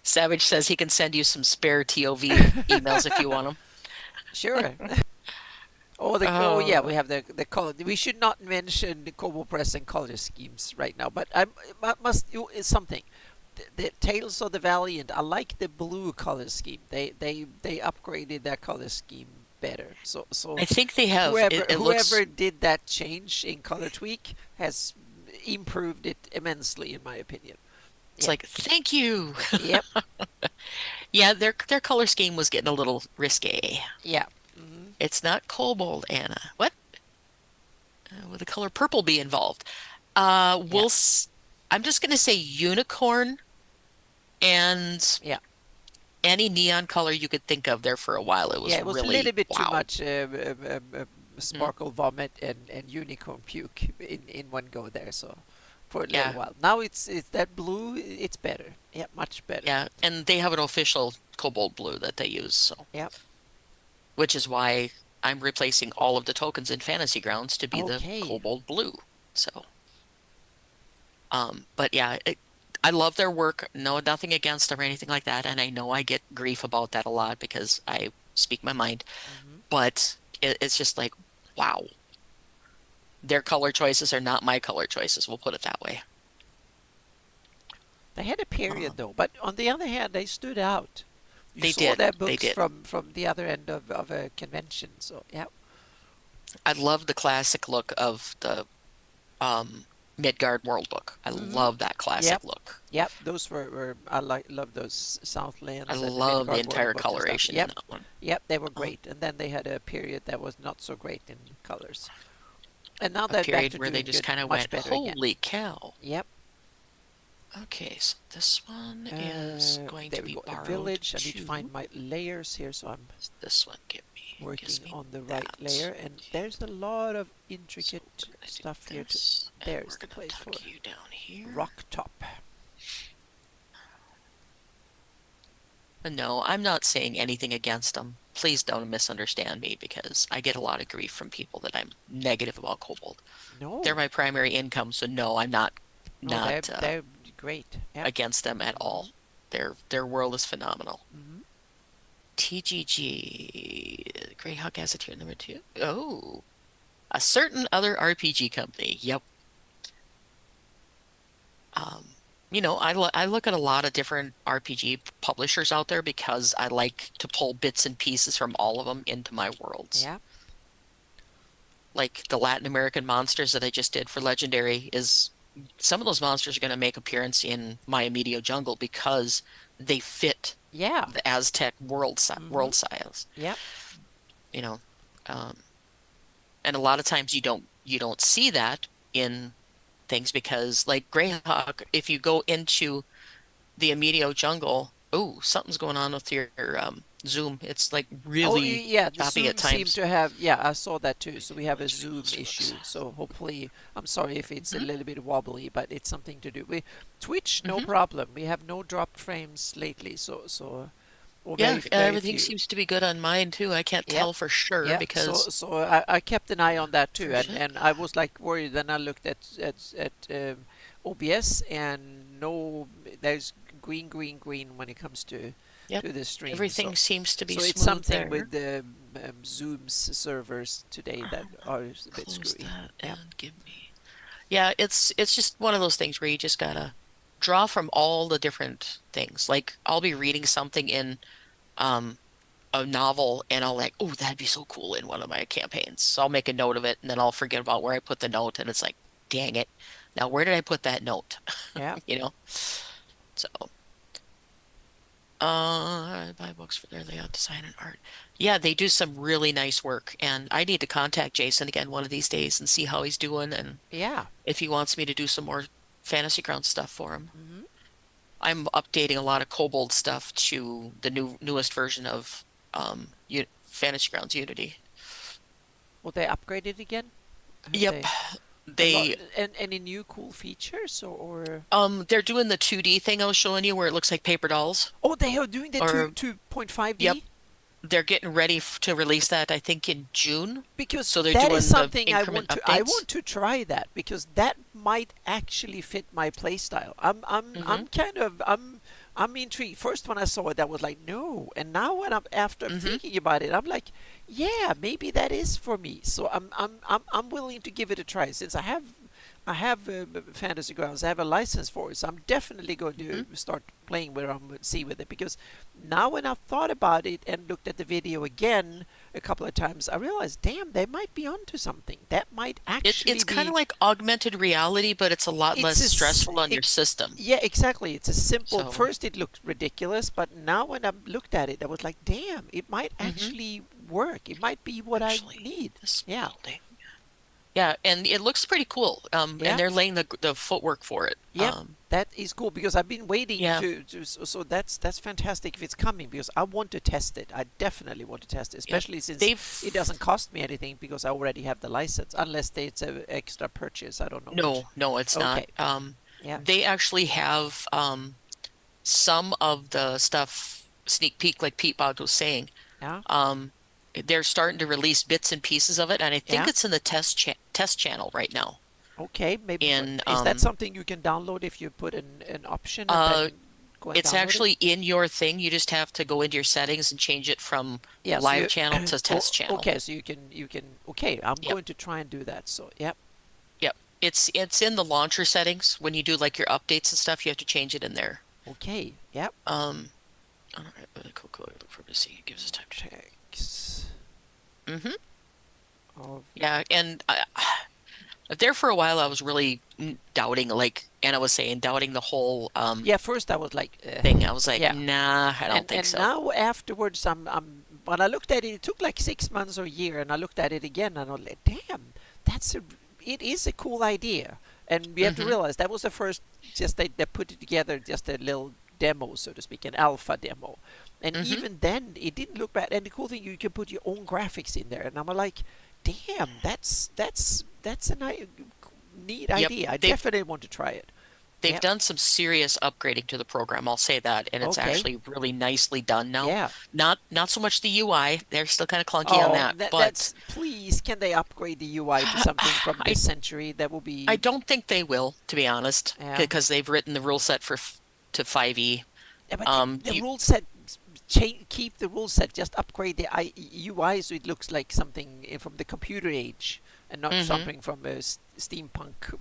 Savage says he can send you some spare TOV emails if you want them. Sure. Oh yeah, we Oh, have the color. We should not mention the Kobo Press and color schemes right now, but must it's something. The Tales of the Valiant. I like the blue color scheme. They upgraded that color scheme better. So I think they have. It looks. whoever did that change in color tweak has improved it immensely, in my opinion. It's Yeah. like, thank you. Yep. Yeah, their color scheme was getting a little risque. Yeah. It's not cobalt, Anna. What? Would the color purple be involved? Yeah, We'll. I'm just going to say unicorn and yeah, any neon color you could think of there for a while. It yeah. was It was a really little bit too wow. much Mm, sparkle vomit and unicorn puke in one go there. So for a little yeah, while now, it's that blue. It's better. Yeah, much better. yeah. And they have an official cobalt blue that they use, so Yeah. which is why I'm replacing all of the tokens in Fantasy Grounds to be the Okay. cobalt blue. So, but yeah, I love their work. No, nothing against them or anything like that. And I know I get grief about that a lot because I speak my mind, Hmm. but it's just like, wow, their color choices are not my color choices. We'll put it that way. They had a period Um, though, but on the other hand, they stood out. You they saw did. their They books did. from the other end of a convention. So yeah. I love the classic look of the um Midgard World Book. I Hmm. love that Yep. classic look. Yep. Those were I love those I Southlands and the love the Midgard entire World Book and stuff. coloration in Yep. that one. Yep. They were Um, great. And then they had a period that was not so great in colors. And now a they're back period to where they doing just good, kind of much went, better again. holy cow. Yep. Okay, so this one is going There to we be go. A borrowed village. I need to to find my layers here, so I'm this one. working Gives me on the right that. layer. And there's a lot of So intricate we're gonna do stuff here. this, and There's we're the gonna place for tuck you down here. rock top. No, I'm not saying anything against them. Please don't misunderstand me because I get a lot of grief from people that I'm negative about Kobold. They're No, my primary income, so no, I'm not no, not they're great. Yep. against them at Hmm. all. Their world is phenomenal. Hmm. TGG, Greyhawk Gazetteer number two. Oh, a certain other RPG company. Yep. Um, I look at a lot of different RPG publishers out there because I like to pull bits and pieces from all of them into my worlds. Yeah. Like the Latin American monsters that I just did for Legendary is some of those monsters are going to make appearance in my Immediate Jungle because they fit Yeah. the Aztec Hmm. world size, Yep. you know. Um, and a lot of times you don't see that in things because like Greyhawk, if you go into the Immediate Jungle, oh, something's going on with your Zoom. It's like Oh, really yeah, the choppy at Zoom seemed times. to have, yeah, I saw that too. So we have a Let's Zoom repost this. issue. So hopefully, I'm sorry if it's a Hmm. little bit wobbly, but it's something to do. Twitch, no Hmm. problem. We have no dropped frames lately. Or Yeah, very everything few. seems to be good on mine too. I can't Yep. tell for sure Yeah, so because I kept an eye on that too, version. and I was like worried. Then I looked at OBS, and no, there's green, green, green when it comes Yep, to the stream. everything seems to be So it's smooth something there. with the Zoom's servers today that are a bit Close screwy. that Yeah, and give me. Yeah, it's just one of those things where you just gotta draw from all the different things. Like I'll be reading something in um a novel and I'll like, oh, that'd be so cool in one of my campaigns. So I'll make a note of it and then I'll forget about where I put the note and it's like, dang it. Now where did I put that note? yeah, You know? So, I buy books for their layout, design, and art. Yeah, they do some really nice work, and I need to contact Jason again one of these days and see how he's doing and yeah. if he wants me to do some more Fantasy Ground stuff for him. Hmm. I'm updating a lot of Kobold stuff to the newest version of Fantasy Grounds Unity. Will they upgrade it again? Have Yep, they a lot they and any new cool features or? they're doing the 2D thing I was showing you where it looks like paper dolls. Oh, they are doing the Or 2.5D. yep, they're getting ready to release that I think in June. Because So they're that is doing the something increment I updates. want to try that because that might actually fit my playstyle. Hmm. I'm kind of I'm intrigued. First when I saw it, I was like, no. And now when I'm after Hmm. thinking about it, I'm like, yeah, maybe that is for me. So I'm willing to give it a try since I have Fantasy Grounds. I have a license for it, so I'm definitely going Hmm. to start playing with and see with it. Because now, when I've thought about it and looked at the video again a couple of times, I realized, damn, they might be onto something. That might actually It's kind be. of like augmented reality, but it's a lot It's less a stressful on your system. yeah, exactly. It's a simple. So, First, it looked ridiculous, but now when I looked at it, I was like, damn, it might hmm actually work. It might be what I Actually, need. this Yeah. building. Yeah, and it looks pretty cool. And Yeah. they're laying the footwork for it. Yep. That is cool because I've been waiting Yeah, so that's fantastic if it's coming because I want to test it. I definitely want to test it, yep. especially since it They've doesn't cost me anything because I already have the license, unless it's an extra purchase. I don't know which. no, it's not. Okay. Yeah. They actually have some of the stuff sneak peek, like Pete Bog was saying. Yeah. Um, they're starting to release bits and pieces of it, and I think Yeah. it's in the test channel right now. Okay. Maybe In is that something you can download if you put an option and uh, then go and it's download it? actually in your thing. You just have to go into your settings and change it from Yeah. So live you. channel to Oh, test channel. okay. So you can. Okay. I'm Yep, going to try and do that. So yep. yep. It's in the launcher settings. When you do like your updates and stuff, you have to change it in there. Okay. Yep. Um, all right, really cool, cool. Look for busy. It gives us time to. Text Mm-hmm. of. Yeah, and there for a while, I was really doubting, like Anna was saying, doubting the whole Yeah, first I was like, thing. I was like, yeah, nah, I don't think and so. now afterwards, I'm when I looked at it, it took like 6 months or a year, and I looked at it again, and I was like, damn, that's a, it is a cool idea, and we have to Hmm. realize that was the first, just they put it together, just a little demo, so to speak, an alpha demo, and Hmm. even then, it didn't look bad, and the cool thing, you can put your own graphics in there, and I'm like, damn, that's a neat Yep, idea. I definitely want to try it. they've Yep. done some serious upgrading to the program. I'll say that, and it's Okay. actually really nicely done now. Yeah. Not so much the UI. They're still kind of clunky on Oh, that, but that's please. Can they upgrade the UI to something from this I century? That will I be don't think they will, to be honest, yeah. because they've written the rule set for to 5e. Yeah, but the You rule set change. Keep the rule set. Just upgrade the UI so it looks like something from the computer age and not hmm something from a steampunk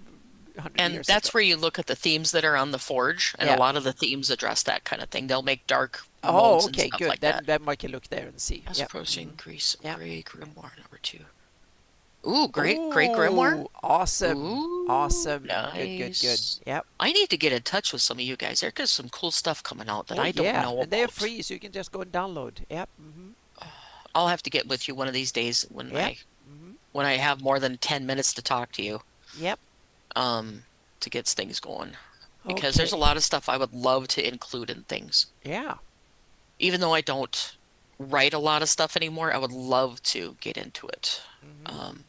100 And years ago. that's where you look at the themes that are on the Forge, and a Yeah. lot of the themes address that kind of thing. They'll make dark Oh, modes and okay, stuff good. like that. Then I can look there and see. As Yeah. approaching increase of Yeah. Grey Grimoire number 2. Ooh, great Grimoire. Oh, awesome. Ooh, Awesome. Good, good, good. nice. Yep. I need to get in touch with some of you guys. There's some cool stuff coming out that Oh I don't yeah, know and they're about. free, so you can just go and download. Yep. Hmm. I'll have to get with you one of these days Yep. Hmm. when I have more than 10 minutes to talk to you, Yep. um, to get things going. Because there's a Okay. lot of stuff I would love to include in things. Yeah. Even though I don't write a lot of stuff anymore, I would love to get into it. Hmm. Um,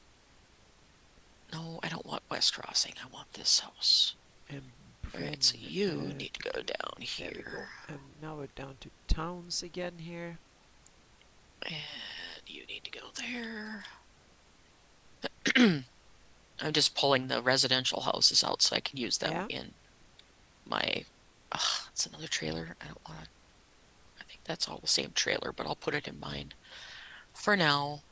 no, I don't want West Crossing. I want this house. And All right, bring. so you need to go down There we go. here. And now we're down to towns again here. And you need to go there. I'm just pulling the residential houses out so I can use them Yeah. in my. It's another trailer. I don't want to. I think that's all the same trailer, but I'll put it in mine for now.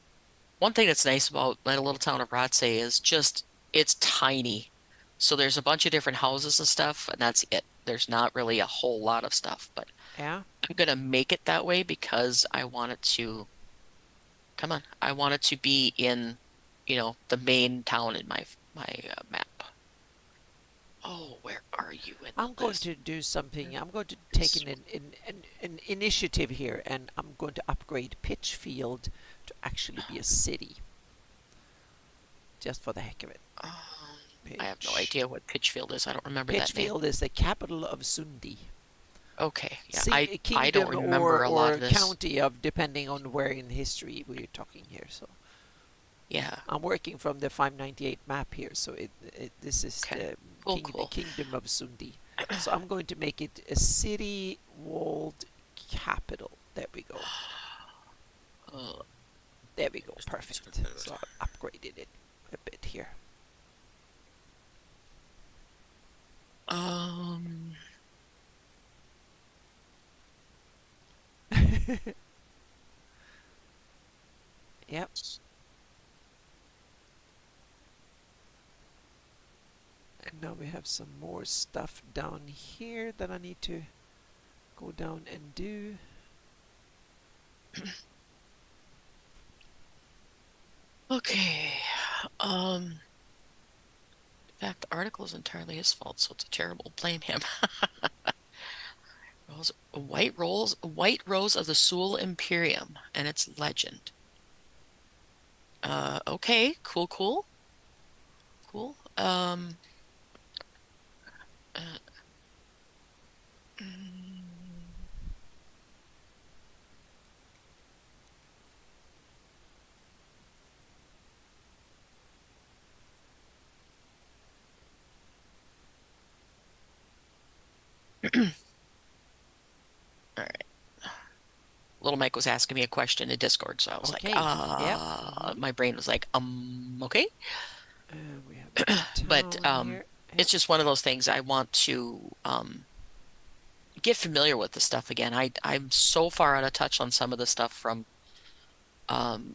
One thing that's nice about my little town of Rothsay is just it's tiny. So there's a bunch of different houses and stuff, and that's it. There's not really a whole lot of stuff, but Yeah. I'm gonna make it that way because I want it to, come on, I want it to be in, the main town in my map. Oh, where are you in I'm the going list? to do something. I'm going to take This an initiative here, and I'm going to upgrade Pitchfield to actually be a city, just for the heck of it. um, I have no Pitch. idea what Pitchfield is. I don't remember that name. Pitchfield is the capital of Sundi. Okay, yeah, I don't Kingdom or remember a lot or of this. county of depending on where in history we're talking here. So Yeah, I'm working from the 598 map here. So this is okay, the cool, the cool. kingdom of Sundi. So I'm going to make it a city walled capital. There we go. Uh, There we go. Perfect. So I upgraded it a bit here. um, Yep. And now we have some more stuff down here that I need to go down and do. okay. In fact, the article is entirely his fault, so it's a terrible blame him. White Rose of the Sul Imperium and its legend. Okay, cool, cool, cool. Uh, mm, all right. Little Mike was asking me a question in Discord, so I was like, Okay. Yeah. my brain was like, okay. We have a But town here. Yeah. it's just one of those things I want to get familiar with the stuff again. I'm so far out of touch on some of the stuff from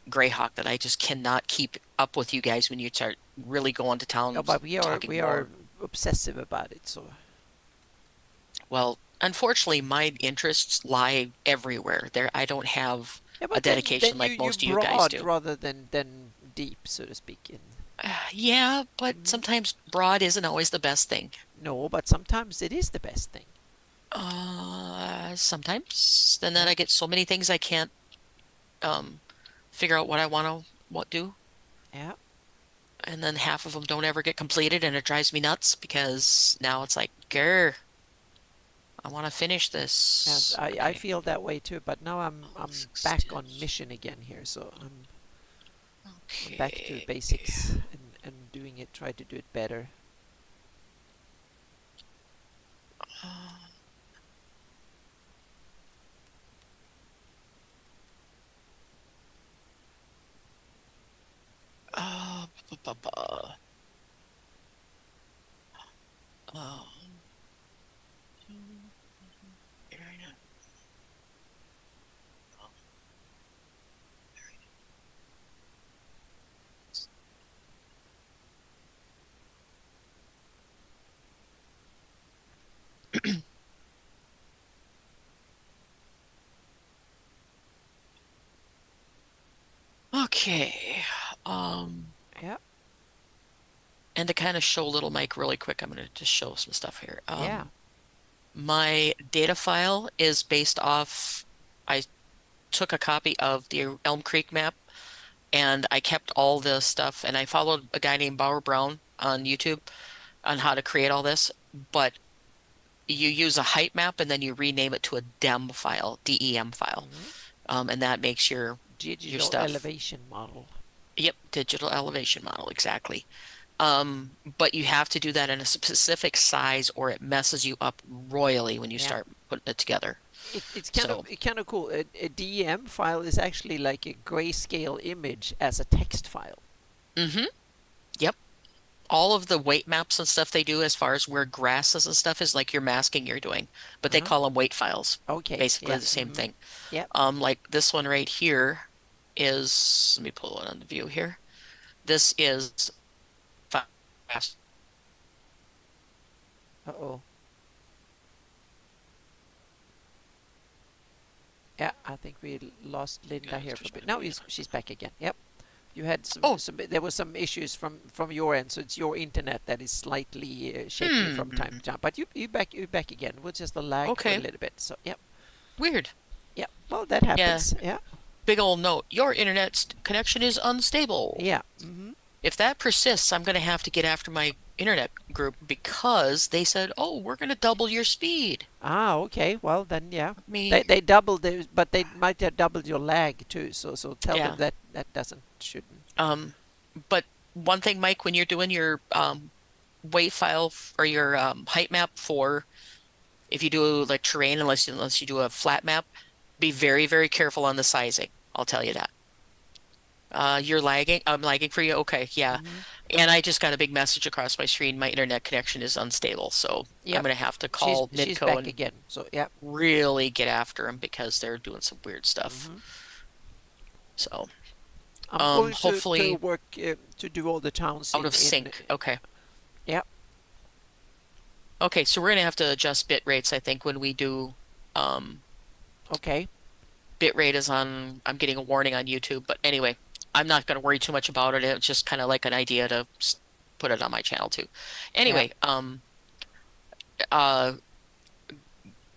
Greyhawk that I just cannot keep up with you guys when you start really going to Oh, town but talking we are more. obsessive about it. So Well, unfortunately, my interests lie everywhere. There, I don't have yeah, a but dedication then like you most of you guys broad do. rather than deep, so to speak. In Yeah, but hmm sometimes broad isn't always the best thing. no, but sometimes it is the best thing. Sometimes. Then Yeah. I get so many things I can't um figure out what I want to what do. Yeah. And then half of them don't ever get completed, and it drives me nuts because now it's like, grr, I want to finish Yes, this. I Okay. feel that way too. But now I'm back on mission again here, so I'm back to Okay. basics and doing it. Try to do it better. Uh, bu- bu- bu- bu- um, Okay. Um, Yeah. and to kind of show little Mike really quick, I'm going to just show some stuff here. Yeah. My data file is based off, I took a copy of the Elm Creek map and I kept all the stuff and I followed a guy named Bauer Brown on YouTube on how to create all this. But you use a height map and then you rename it to a DEM file, DEM file. hmm And that makes your Digital stuff. elevation model. Yep, digital elevation model, exactly. But you have to do that in a specific size or it messes you up royally when you Yeah. start putting it together. It's So, kind of cool. A DEM file is actually like a grayscale image as a text file. hmm yep. All of the weight maps and stuff they do as far as where grasses and stuff is like your masking you're doing, but they Uh-huh. call them weight files. Okay. Basically Yeah. the same thing. Yep. Like this one right here is, let me pull it on the view here. This is fast. Uh oh. Yeah, I think we lost Linda Guys, here for a just bit. gonna Now be. she's back again. Yep. You had Oh, some there was some issues from your end, so it's your internet that is slightly shaky from time to hmm. time. But you back again. It was just a lag for a Okay. little bit. So yep. Weird. Yep. Well, that Yeah. happens. Yeah. Big old note. Your internet connection is unstable. Yeah. If that persists, I'm going to have to get after my internet group because they said, "Oh, we're going to double your speed." Ah, okay. Well, then yeah. Me, They doubled the, but they might have doubled your lag too. So tell them yeah. that that doesn't shouldn't. Um, but one thing, Mike, when you're doing your weight file or your height map for if you do like terrain, unless you do a flat map, be very, very careful on the sizing. I'll tell you that. You're lagging. I'm lagging for you. Okay, yeah. Mm-hmm. And I just got a big message across my screen. My internet connection is unstable, so I'm Yep. gonna have to call She's Midco back and again. So yeah. really get after them because they're doing some weird stuff. Mm-hmm. So, I'm going to hopefully work to do all the towns out of in sync. Okay. yeah. Okay, so we're gonna have to adjust bit rates, I think, when we do um Okay. bit rate is on, I'm getting a warning on YouTube, but anyway, I'm not gonna worry too much about it. It's just kind of like an idea to put it on my channel too. Yeah. Anyway, uh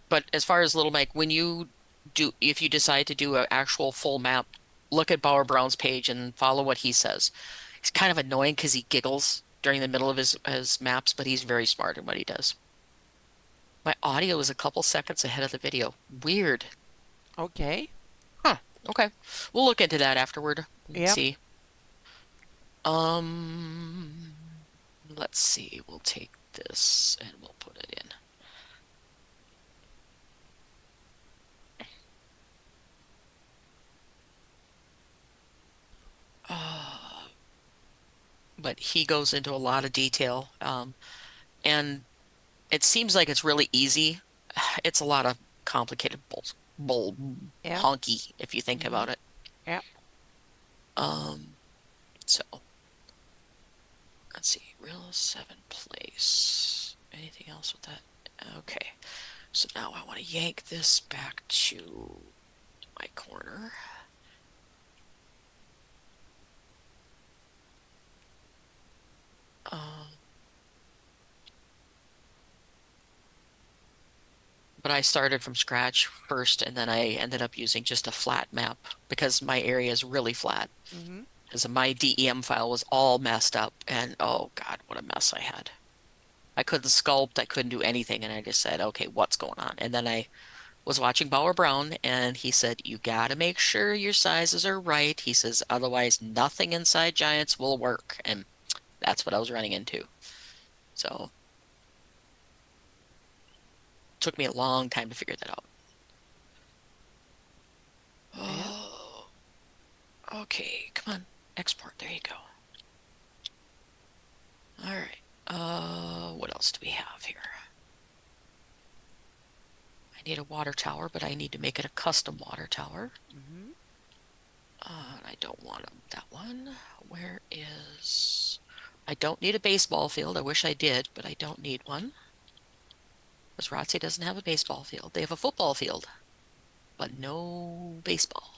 but as far as Little Mike, when you do, if you decide to do an actual full map look at Bauer Brown's page and follow what he says. He's kind of annoying because he giggles during the middle of his maps, but he's very smart in what he does. My audio is a couple seconds ahead of the video. Weird. Okay. Huh. Okay. We'll look into that afterward and Yep. see. Let's see. We'll take this and we'll put it in. Uh, but he goes into a lot of detail. And it seems like it's really easy. It's a lot of complicated bull Yep. honky if you think Mm-hmm. about it. Yep. Um, so let's see. Real 7 place. Anything else with that? Okay. So now I want to yank this back to my corner. Um, but I started from scratch first, and then I ended up using just a flat map because my area is really flat. Mm-hmm. Because my DEM file was all messed up, and oh God, what a mess I had. I couldn't sculpt, I couldn't do anything, and I just said, okay, what's going on? And then I was watching Bauer Brown, and he said, you gotta make sure your sizes are right. He says, otherwise, nothing inside Giants will work. And that's what I was running into. So it took me a long time to figure that out. Yep. Oh, okay, come on, export. There you go. All right. What else do we have here? I need a water tower, but I need to make it a custom water tower. Mm-hmm. I don't want that one. Where is... I don't need a baseball field. I wish I did, but I don't need one. Because ROTC doesn't have a baseball field. They have a football field, but no baseball.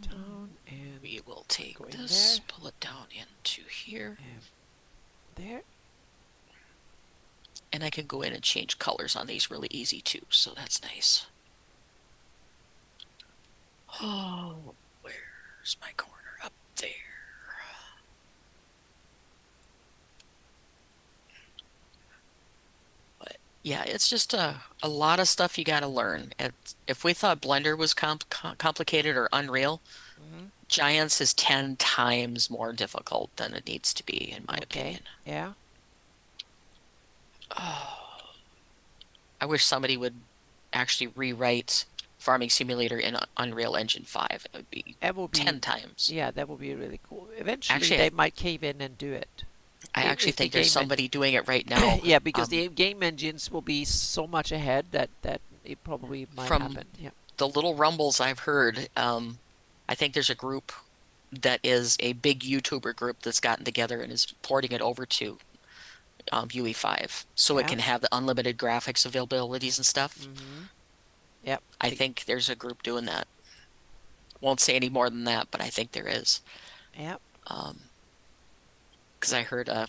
Down and We will go take in this, there pull it down into here, and there. and I can go in and change colors on these really easy too, so that's nice. Oh, where's my corner? Up there. But yeah, it's just a lot of stuff you got to learn. If we thought Blender was complicated or Unreal, Mm-hmm. Giants is 10 times more difficult than it needs to be, in my Okay. opinion. Yeah. Oh, I wish somebody would actually rewrite Farming Simulator in Unreal Engine 5. It would be That will be. 10 times. Yeah, that will be really cool. Eventually, Actually, they might cave in and do it. I actually If the think there's game somebody doing it right now. yeah, because the game engines will be so much ahead that it probably might From happen. Yeah. the little rumbles I've heard, I think there's a group that is a big YouTuber group that's gotten together and is porting it over to UE5 so it Yeah. can have the unlimited graphics availabilities and stuff. Mm-hmm. Yep. I think there's a group doing that. Won't say any more than that, but I think there is. Yep. Because I heard a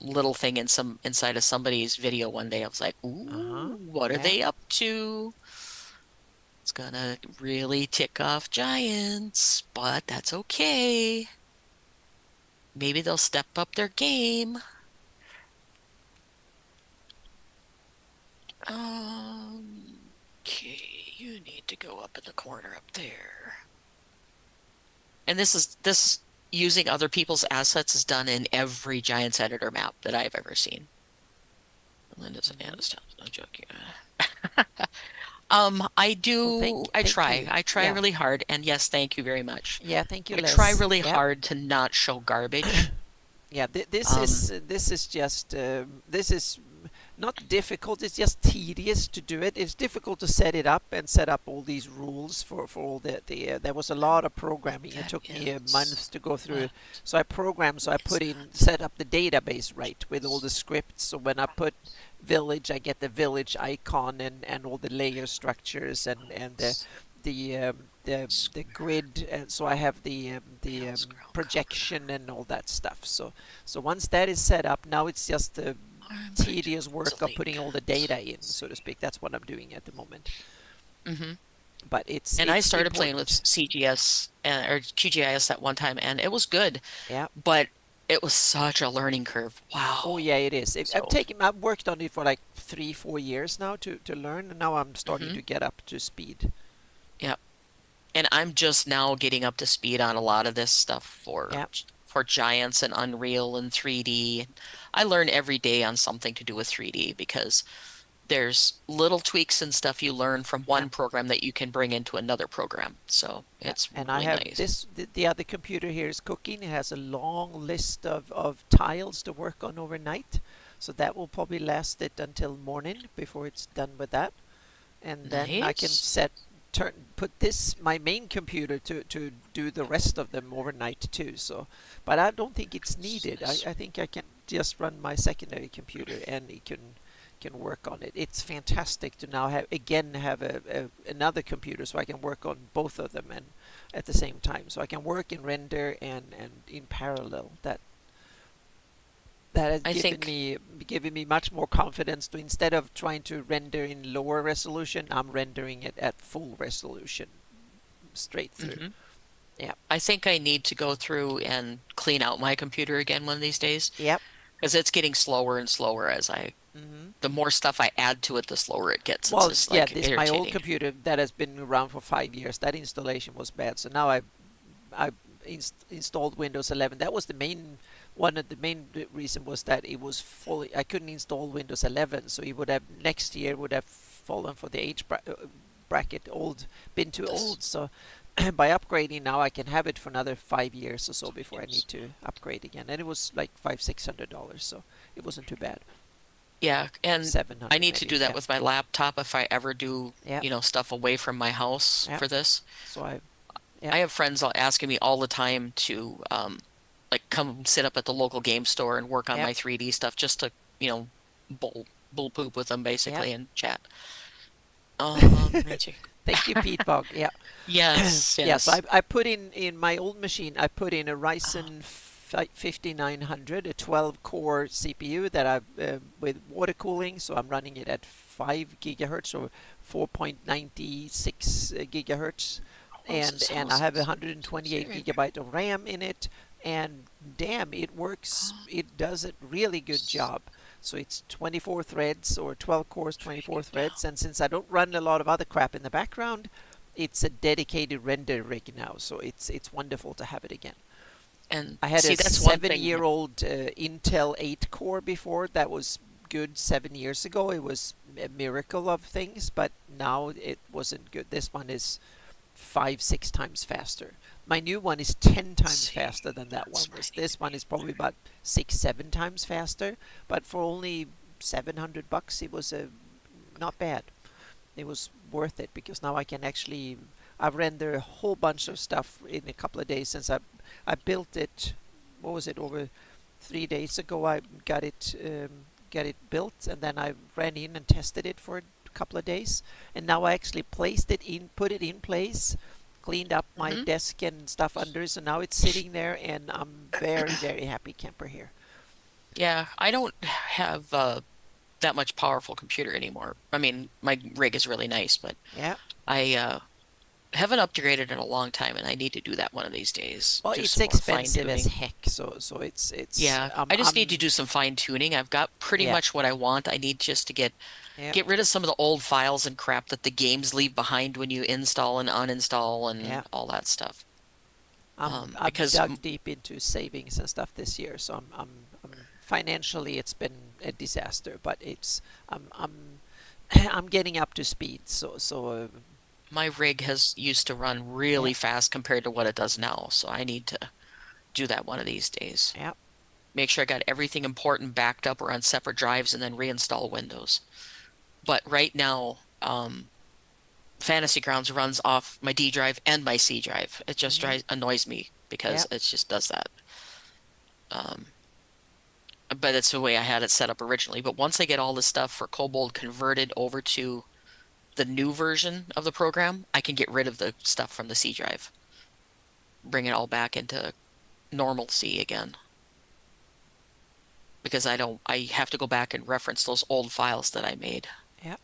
little thing inside of somebody's video one day. I was like, Uh-huh. ooh, what are Yeah. they up to? It's gonna really tick off Giants, but that's okay. Maybe they'll step up their game. Okay, you need to go up in the corner up there. And this using other people's assets is done in every Giants editor map that I've ever seen. Linda's and Mm-hmm. Anna's town. No joking. Well, thank I thank try. you. I try Yeah. really hard. And yes, thank you very much. Yeah. Thank you, I try Les. really Yep. hard to not show garbage. Yeah. Um, This is just this is not difficult. It's just tedious to do it. It's difficult to set it up and set up all these rules for all the. There was a lot of programming. It that took me is months to go through. what So I programmed. So I is put in that? set up the database right with all the scripts. So when I put village, I get the village icon and all the layer structures and the grid. And so I have Tails ground cover. projection and all that stuff. So once that is set up, now it's just I'm going to tedious work of putting all the delete. data in, Let's so to see. speak. That's what I'm doing at the moment. Hmm. But it's And I it's started playing with important. CGS or QGIS at one time, and it was good, Yeah. but it was such a learning curve. Oh Wow. yeah, it is. So, I've worked on it for like 3 4 years now to learn, and now I'm starting hmm. to get up to speed. Yeah. And I'm just now getting up to speed on a lot of this stuff Yeah. for Giants and Unreal and 3D. I learn every day on something to do with 3D because there's little tweaks and stuff you learn from Yeah. one program that you can bring into another program. So Yeah, it's and I really have nice. this. The other computer here is cooking. It has a long list of tiles to work on overnight, so that will probably last it until morning before it's done with that. And then I can Nice. put this my main computer to do the rest of them overnight too. So, but I don't think it's needed. I think I can just run my secondary computer and it can work on it. It's fantastic to now have another computer so I can work on both of them and at the same time. So I can work and render and in parallel. That has I think, given me much more confidence to, instead of trying to render in lower resolution, I'm rendering it at full resolution straight through. mhm. Yeah. I think I need to go through and clean out my computer again one of these days Yep. because it's getting slower and slower Hmm. the more stuff I add to it, the slower it gets. It's Well, just yeah, like this my old irritating. computer that has been around for 5 years. That installation was bad, so now I installed Windows 11. That was the main one of the main reason was that it was fully. I couldn't install Windows 11, so it would have next year would have fallen for the bracket old, been too This old. So by upgrading now, I can have it for another 5 years or so before I need yes. to upgrade again. And it was like $500-600, so it wasn't too bad. Yeah, and I 700 need to maybe. do that Yeah, with my laptop if I ever do, yeah, stuff away from my house yeah. for this. So yeah, I have friends asking me all the time to like come sit up at the local game store and work on yeah, my 3D stuff just to, bull poop with them yeah. basically and chat. Let me see. Thank you, Pete Bog. Yeah. Yes, Yeah, so yes. I put in my old machine, I put in a Oh, Ryzen 5900, a 12 core CPU that I with water cooling, so I'm running it at 5 gigahertz or 4.96 gigahertz, and I sounds have 128 serious. gigabyte of RAM in it, and damn, it works. It does a really good job. So it's 24 threads or 12 cores, 24 Trading down. threads, and since I don't run a lot of other crap in the background, it's a dedicated render rig now, so it's wonderful to have it again. And I had a see, that's one thing. seven-year-old Intel 8 core before that was good 7 years ago. It was a miracle of things, but now it wasn't good. This one is 5 6 times faster. My new one is 10 times See, faster than that one that's where I was. need to This one be. is probably about 6 7 times faster, but for only $700, it was not bad. It was worth it because now I can actually I've rendered a whole bunch of stuff in a couple of days since I built it. What was it, over 3 days ago? I got it built, and then I ran in and tested it for a couple of days, and now I actually put it in place, cleaned up my Hmm. desk and stuff under, so now it's sitting there, and I'm very happy camper here. Yeah, I don't have that much powerful computer anymore. I mean, my rig is really nice, but Yeah. I haven't upgraded in a long time, and I need to do that one of these days. Well, Do it's some more fine expensive as tuning. heck, so it's Yeah, I just need to do some fine tuning. I've got pretty yeah, much what I want. I need just to yeah, get rid of some of the old files and crap that the games leave behind when you install and uninstall yeah. and all that stuff. I've Because dug deep into savings and stuff this year, so financially it's been a disaster, but I'm I'm getting up to speed. So my rig has used to run yeah, really fast compared to what it does now, so I need to do that one of these days. yeah. Make sure I got everything important backed up or on separate drives and then reinstall Windows. But right now, Fantasy Grounds runs off my D drive and my C drive. It just Hmm. annoys me Yeah. because it just does that. Um, but it's the way I had it set up originally. But once I get all this stuff for Kobold converted over to the new version of the program, I can get rid of the stuff from the C drive, bring it all back into normalcy again. Because I have to go back and reference those old files that I made. Yeah.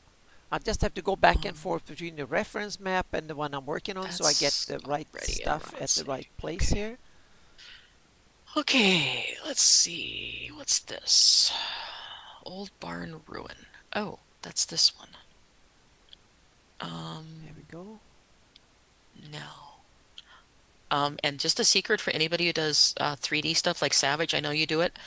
I just have to go back and Um, forth between the reference map and the one I'm working on so I get that's the right already in stuff Route at the City. right place Okay. here. Okay, let's see. What's this? Old Barn Ruin. Oh, that's this one. There we Um, go. no. And just a secret for anybody who does 3D stuff like Savage, I know you do it.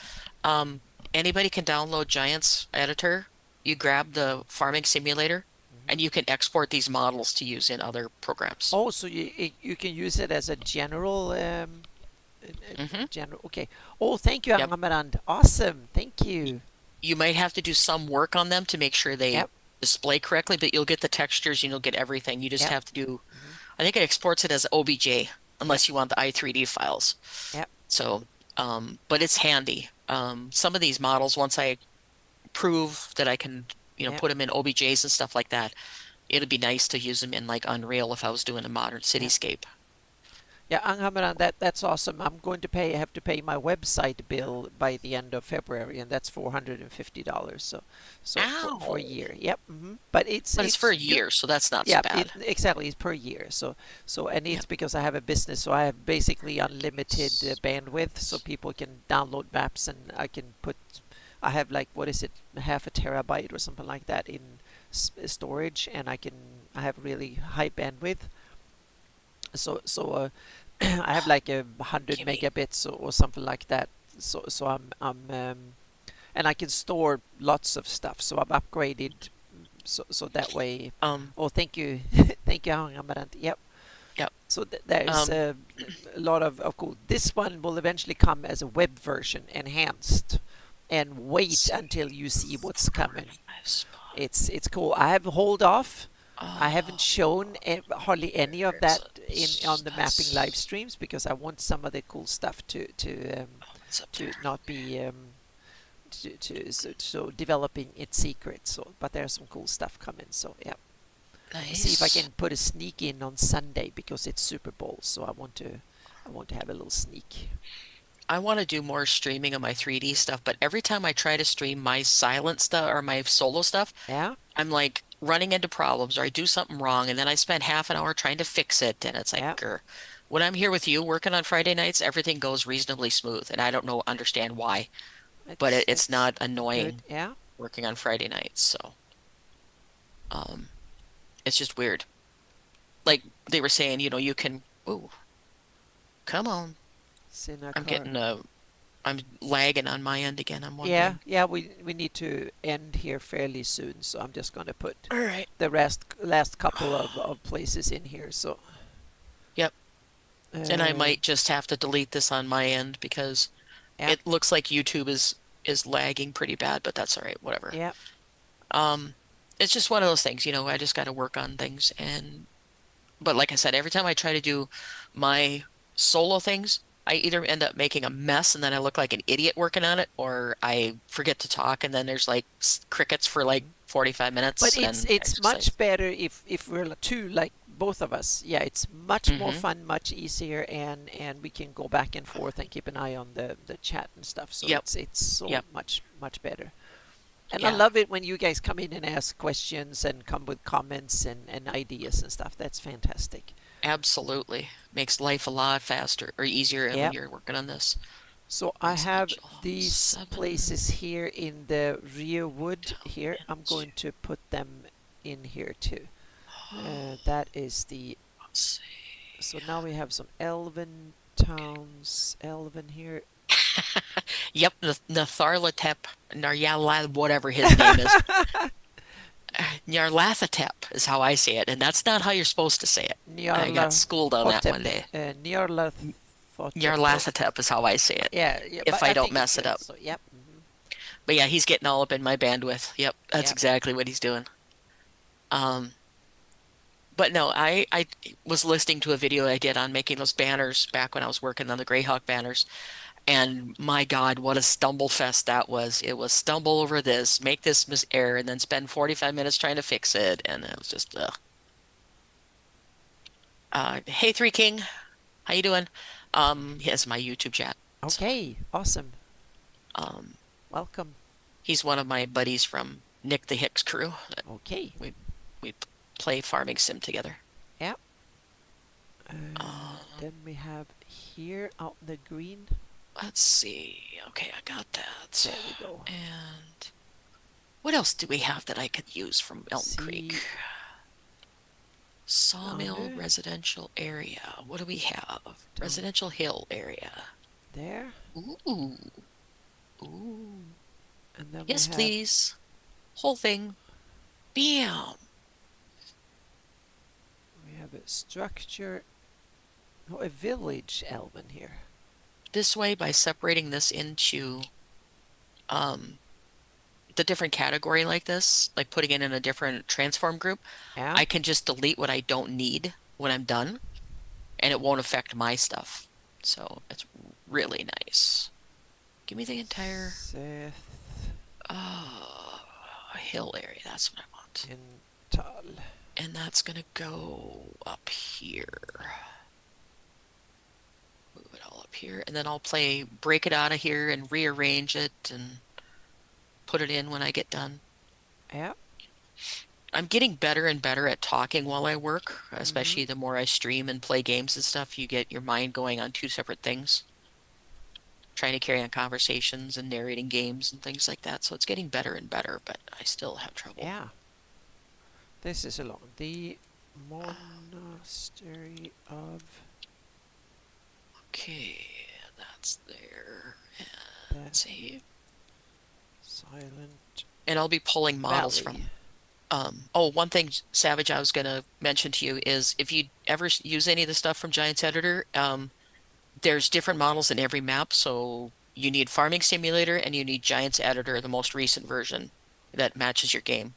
Um, Anybody can download Giants Editor. You grab the farming simulator, Hmm. and you can export these models to use in other programs. Oh, so you can use it as a general Hmm. general. Okay. Oh, thank you, Yep. Angamarand. Awesome. Thank you. You might have to do some work on them to make sure they Yep. display correctly, but you'll get the textures and you'll get everything. You just Yep. have to do, Hmm. I think it exports it as OBJ, Yep. unless you want the i3D files. Yep. So, but it's handy. Some of these models, once I prove that I can, Yep. put them in OBJs and stuff like that, it'd be nice to use them in like Unreal if I was doing a modern Yep. cityscape. Yeah, Angamarand, that's awesome. I'm going to pay. I have to pay my website bill by the end of February, and that's $450. So for a Ow! year. Yep. But it's But it's for it's a good. year, so that's not so Yeah, it bad. exactly it's per year. And it's Yep. because I have a business, so I have basically unlimited bandwidth, so people can download maps, and I can put. I have like what is it, half a terabyte or something like that in storage, and I have really high bandwidth. So I have like 100 Gimme. megabits or something like that. So I'm and I can store lots of stuff. So I've upgraded so that way. Um, Oh, thank you, thank you, Amarant. Yep. yep. So there's Um, a lot of cool. This one will eventually come as a web version, enhanced, and let's wait see. until you see what's coming. Archive It's cool. I have hold off. I haven't Oh, shown hardly any of there's that a, in on the mapping live that's, streams because I want some of the cool stuff oh, it's up to there. not be so developing it secret. So, but there's some cool stuff coming. So yeah, I'll see if I Nice. can put a sneak in on Sunday because it's Super Bowl. So I want to have a little sneak. I want to do more streaming of my 3D stuff, but every time I try to stream my silent stuff or my solo stuff, Yeah, I'm like running into problems or I do something wrong and then I spend half an hour trying to fix it. And it's like, yeah, grr. When I'm here with you working on Friday nights, everything goes reasonably smooth. And I don't know, understand why, but it's it's not good. annoying Yeah, working on Friday nights. So, um, it's just weird. Like they were saying, you can, ooh, come on. I'm Sinakar. getting I'm lagging on my end again. I'm Yeah, wondering. yeah, we need to end here fairly soon, so I'm just going to put All right. the last couple of places in here. So, Yep. And I uh, might just have to delete this on my end because yeah, it looks like YouTube is lagging pretty bad, but that's all right, whatever. yeah, Um, it's just one of those things, I just got to work on things but like I said, every time I try to do my solo things, I either end up making a mess and then I look like an idiot working on it, or I forget to talk and then there's like crickets for like mhm. 45 But minutes and I it's just like, much better if we're two like both of us. Yeah, it's much more mm-hmm. fun, much easier, and we can go back and forth and keep an eye on the chat and stuff. So Yep, it's so yep, much better. And I yeah, love it when you guys come in and ask questions and come with comments and ideas and stuff. That's fantastic. absolutely. Makes life a lot faster or easier when Yep. you're working on this. So I have Residential these places 7 here in the rear wood down here. I'm into, going to put them in here too. That is the. let's So now we have some elven towns. Elven here. see. Yep, Natharlatep, Naryala, whatever his name is. Nyarlathotep is how I say it, and that's not how you're supposed to say it. I got Nyarla schooled on that Hotep. one day. Nyarla Hotep. Nyarlathotep is how I say it, Yeah, yeah, if but I I don't think it's mess it good. up. So, yep. But yeah, he's getting all up in my bandwidth. Yep, that's Yep. exactly what he's doing. Um, but no, I was listening to a video I did on making those banners back when I was working on the Greyhawk banners, and my God, what a stumble fest that was. It was stumble over this, make this mis error, and then spend 45 minutes trying to fix it, and it was just ugh. Hey, Three King, how you doing? He has my YouTube chat. So, Okay, awesome. um, Welcome. he's one of my buddies from Nick the Hicks crew. Okay. we play farming sim together. Yeah. Um, Then we have here out in the green. let's see. Okay, I got that. There we go. And what else do we have that I could use from Elm Creek? See Sawmill under residential area. What do we have? down Residential hill area. there, Ooh. Ooh. and then we Yes, have please. Whole thing. Bam. a structure, no, a village element here. This way, by separating this into um the different category like this, like putting it in a different transform group, Yeah. I can just delete what I don't need when I'm done, and it won't affect my stuff. So it's really nice. Give me the entire Seth uh hill area. That's what I want. in Tal. And that's gonna go up here. Move it all up here, and then I'll break it out of here and rearrange it and put it in when I get done. Yeah. I'm getting better and better at talking while I work, Mm-hmm. especially the more I stream and play games and stuff. You get your mind going on two separate things, trying to carry on conversations and narrating games and things like that. So it's getting better and better, but I still have trouble. Yeah. This is along the monastery of Okay, that's there. the And save. Silent And I'll be pulling models Valley. from oh, one thing, Savage, I was going to mention to you is if you ever use any of the stuff from Giants Editor, there's different models in every map. So you need Farming Simulator and you need Giants Editor, the most recent version that matches your game.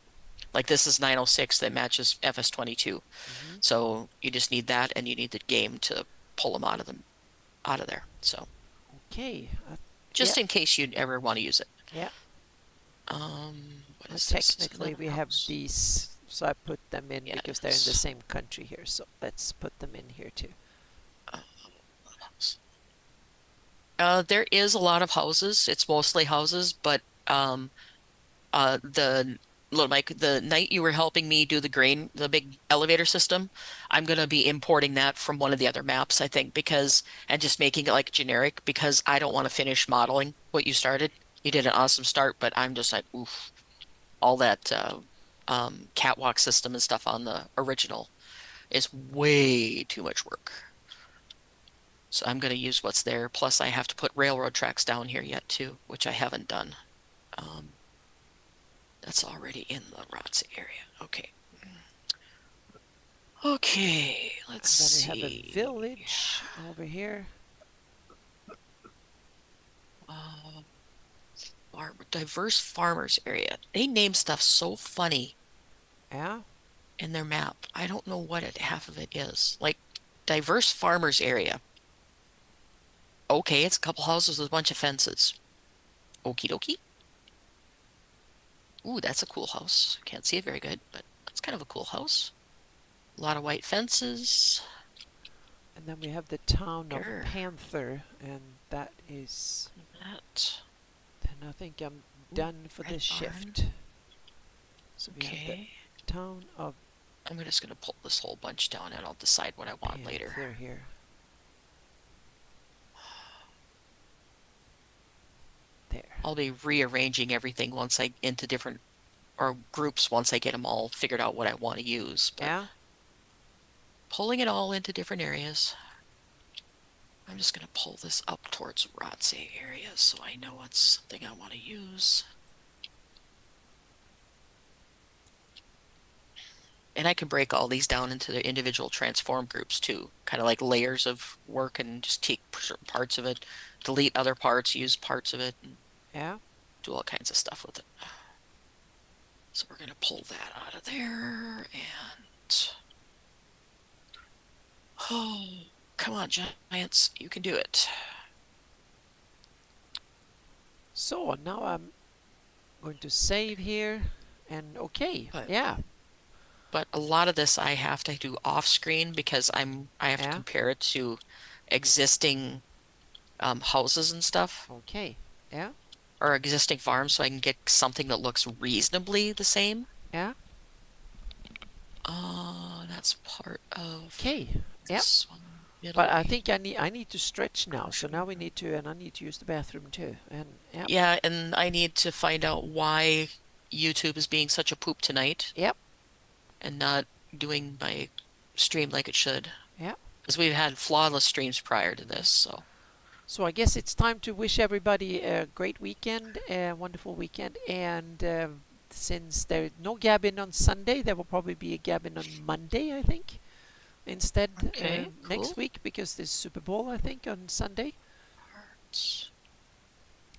Like this is 906 that matches FS22. Mm-hmm. So you just need that and you need the game to pull them out of there. So Okay. Yeah. just in case you ever want to use it. Yeah. What is this? Is Technically, another we have house? these, so I put them in because they're in the Yes. same country here. So let's put them in here too. Uh, there is a lot of houses. It's mostly houses, but the like the night you were helping me do the big elevator system, I'm gonna be importing that from one of the other maps, I think, because and just making it like generic because I don't want to finish modeling what you started. You did an awesome start, but I'm just like, oof, all that catwalk system and stuff on the original is way too much work. So I'm going to use what's there. Plus, I have to put railroad tracks down here yet too, which I haven't done. Um, that's already in the ROTS area. Okay. Okay, let's And then we have a see. village over here. Uh, diverse farmers area. They name stuff so funny Yeah. in their map. I don't know what half of it is. Like diverse farmers area. Okay, it's a couple houses with a bunch of fences. Okie dokie. Ooh, that's a cool house. Can't see it very good, but that's kind of a cool house. A lot of white fences. And then we have the town of Grr. Panther, and that is. That. Then I think I'm done for Red this barn. shift. So we have Okay. the town of I'm just going to pull this whole bunch down and I'll decide what I want later. Panther here. There. I'll be rearranging everything once I into different or groups once I get them all figured out what I want to use. But Yeah. pulling it all into different areas. I'm just going to pull this up towards Rotse area so I know it's something I want to use. And I can break all these down into their individual transform groups too, kind of like layers of work and just take certain parts of it, delete other parts, use parts of it, and Yeah. do all kinds of stuff with it. So we're going to pull that out of there and... Oh, come on, Giants. You can do it. So now I'm going to save here, and okay. But, Yeah. but a lot of this I have to do off screen because I have to Yeah. compare it to existing houses and stuff Okay. Yeah. or existing farms so I can get something that looks reasonably the same. Yeah. That's part of Okay. Yep. this one, But I Italy. think I need to stretch now. So now we need to, and I need to use the bathroom too. And yep. Yeah, and I need to find out why YouTube is being such a poop tonight Yep. and not doing my stream like it should. Yep. Because we've had flawless streams prior to this, so. So I guess it's time to wish everybody a great weekend, a wonderful weekend, and since there's no Gabin on Sunday, there will probably be a Gabin on Monday, I think, instead Okay, next cool. week because there's Super Bowl, I think, on Sunday. Hearts.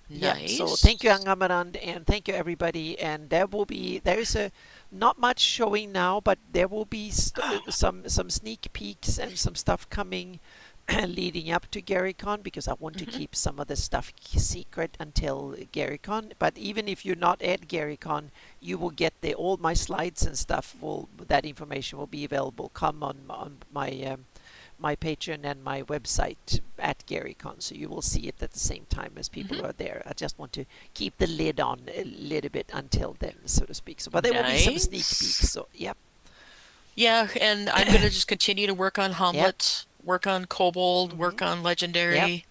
Yeah, so thank you, Nice. Angamarand, and thank you, everybody. And there's a not much showing now, but there will be some sneak peeks and some stuff coming leading up to GaryCon because I want to Hmm. keep some of the stuff secret until GaryCon. But even if you're not at GaryCon, you will get all my slides and stuff. That information will be available. Come on my Patreon and my website at GaryCon, so you will see it at the same time as Hmm. people are there. I just want to keep the lid on a little bit until then, so to speak. So, but there will be some sneak peeks. Nice. So, yep, Yeah, and I'm gonna just continue to work on yep, Hamlet, work on Kobold, mm-hmm, work on yep, Legendary.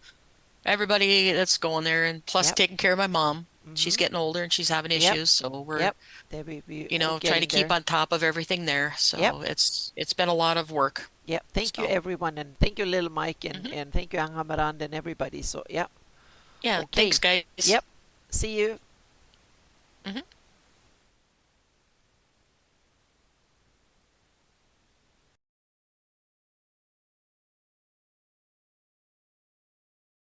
Everybody that's going there, and plus yep, taking care of my mom. She's mm-hmm, getting older and she's having yep, issues, so we're, yep. There will be all trying to getting keep there. on top of everything there. Yep, So it's been a lot of work. yep. Thank you, So, everyone, and thank you, Little Mike, hmm, and thank you, Angamarand, and everybody. So, yep, yeah, okay, thanks, guys. yep. See you. Hmm.